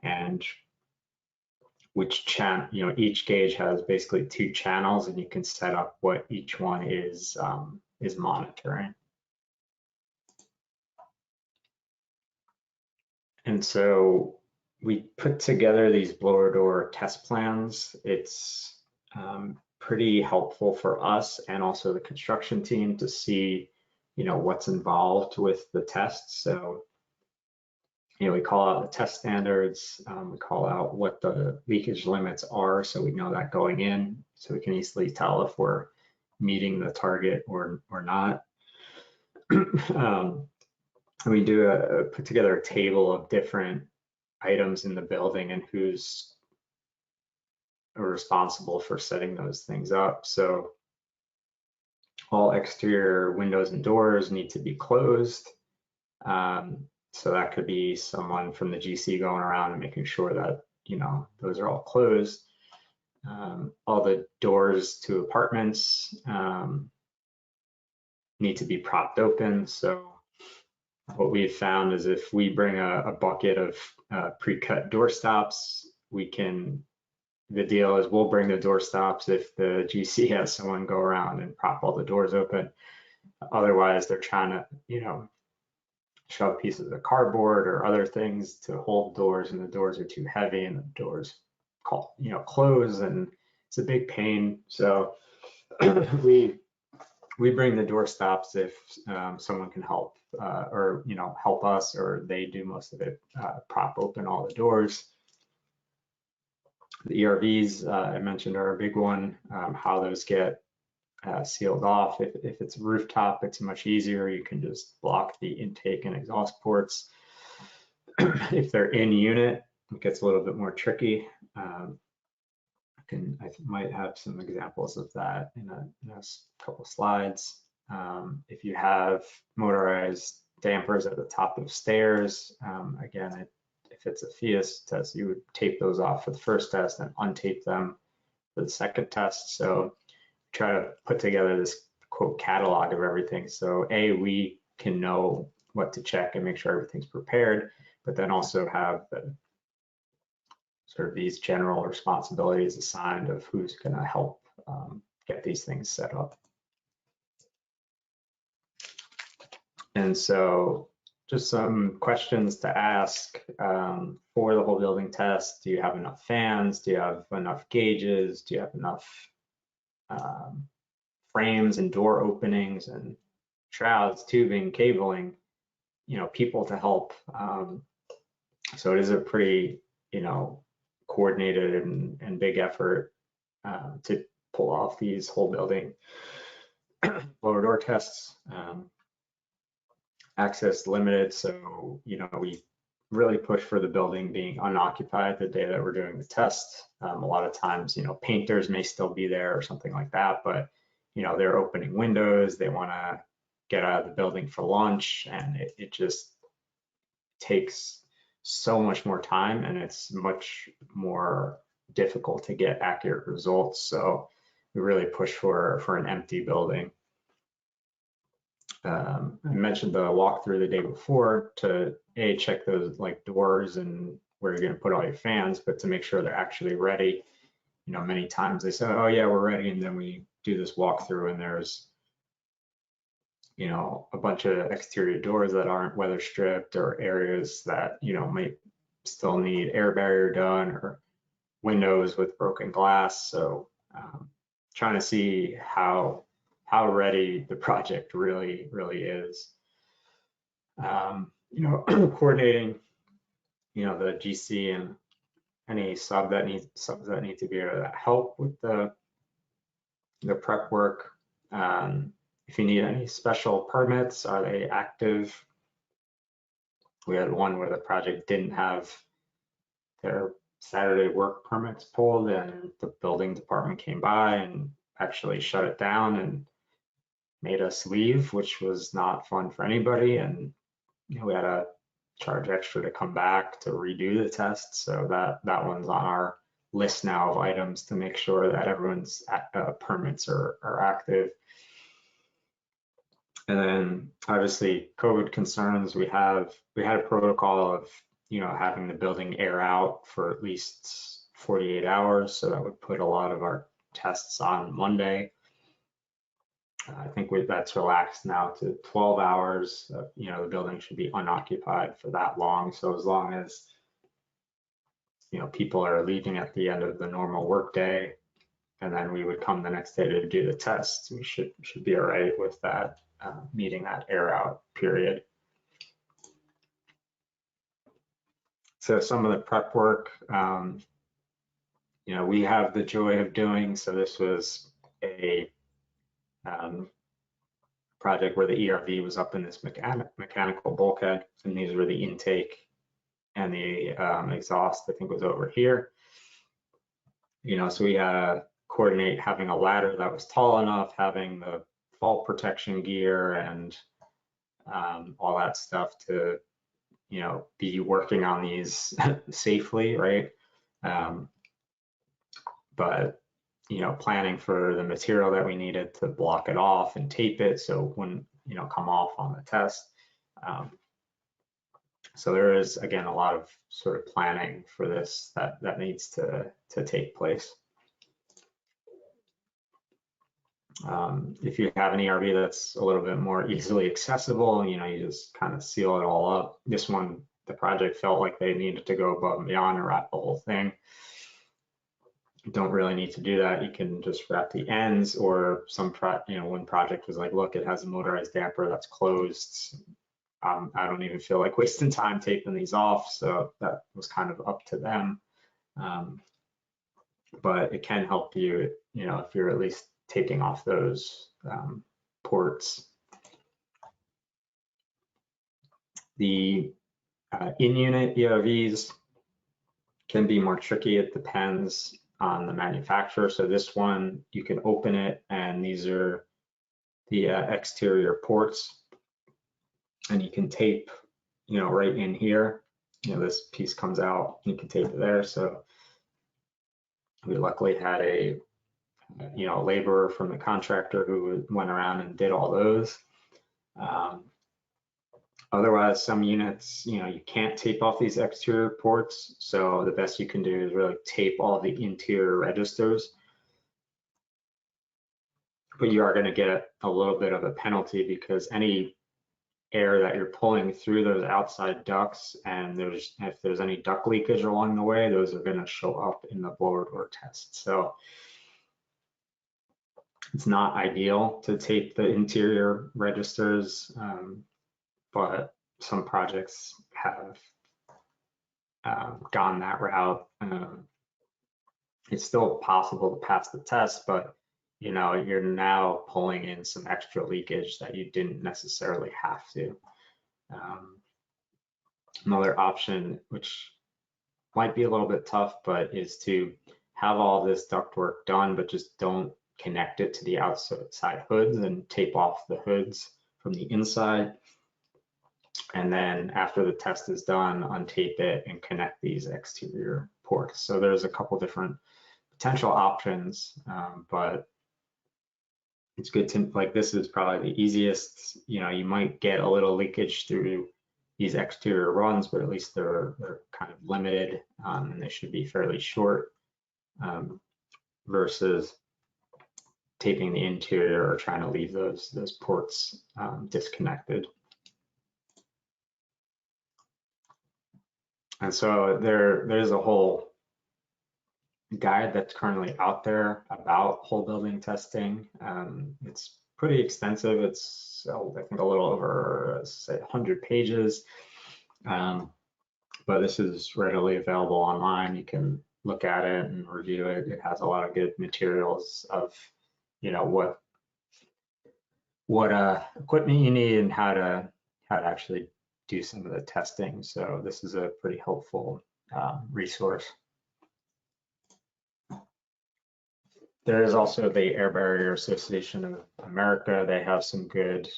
and which channel, each gauge has basically 2 channels, and you can set up what each one is monitoring. And so we put together these blower door test plans. It's pretty helpful for us and also the construction team to see, what's involved with the tests. So, we call out the test standards, we call out what the leakage limits are, so we know that going in, so we can easily tell if we're meeting the target or not. And we do put together a table of different items in the building and who's responsible for setting those things up. So all exterior windows and doors need to be closed. So that could be someone from the GC going around and making sure that, you know, those are all closed. All the doors to apartments need to be propped open. So what we've found is if we bring a bucket of pre-cut door stops, the deal is we'll bring the door stops if the GC has someone go around and prop all the doors open. Otherwise, they're trying to, you know, shove pieces of cardboard or other things to hold doors, and the doors are too heavy and the doors, you know, close, and it's a big pain. So we bring the door stops if someone can help, or, you know, help us, or they do most of it, prop open all the doors. The ERVs I mentioned are a big one. How those get sealed off. If it's rooftop, it's much easier. You can just block the intake and exhaust ports. If they're in unit, it gets a little bit more tricky. I might have some examples of that in a couple slides. If you have motorized dampers at the top of stairs, again, if it's a FIAS test, you would tape those off for the first test and untape them for the second test. So try to put together this quote catalog of everything. So we can know what to check and make sure everything's prepared, but then also have the sort of these general responsibilities assigned of who's going to help get these things set up. And so just some questions to ask for the whole building test. Do you have enough fans? Do you have enough gauges? Do you have enough frames and door openings and shrouds, tubing, cabling, you know, people to help? So it is a pretty, you know, coordinated and big effort to pull off these whole building lower door tests. Access limited, so, you know, we really push for the building being unoccupied the day that we're doing the test. A lot of times, you know, painters may still be there or something like that, but, you know, they're opening windows, they want to get out of the building for lunch, and it just takes so much more time, and it's much more difficult to get accurate results. So we really push for an empty building. I mentioned the walkthrough the day before to check those like doors and where you're going to put all your fans, but to make sure they're actually ready. You know, many times they say, oh yeah, we're ready, and then we do this walkthrough and there's, you know, a bunch of exterior doors that aren't weather stripped, or areas that, you know, might still need air barrier done, or windows with broken glass. So trying to see how ready the project really is. You know, coordinating, you know, the GC and any subs that need to be able to help with the prep work. If you need any special permits, are they active? We had one where the project didn't have their Saturday work permits pulled, and the building department came by and actually shut it down and made us leave, which was not fun for anybody. And, you know, we had to charge extra to come back to redo the test. So that one's on our list now of items to make sure that everyone's permits are active. And then obviously COVID concerns, we had a protocol of, you know, having the building air out for at least 48 hours. So that would put a lot of our tests on Monday. I think that's relaxed now to 12 hours. You know, the building should be unoccupied for that long. So as long as, you know, people are leaving at the end of the normal workday, and then we would come the next day to do the tests, we should be all right with that, meeting that air out period. So some of the prep work, you know, we have the joy of doing. So this was a project where the ERV was up in this mechanical bulkhead, and these were the intake and the exhaust, I think, was over here. You know, so we had to coordinate having a ladder that was tall enough, having the fall protection gear and all that stuff to, you know, be working on these safely, right? But, you know, planning for the material that we needed to block it off and tape it so it wouldn't, you know, come off on the test. So there is, again, a lot of sort of planning for this that needs to take place. If you have an ERV that's a little bit more easily accessible, you know, you just kind of seal it all up. This one, the project felt like they needed to go above and beyond and wrap the whole thing. You don't really need to do that. You can just wrap the ends, or one project was like, look, it has a motorized damper that's closed. I don't even feel like wasting time taping these off, so that was kind of up to them. But it can help you, you know, if you're at least taking off those ports. The in-unit ERVs can be more tricky. It depends on the manufacturer. So this one, you can open it, and these are the exterior ports, and you can tape, you know, right in here. You know, this piece comes out, you can tape it there. So we luckily had a, you know, laborer from the contractor who went around and did all those. Otherwise, some units, you know, you can't tape off these exterior ports. So the best you can do is really tape all the interior registers. But you are going to get a little bit of a penalty because any air that you're pulling through those outside ducts, and if there's any duct leakage along the way, those are going to show up in the blower door test. So it's not ideal to tape the interior registers, but some projects have gone that route. It's still possible to pass the test, but you know, you're now pulling in some extra leakage that you didn't necessarily have to. Another option, which might be a little bit tough, but is to have all this ductwork done, but just don't connect it to the outside hoods and tape off the hoods from the inside. And then after the test is done, untape it and connect these exterior ports. So there's a couple different potential options, but it's good to, like, this is probably the easiest. You know, you might get a little leakage through these exterior runs, but at least they're kind of limited, and they should be fairly short, versus taping the interior or trying to leave those ports disconnected. And so there's a whole guide that's currently out there about whole building testing. It's pretty extensive. It's, I think, a little over, say, 100 pages. But this is readily available online. You can look at it and review it. It has a lot of good materials of, you know, what equipment you need and how to actually do some of the testing. So this is a pretty helpful resource. There is also the Air Barrier Association of America. They have some good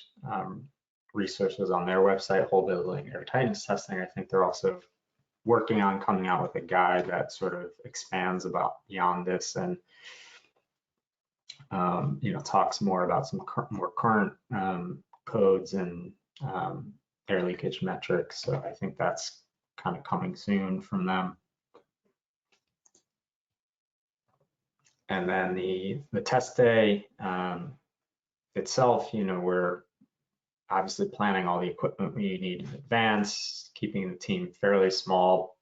resources on their website, whole building air tightness testing. I think they're also working on coming out with a guide that sort of expands about beyond this and you know, talks more about some more current codes and air leakage metrics. So I think that's kind of coming soon from them. And then the test day itself, you know, we're obviously planning all the equipment we need in advance, keeping the team fairly small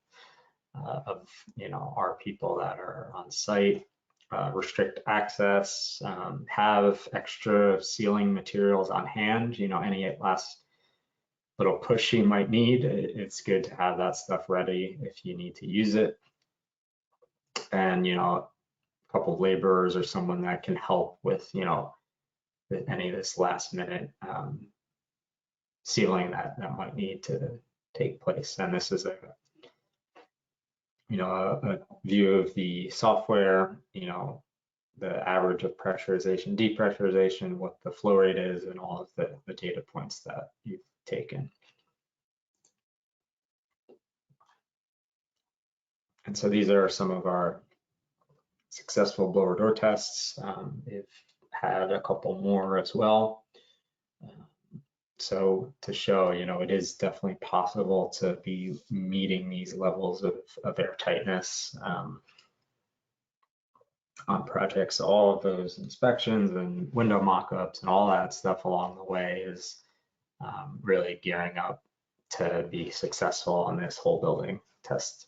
of, you know, our people that are on site, restrict access, have extra sealing materials on hand, you know, any last little push you might need. It's good to have that stuff ready if you need to use it. And, you know, a couple of laborers or someone that can help with, you know, any of this last minute sealing that might need to take place. And this is a, you know, a view of the software. You know, the average of pressurization, depressurization, what the flow rate is, and all of the data points that you've taken. And so these are some of our successful blower door tests. We've had a couple more as well. So to show, it is definitely possible to be meeting these levels of air tightness on projects. All of those inspections and window mock-ups and all that stuff along the way is really gearing up to be successful on this whole building test.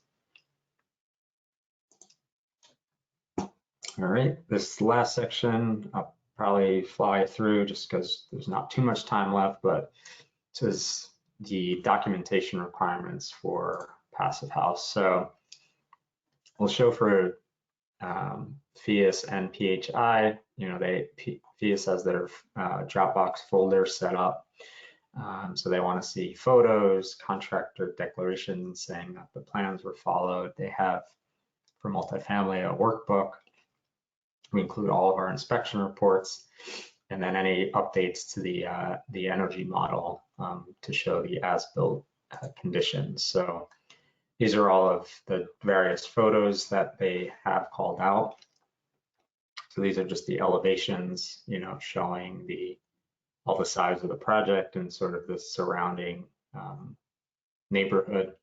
All right, this last section, I'll probably fly through just because there's not too much time left, but this is the documentation requirements for Passive House. So we'll show for FIAS and PHI, FIAS has their Dropbox folder set up. So they want to see photos, contractor declarations saying that the plans were followed. They have, for multifamily, a workbook. We include all of our inspection reports, and then any updates to the energy model to show the as-built conditions. So these are all of the various photos that they have called out. So these are just the elevations, showing all the sides of the project and sort of the surrounding neighborhood.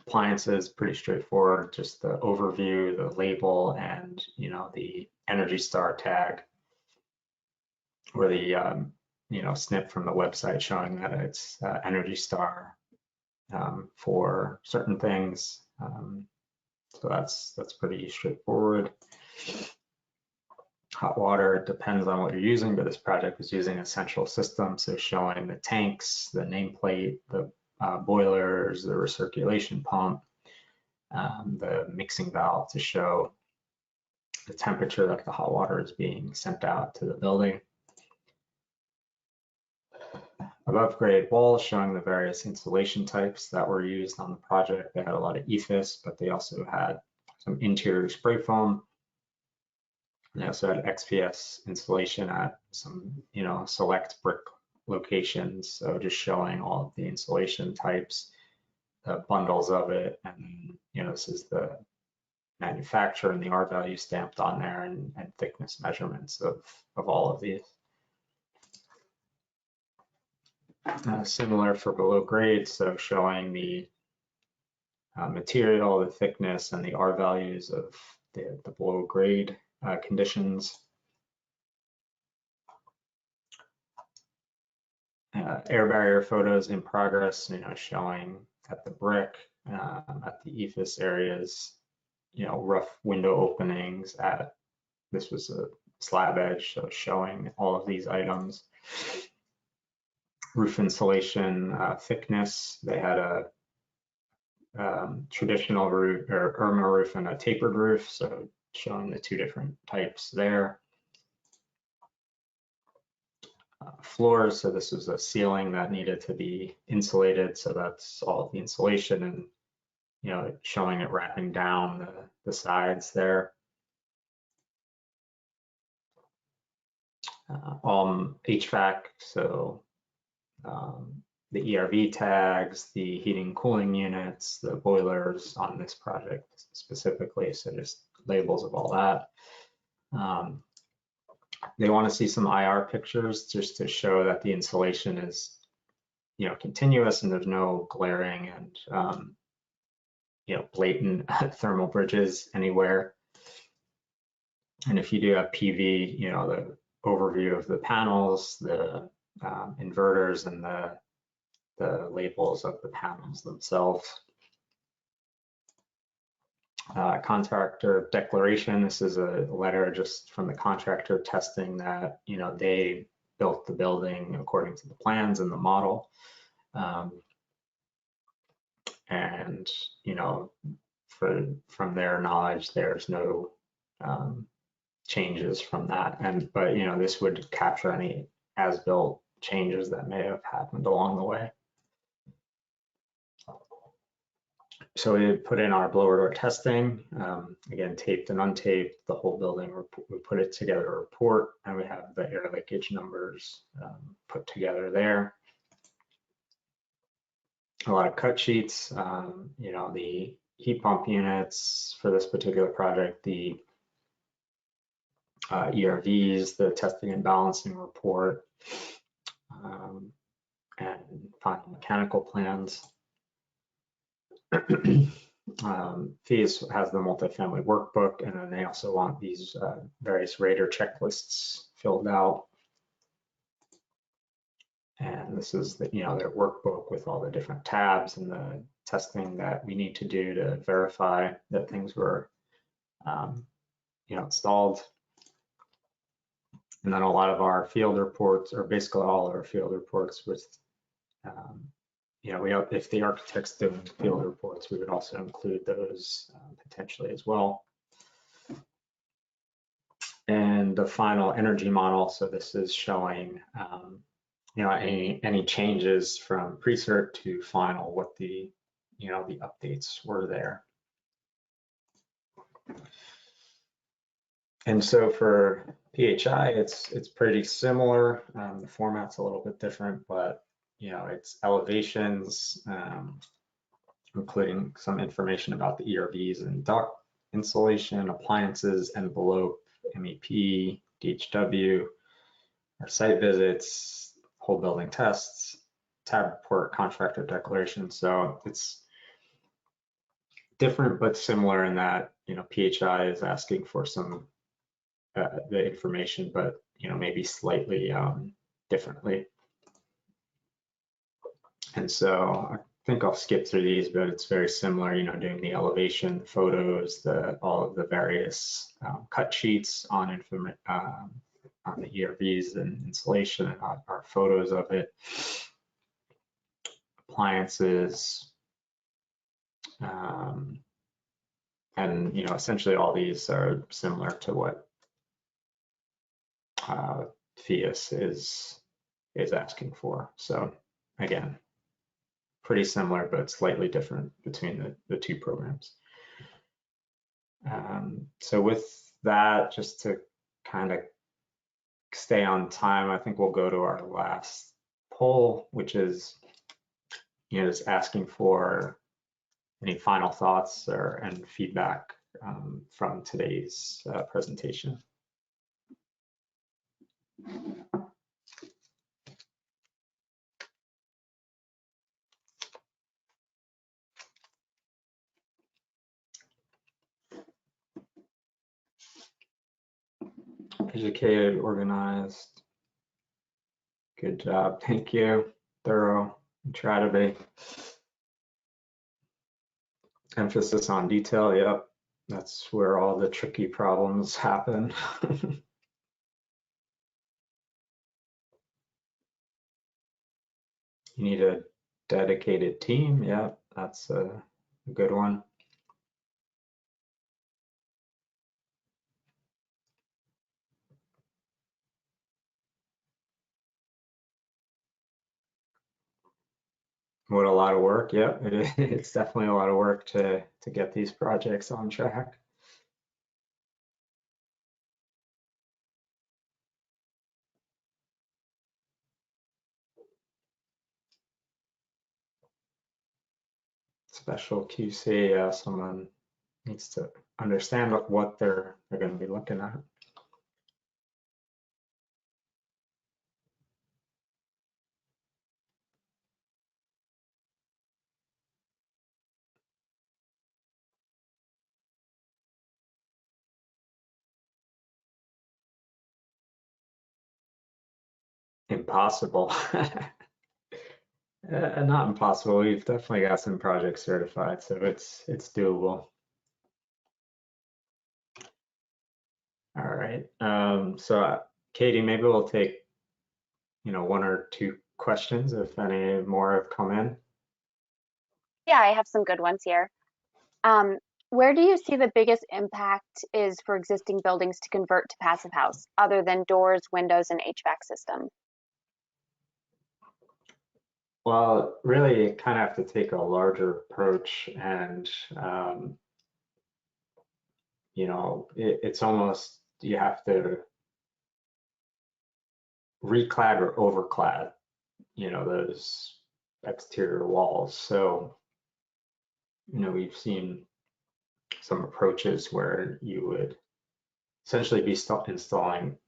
Appliances, pretty straightforward, just the overview, the label, and the Energy Star tag, or the snip from the website showing that it's Energy Star for certain things. So that's pretty straightforward. Hot water, it depends on what you're using, but this project was using a central system, so showing the tanks, the nameplate, the boilers, the recirculation pump, the mixing valve to show the temperature that the hot water is being sent out to the building. Above grade walls showing the various insulation types that were used on the project. They had a lot of EFIS, but they also had some interior spray foam. And they also had XPS insulation at some, select brick locations. So just showing all of the insulation types, the bundles of it, and this is the manufacturer and the R value stamped on there, and thickness measurements of all of these. Similar for below grade, so showing the material, the thickness, and the R values of the below grade conditions. Air barrier photos in progress, showing at the brick, at the EFIS areas, rough window openings this was a slab edge, so showing all of these items. Roof insulation thickness, they had a traditional roof or Irma roof and a tapered roof, so showing the two different types there. Floors, so this was a ceiling that needed to be insulated, so that's all of the insulation, and showing it wrapping down the sides there. HVAC, so the ERV tags, the heating cooling units, the boilers on this project specifically, so just labels of all that. They want to see some IR pictures just to show that the insulation is, continuous and there's no glaring and, blatant thermal bridges anywhere. And if you do have PV, the overview of the panels, the inverters, and the labels of the panels themselves. Contractor declaration, this is a letter just from the contractor testing that, they built the building according to the plans and the model. And, from their knowledge, there's no changes from that. But this would capture any as-built changes that may have happened along the way. So we put in our blower door testing, again, taped and untaped, the whole building. We put it together a report, and we have the air leakage numbers put together there. A lot of cut sheets, you know, the heat pump units for this particular project, the ERVs, the testing and balancing report, and final mechanical plans. FEAS has the multifamily workbook, and then they also want these various rater checklists filled out. And this is the, you know, their workbook with all the different tabs and the testing that we need to do to verify that things were, you know, installed. And then a lot of our field reports, or basically all of our field reports, with you know, if the architect's doing field reports, we would also include those potentially as well. And the final energy model, so this is showing, you know, any changes from pre-cert to final, what the, you know, the updates were there. And so for PHI, it's pretty similar. The format's a little bit different, but you know, it's elevations, including some information about the ERVs and duct insulation, appliances, envelope, MEP, DHW, our site visits, whole building tests, tab report, contractor declaration. So it's different but similar in that, you know, PHI is asking for some the information, but you know, maybe slightly differently. And so I think I'll skip through these, but it's very similar, you know, doing the elevation, photos, all of the various cut sheets on the ERVs and insulation, and our photos of it, appliances, and you know, essentially all these are similar to what FEAS is asking for. So again, pretty similar, but slightly different between the two programs. So with that, just to kind of stay on time, I think we'll go to our last poll, which is, you know, just asking for any final thoughts and feedback from today's presentation. Educated, organized. Good job. Thank you. Thorough. Try to be. Emphasis on detail. Yep. That's where all the tricky problems happen. You need a dedicated team. Yep. That's a good one. What a lot of work. Yep, it's definitely a lot of work to get these projects on track. Special QC, someone needs to understand what they're going to be looking at. Impossible. Not impossible. We've definitely got some projects certified, so it's doable. All right. So Katie, maybe we'll take, you know, one or two questions if any more have come in. Yeah, I have some good ones here. Where do you see the biggest impact is for existing buildings to convert to passive house, other than doors, windows, and HVAC system? Well, really, kind of have to take a larger approach, and it's almost you have to reclad or overclad, those exterior walls. So, we've seen some approaches where you would essentially be installing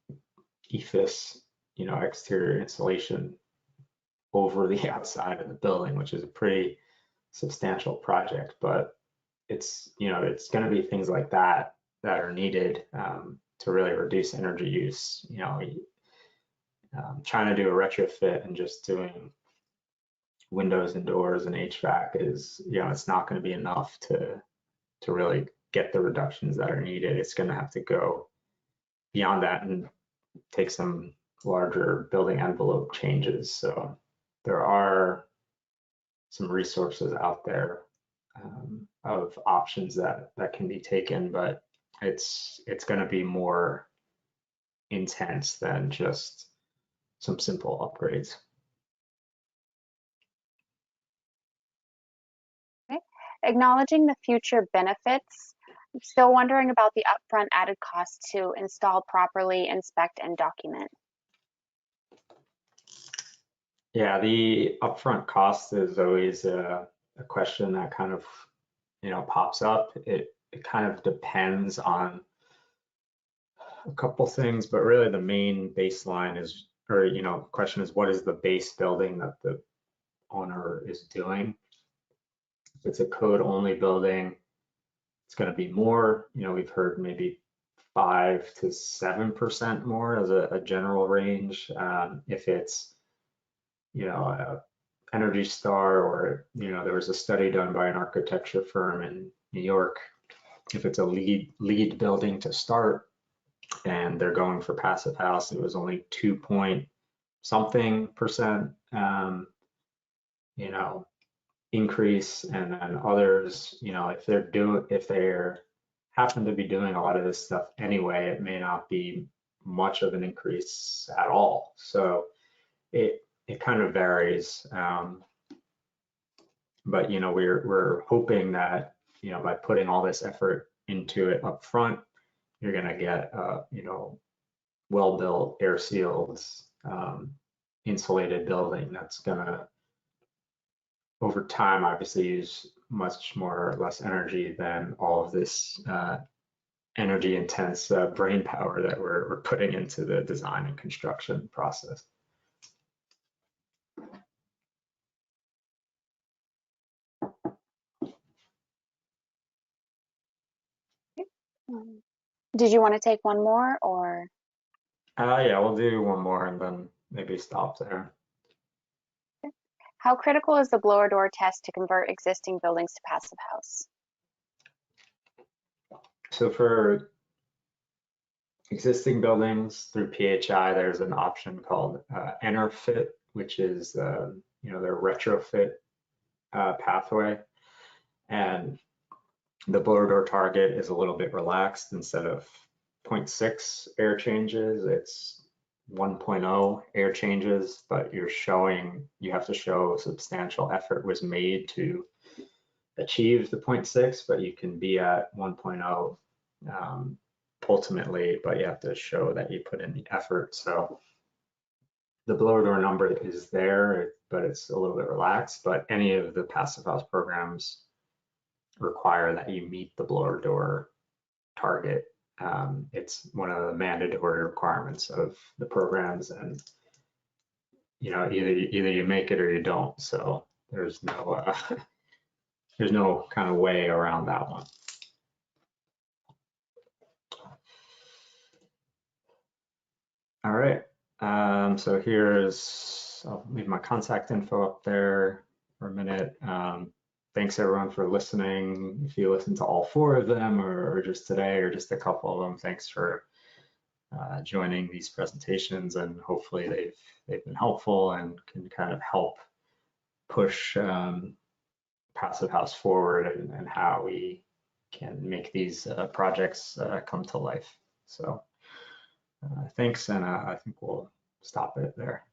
EFIS, exterior insulation over the outside of the building, which is a pretty substantial project, but it's going to be things like that that are needed to really reduce energy use. Trying to do a retrofit and just doing windows and doors and HVAC is, it's not going to be enough to really get the reductions that are needed. It's going to have to go beyond that and take some larger building envelope changes. So there are some resources out there of options that can be taken, but it's going to be more intense than just some simple upgrades. Okay. Acknowledging the future benefits, I'm still wondering about the upfront added cost to install properly, inspect, and document. Yeah, the upfront cost is always a question that kind of pops up. It kind of depends on a couple things, but really the main baseline is, or question is, what is the base building that the owner is doing? If it's a code only building, it's going to be more. We've heard maybe 5 to 7% more as a general range. If it's a Energy Star, or there was a study done by an architecture firm in New York. If it's a lead building to start and they're going for passive house, it was only 2 point something percent increase, and then others, if they're happen to be doing a lot of this stuff anyway, it may not be much of an increase at all. So it kind of varies, but we're hoping that by putting all this effort into it up front, you're going to get well-built, air-sealed, insulated building that's going to, over time, obviously use much more or less energy than all of this energy intense brain power that we're putting into the design and construction process. Did you want to take one more, or? Yeah, we'll do one more and then maybe stop there. How critical is the blower door test to convert existing buildings to passive house? So for existing buildings through PHI, there's an option called EnterFit, which is their retrofit pathway. And the blower door target is a little bit relaxed. Instead of 0.6 air changes, it's 1.0 air changes, but you have to show substantial effort was made to achieve the 0.6, but you can be at 1.0 ultimately, but you have to show that you put in the effort. So the blower door number is there, but it's a little bit relaxed. But any of the passive house programs require that you meet the blower door target. It's one of the mandatory requirements of the programs, and either you make it or you don't. So there's no there's no kind of way around that one. All right. So I'll leave my contact info up there for a minute. Thanks everyone for listening. If you listen to all 4 of them, or just today, or just a couple of them, thanks for joining these presentations, and hopefully they've been helpful and can kind of help push passive house forward, and how we can make these projects come to life. So thanks, and I think we'll stop it there.